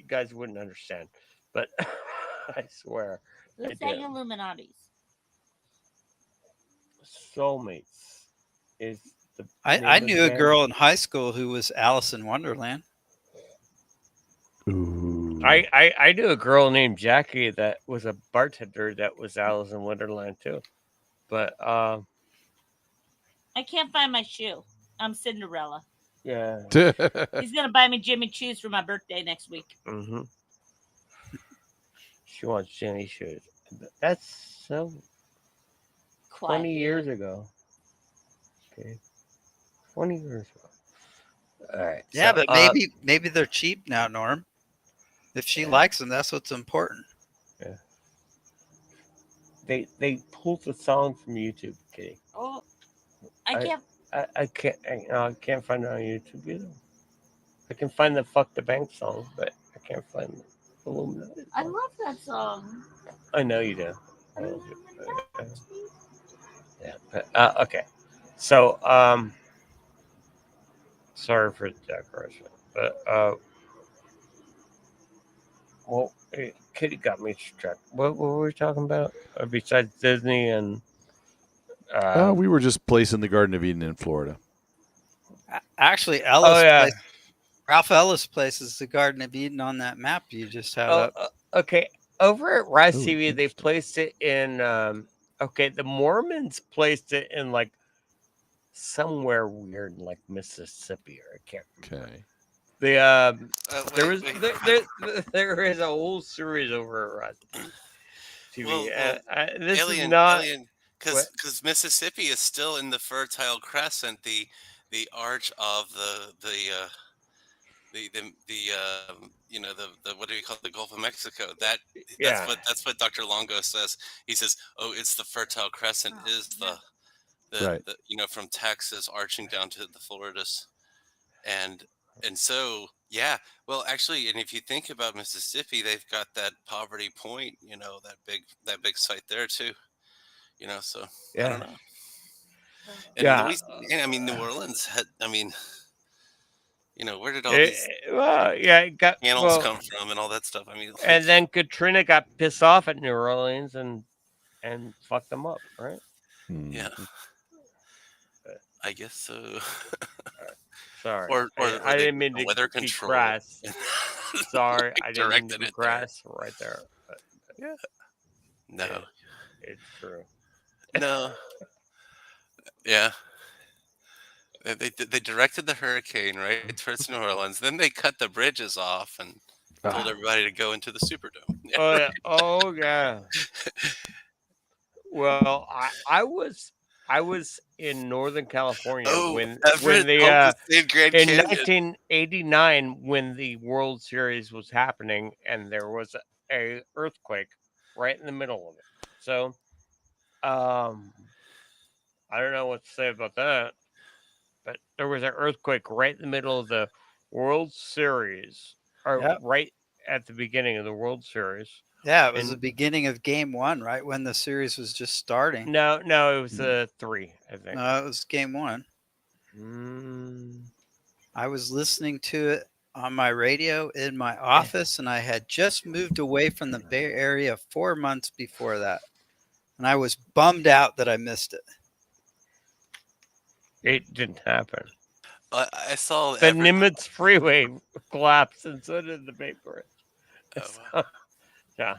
guys wouldn't understand, but I swear. Let's say Illuminati's. Soulmates is the. I knew a girl in high school who was Alice in Wonderland. Ooh. I knew a girl named Jackie that was a bartender that was Alice in Wonderland too, but I can't find my shoe. I'm Cinderella. Yeah. He's gonna buy me Jimmy Choos for my birthday next week. Mm-hmm. She wants Jimmy shoes. That's so. 20 years ago. Okay. 20 years ago. All right. Yeah, So, but maybe they're cheap now, Norm. If she likes them, that's what's important. yeah. They pulled the song from YouTube, Kitty. Oh, I can't. I can't find it on YouTube either. I can find the "Fuck the Bank" song, but I can't find the Illuminati. I love that song. I know you do. Yeah. But, okay. So, sorry for the digression, but well, Kitty got me distracted. What were we talking about besides Disney and? We were just placing the Garden of Eden in Florida. Actually, Ralph Ellis places the Garden of Eden on that map you just had up. Okay. Over at Rise TV, they placed it in. The Mormons placed it in like somewhere weird, like Mississippi, or I can't remember. Okay. There is a whole series over at Rise TV. This alien, is not because Mississippi is still in the Fertile Crescent, the arch of the what do you call it, the Gulf of Mexico? That's what Dr. Longo says. He says, "Oh, it's the Fertile Crescent is the from Texas arching down to the Floridas, and so yeah. Well, actually, and if you think about Mississippi, they've got that Poverty Point, that big site there too, So I don't know. And Louisiana, New Orleans had, where did all these panels come from and all that stuff? And then Katrina got pissed off at New Orleans and fucked them up, right? Yeah, I guess so. Sorry, or I didn't mean to weather be control. Crass. Sorry, I didn't mean to be crass right there. But, yeah, no, it's true. No, yeah. They directed the hurricane right towards New Orleans. Then they cut the bridges off and told everybody to go into the Superdome. Yeah. Oh yeah. Well, I was in Northern California when the in 1989 when the World Series was happening and there was a earthquake right in the middle of it. So, I don't know what to say about that, but there was an earthquake right in the middle of the World Series, or right at the beginning of the World Series. Yeah, it was the beginning of Game 1, right when the series was just starting. No, it was 3, I think. No, it was Game 1. I was listening to it on my radio in my office, and I had just moved away from the Bay Area 4 months before that, and I was bummed out that I missed it. It didn't happen. I saw the Nimitz Freeway collapsed, and so did the Bay Bridge. Yeah.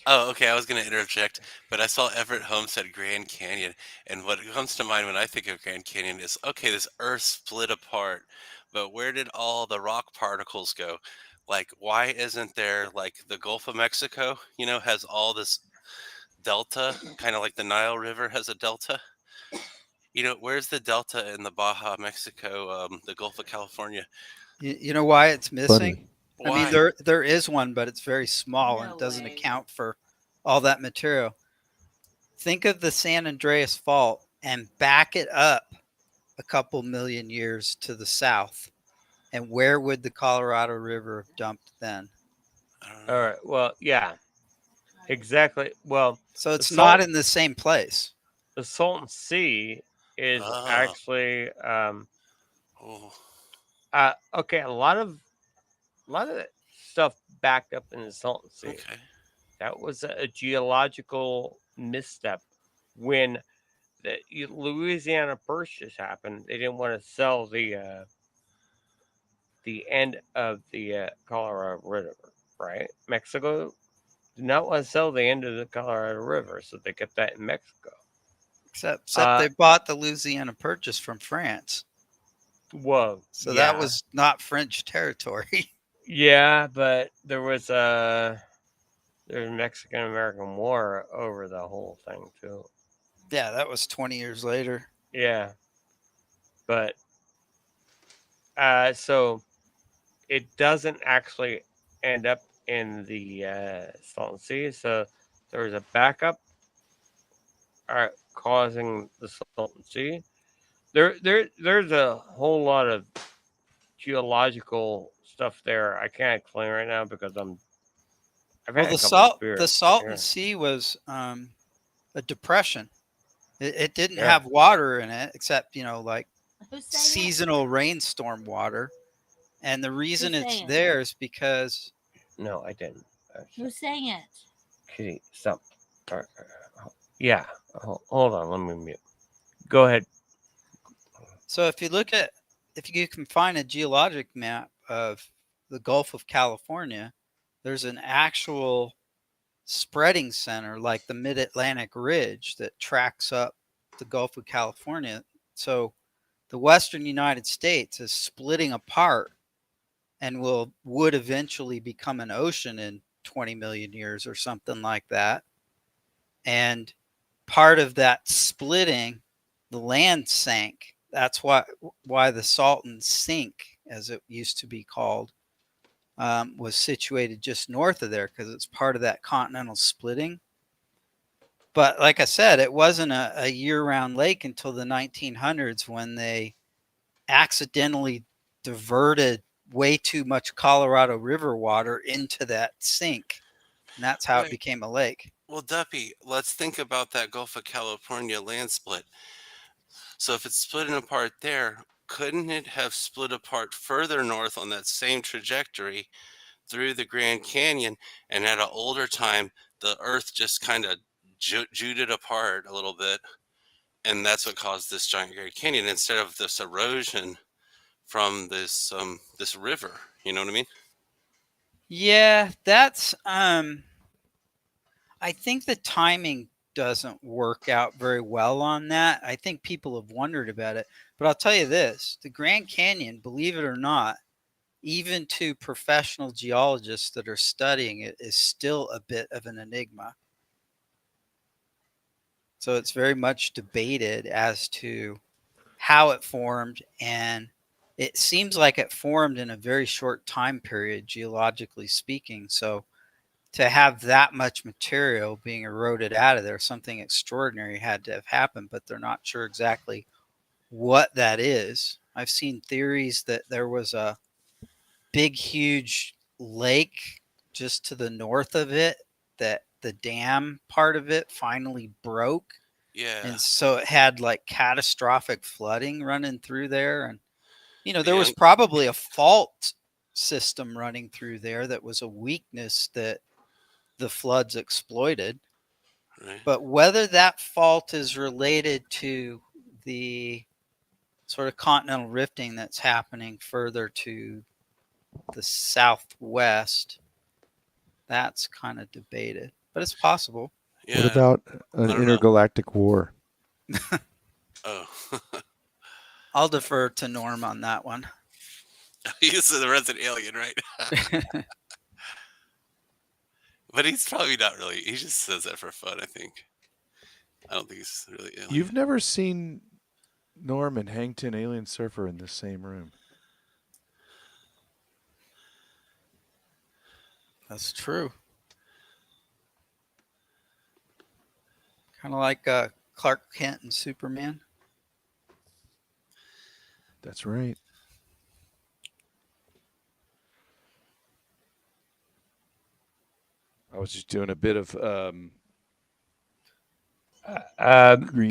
Oh, okay. I was going to interject, but I saw Everett Holmes at Grand Canyon, and what comes to mind when I think of Grand Canyon is, okay, this Earth split apart, but where did all the rock particles go? Like, why isn't there, like, the Gulf of Mexico, has all this delta, kind of like the Nile River has a delta? Where's the delta in the Baja, Mexico, the Gulf of California? You know why it's missing? Why? I mean, there is one, but it's very small and doesn't account for all that material. Think of the San Andreas Fault and back it up a couple million years to the south. And where would the Colorado River have dumped then? All right. Well, yeah, exactly. Well, so it's not in the same place. The Salton Sea is actually okay. A lot of stuff backed up in the Salton Sea. Okay. That was a geological misstep when the Louisiana Purchase happened. They didn't want to sell the end of the Colorado River, right? Mexico did not want to sell the end of the Colorado River, so they kept that in Mexico. Except they bought the Louisiana Purchase from France. Whoa! So that was not French territory. Yeah, but there was a Mexican-American War over the whole thing too. Yeah, that was 20 years later. Yeah, but So it doesn't actually end up in the Salton Sea. So there's a backup causing the Salton Sea. There's a whole lot of geological stuff there. I can't explain right now because I've had a couple of beers. The Salton Sea was a depression. It didn't Yeah. have water in it except, like Who's saying seasonal rainstorm water. And the reason Who's it's saying it? there is because No, I didn't. Who's saying it? Kitty, stop. Yeah. Hold on. Let me mute. Go ahead. so if you can find a geologic map of the Gulf of California, there's an actual spreading center like the Mid-Atlantic Ridge that tracks up the Gulf of California. So the Western United States is splitting apart and would eventually become an ocean in 20 million years or something like that. And part of that splitting, the land sank. That's why the Salton Sink, as it used to be called, was situated just north of there because it's part of that continental splitting. But like I said, it wasn't a year-round lake until the 1900s when they accidentally diverted way too much Colorado River water into that sink. And that's how it became a lake. Well, Duppy, let's think about that Gulf of California land split. So if it's splitting apart there, couldn't it have split apart further north on that same trajectory through the Grand Canyon? And at an older time, the earth just kind of jewed it apart a little bit. And that's what caused this giant Grand Canyon instead of this erosion from this river. You know what I mean? Yeah, that's I think the timing doesn't work out very well on that. I think people have wondered about it. But I'll tell you this, the Grand Canyon, believe it or not, even to professional geologists that are studying it, is still a bit of an enigma. So it's very much debated as to how it formed, and it seems like it formed in a very short time period, geologically speaking. So to have that much material being eroded out of there, something extraordinary had to have happened, but they're not sure exactly what that is. I've seen theories that there was a big, huge lake just to the north of it, that the dam part of it finally broke. Yeah. And so it had like catastrophic flooding running through there. And, there was probably a fault system running through there that was a weakness that the floods exploited. Right. But whether that fault is related to the sort of continental rifting that's happening further to the southwest, that's kind of debated, but it's possible. Yeah. What about an intergalactic war? Oh. I'll defer to Norm on that one. He's the resident alien, right? But he's probably not really. He just says that for fun, I think. I don't think he's really alien. You've never seen Norm and Hangton Alien Surfer in the same room. That's true. Kind of like Clark Kent and Superman. That's right. I was just doing a bit of green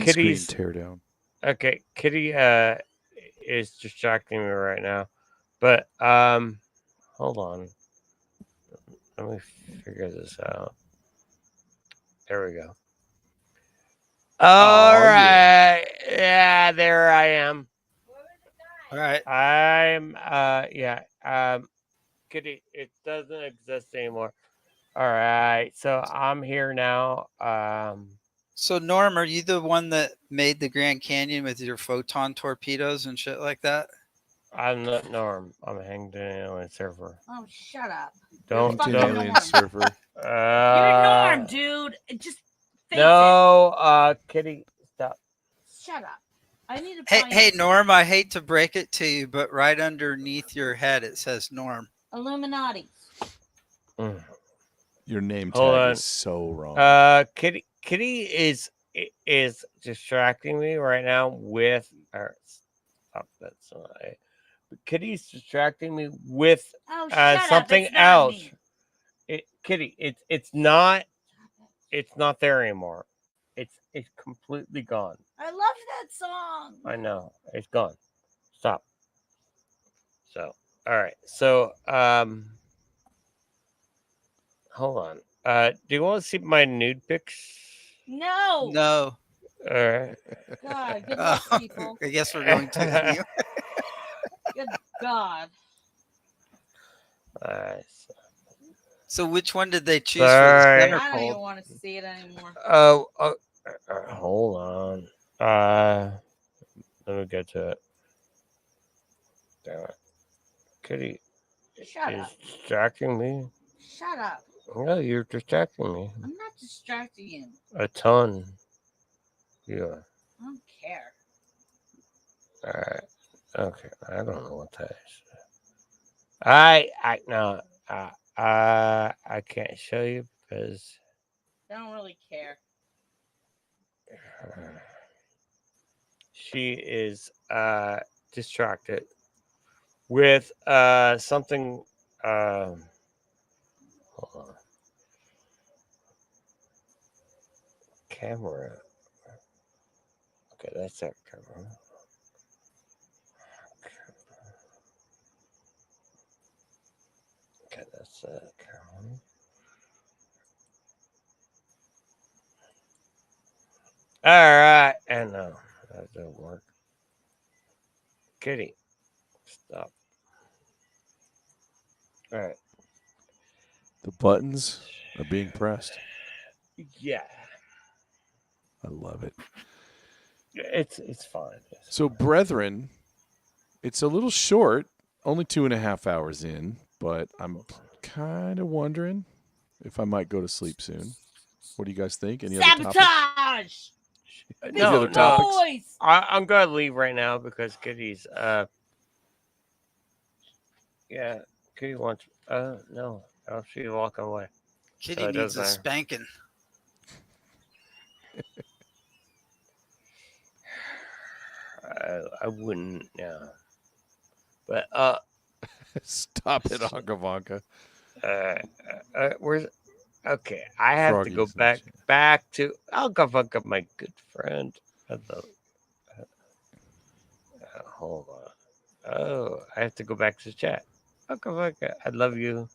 screen teardown. Okay, Kitty is distracting me right now, but hold on. Let me figure this out. There we go. All right. Yeah, there I am. All right. I'm Kitty, it doesn't exist anymore. All right. So I'm here now. So Norm, are you the one that made the Grand Canyon with your photon torpedoes and shit like that? I'm not Norm. I'm Hangton Alien Surfer. Oh, shut up. Don't Alien Surfer. You're Norm, dude. Just face it. Kitty, stop. Shut up. I need to Hey, find hey, Norm, I hate to break it to you, but right underneath your head it says Norm. Illuminati. Your name Hold tag on. is so wrong. Kitty is distracting me right now with stop that. Kitty's distracting me with Oh, shut something up. It's not else. me. Kitty, it's not there anymore. It's completely gone. I love that song. I know. It's gone. Stop. So, all right. So, hold on. Do you want to see my nude pics? No. No. All right. God, good luck, people. I guess we're going to. Good God. All right. So which one did they choose for the Sorry. center I don't even pole? want to see it anymore. Hold on. Let me get to it. Damn it. Kitty Shut is up. distracting me. Shut up. No, you're distracting me. I'm not distracting you. A ton. Yeah. I don't care. All right. Okay. I don't know what that is. I can't show you because I don't really care. she is distracted with something. Hold on. Camera. Okay, that's that camera. Okay, that's that camera. All right, and no, that doesn't work. Kitty, stop. All right. The buttons are being pressed. Yeah. I love it. It's fine. So, brethren, it's a little short, only 2.5 hours in, but I'm kind of wondering if I might go to sleep soon. What do you guys think? Any other topics? Sabotage! No, other topics? Boys! I'm gonna leave right now because Kitty's yeah, Kitty wants no, she's walking away. Kitty So it needs doesn't a matter. spanking. I wouldn't, yeah. But Stop it, Ankavanka. where's okay? I have to go back to Ankavanka, my good friend. Hold on. Oh, I have to go back to the chat. Ankavanka, I love you.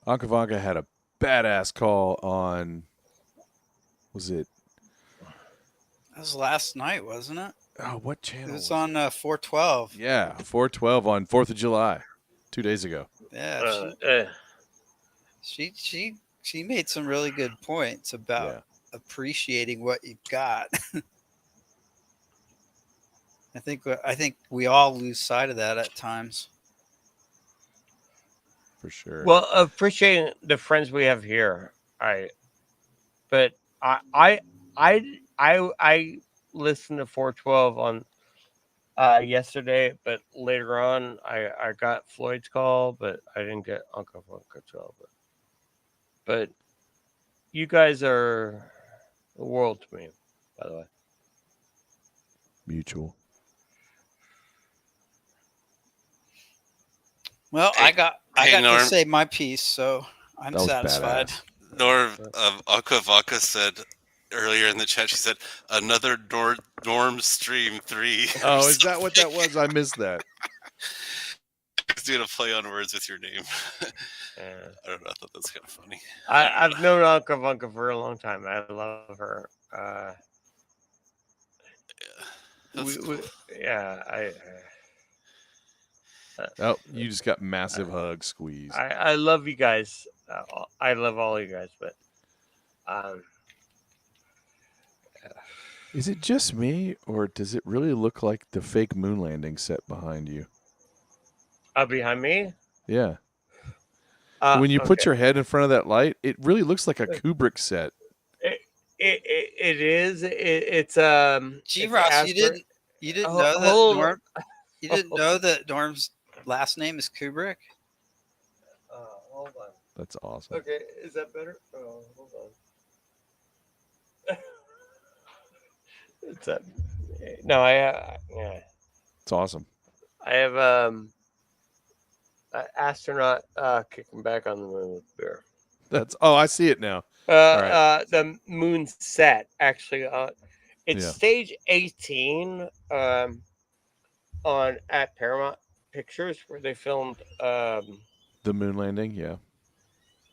Ankavanka had a badass call on. Was it? That was last night, wasn't it? Oh, what channel? It was on 412. Yeah, 412 on 4th of July, 2 days ago. Yeah, she made some really good points about appreciating what you've got. I think we all lose sight of that at times. For sure. Well, appreciating the friends we have here, but I listened to 412 on yesterday, but later on I got Floyd's call, but I didn't get Uncle Funka's call. But you guys are the world to me, by the way. Mutual. Well, I got Norm, to say my piece, so I'm satisfied. Badass. Norm, Akavaka said earlier in the chat, she said, another Norm stream 3. Oh, is that what that was? I missed that. He's doing a play on words with your name. I don't know. I thought that's kind of funny. I've known Akavaka for a long time. I love her. Oh, you just got massive hug squeeze. I love you guys. I love all you guys, but is it just me, or does it really look like the fake moon landing set behind you? Behind me? Yeah. When you put your head in front of that light, it really looks like a Kubrick set. It is. It's G. it's Ross, asteroid. you didn't Ho- know that hold Norm you didn't know that Norm's last name is Kubrick? Hold on. That's awesome. Okay, is that better? Oh, hold on. It's that. No, yeah. It's awesome. I have an astronaut kicking back on the moon with beer. I see it now. All right. The moon set actually. It's Yeah. stage 18 on at Paramount Pictures where they filmed The moon landing. Yeah.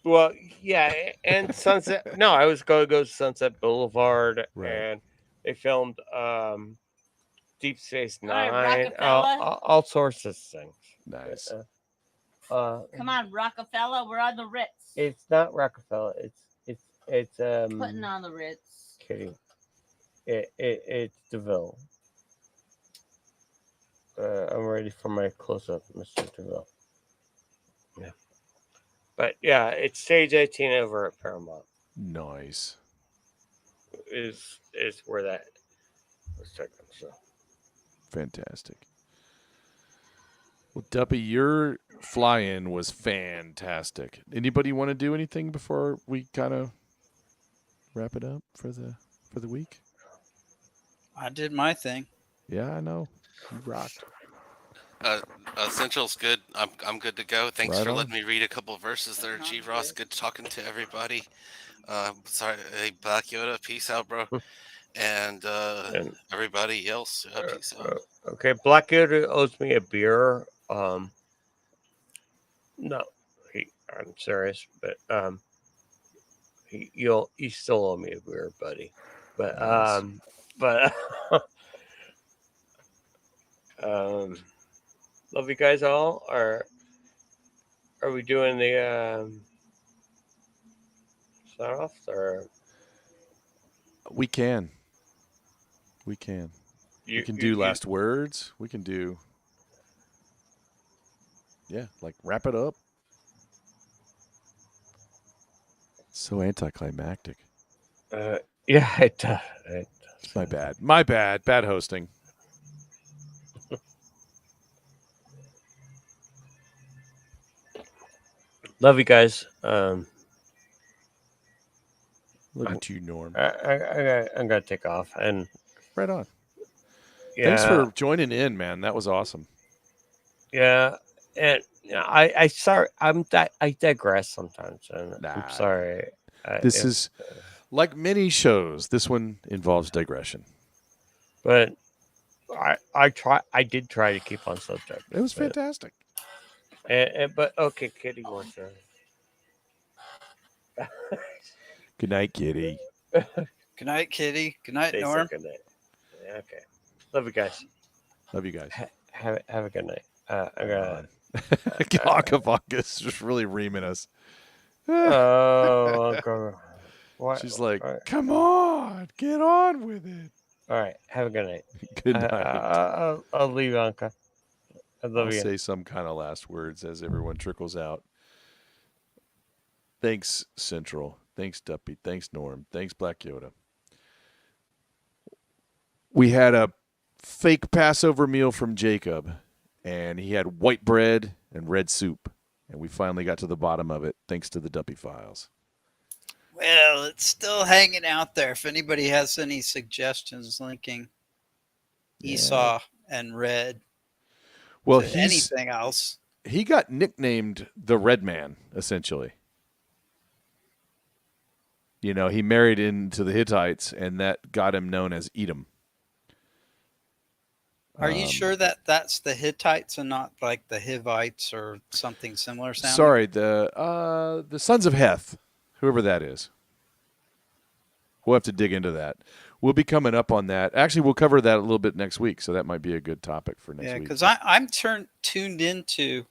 well, yeah, and Sunset. No, I was going to go to Sunset Boulevard, Right. and they filmed Deep Space All right, Nine, Rockefeller. all sorts of things. Nice. Come on, Rockefeller. We're on the Ritz. It's not Rockefeller. It's Putting on the Ritz. kidding. It's DeVille. I'm ready for my close up, Mr. DeVille. Yeah. But yeah, it's stage 18 over at Paramount. Nice. Is where that was taken. So Fantastic. Well, Duppy, your fly-in was fantastic. Anybody want to do anything before we kind of wrap it up for the week? I did my thing. Yeah, I know. You rocked. Central's good. I'm good to go. Thanks Right for on. letting me read a couple verses there, G. Ross. Good talking to everybody. Sorry, hey, Black Yoda, peace out, bro. And everybody else, peace out. okay, Black Yoda owes me a beer. No, I'm serious, but you still owe me a beer, buddy. But Nice. love you guys all. Are we doing the sign off or We can. We can do last words. We can do. Yeah, like wrap it up. So anticlimactic. Yeah, it It's my bad. My bad. Bad hosting. love you guys. Love you too, Norm. I'm gonna take off and Right on. yeah. Thanks for joining in, man. That was awesome. Yeah, and I sorry. I digress sometimes, and Nah. I'm sorry. This is like many shows. This one involves digression. But I did try to keep on subject. It was fantastic. But okay, Kitty wants to. Good night, Kitty. Good night, Kitty. Good night, Norm. Good night. Okay, love you guys. Love you guys. Have a good night. I got. Akavaka's just really reaming us. Oh, Uncle. What? She's like, come on, get on with it. All right, have a good night. Good night. I'll leave, Anka. I love I'll you. say some kind of last words as everyone trickles out. Thanks, Central. Thanks, Duppy. Thanks, Norm. Thanks, Black Yoda. We had a fake Passover meal from Jacob, and he had white bread and red soup, and we finally got to the bottom of it thanks to the Duppy Files. Well, it's still hanging out there. If anybody has any suggestions linking Esau and Red to anything else. He got nicknamed the Red Man, essentially. You know, he married into the Hittites, and that got him known as Edom. Are you sure that that's the Hittites and not like the Hivites or something similar sounding? Sorry, the sons of Heth, whoever that is. We'll have to dig into that. We'll be coming up on that. Actually, we'll cover that a little bit next week, so that might be a good topic for next week. Yeah, because I'm tuned into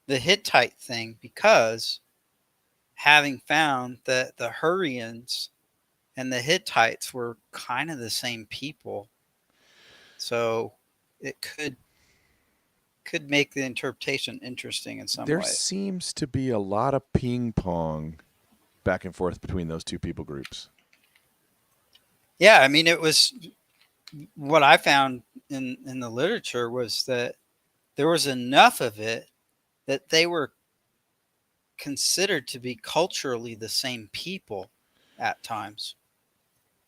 the Hittite thing because having found that the Hurrians and the Hittites were kind of the same people. So it could make the interpretation interesting in some way. There seems to be a lot of ping pong back and forth between those two people groups. Yeah, I mean, it was what I found in the literature was that there was enough of it that they were considered to be culturally the same people at times.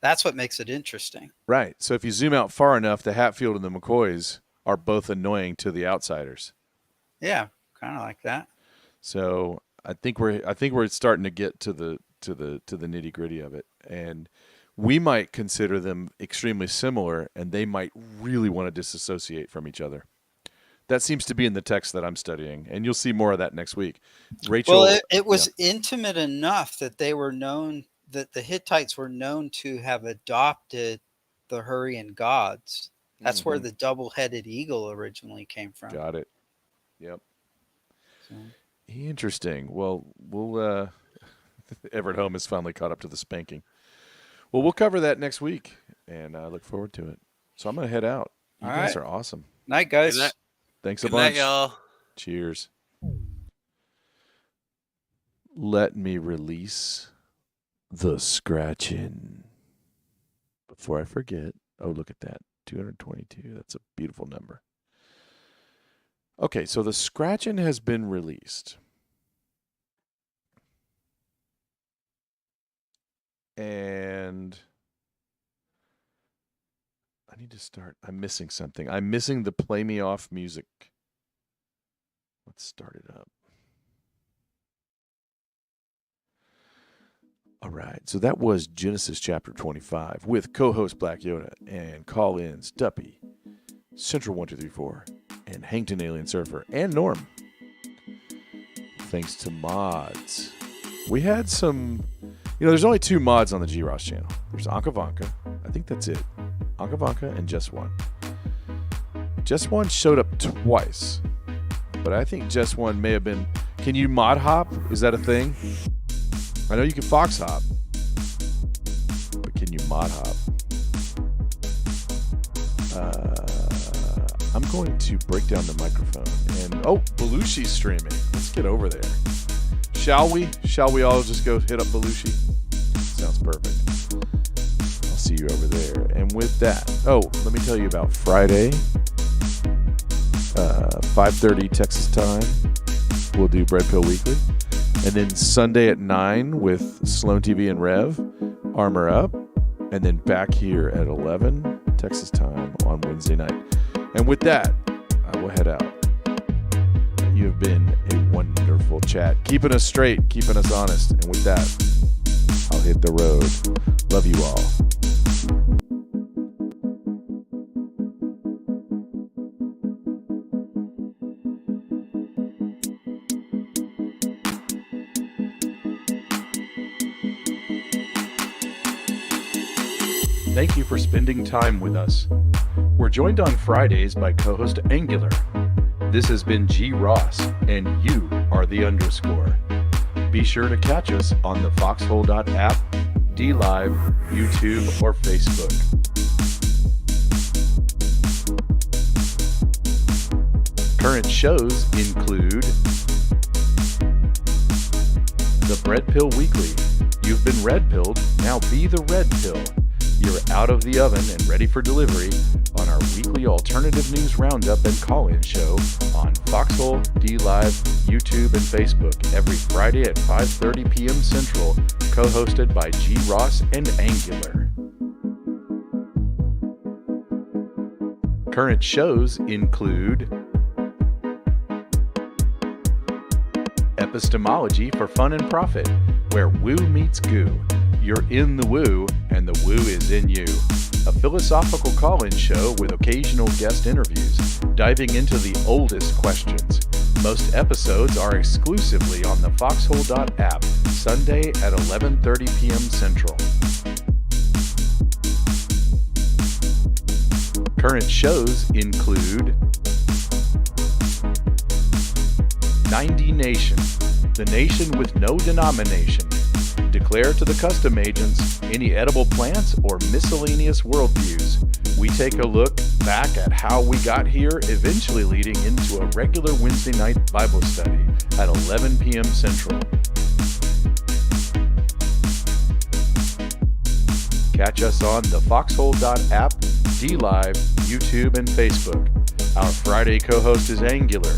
That's what makes it interesting. Right. So if you zoom out far enough, the Hatfield and the McCoys are both annoying to the outsiders. Yeah, kind of like that. So I think we're starting to get to the nitty gritty of it, and we might consider them extremely similar, and they might really want to disassociate from each other. That seems to be in the text that I'm studying, and you'll see more of that next week. Rachel, well, it was intimate enough that they were known, that the Hittites were known to have adopted the Hurrian gods. That's where the double-headed eagle originally came from. Got it. Yep. So. Interesting. Well, we'll Everett Home is finally caught up to the spanking. Well, we'll cover that next week, and I look forward to it. So I'm going to head out. You guys are awesome. Night, guys. Good night. Thanks a bunch. Good night, y'all. Cheers. Let me release the scratching. Before I forget. Oh, look at that. 222. That's a beautiful number. Okay, so the scratching has been released. And I need to start. I'm missing something. I'm missing the play me off music. Let's start it up. All right, so that was Genesis chapter 25 with co-host Black Yoda and call-ins Duppy, Central 1234, and Hankton Alien Surfer, and Norm. Thanks to mods. We had some, there's only 2 mods on the G-Ross channel. There's Ankavanka. I think that's it. Ankavanka and Just One. Just One showed up twice, but I think Just One may have been, can you mod hop? Is that a thing? I know you can fox hop, but can you mod hop? I'm going to break down the microphone. And Belushi's streaming. Let's get over there. Shall we? Shall we all just go hit up Belushi? Sounds perfect. I'll see you over there. And with that, let me tell you about Friday, 5:30 Texas time. We'll do Bread Pill Weekly. And then Sunday at 9 with Sloan TV and Rev, Armor Up. And then back here at 11 Texas time on Wednesday night. And with that, I will head out. You have been a wonderful chat. Keeping us straight, keeping us honest. And with that, I'll hit the road. Love you all. Thank you for spending time with us. We're joined on Fridays by co-host Angular. This has been G. Ross, and you are the underscore. Be sure to catch us on the foxhole.app, DLive, YouTube, or Facebook. Current shows include The Bread Pill Weekly. You've been red pilled, now be the red pill. You're out of the oven and ready for delivery on our weekly alternative news roundup and call-in show on Foxhole, DLive, YouTube, and Facebook every Friday at 5:30 p.m. Central, co-hosted by G. Ross and Angular. Current shows include Epistemology for Fun and Profit, where woo meets goo. You're in the woo, and the woo is in you. A philosophical call-in show with occasional guest interviews, diving into the oldest questions. Most episodes are exclusively on the foxhole.app, Sunday at 11:30 p.m. Central. Current shows include 9dNation, the nation with no denomination. Declare to the custom agents any edible plants or miscellaneous worldviews. We take a look back at how we got here, eventually leading into a regular Wednesday night Bible study at 11 p.m. Central. Catch us on the foxhole.app, DLive, YouTube, and Facebook. Our Friday co-host is Angular.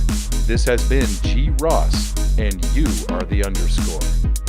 This has been G. Ross, and you are the underscore.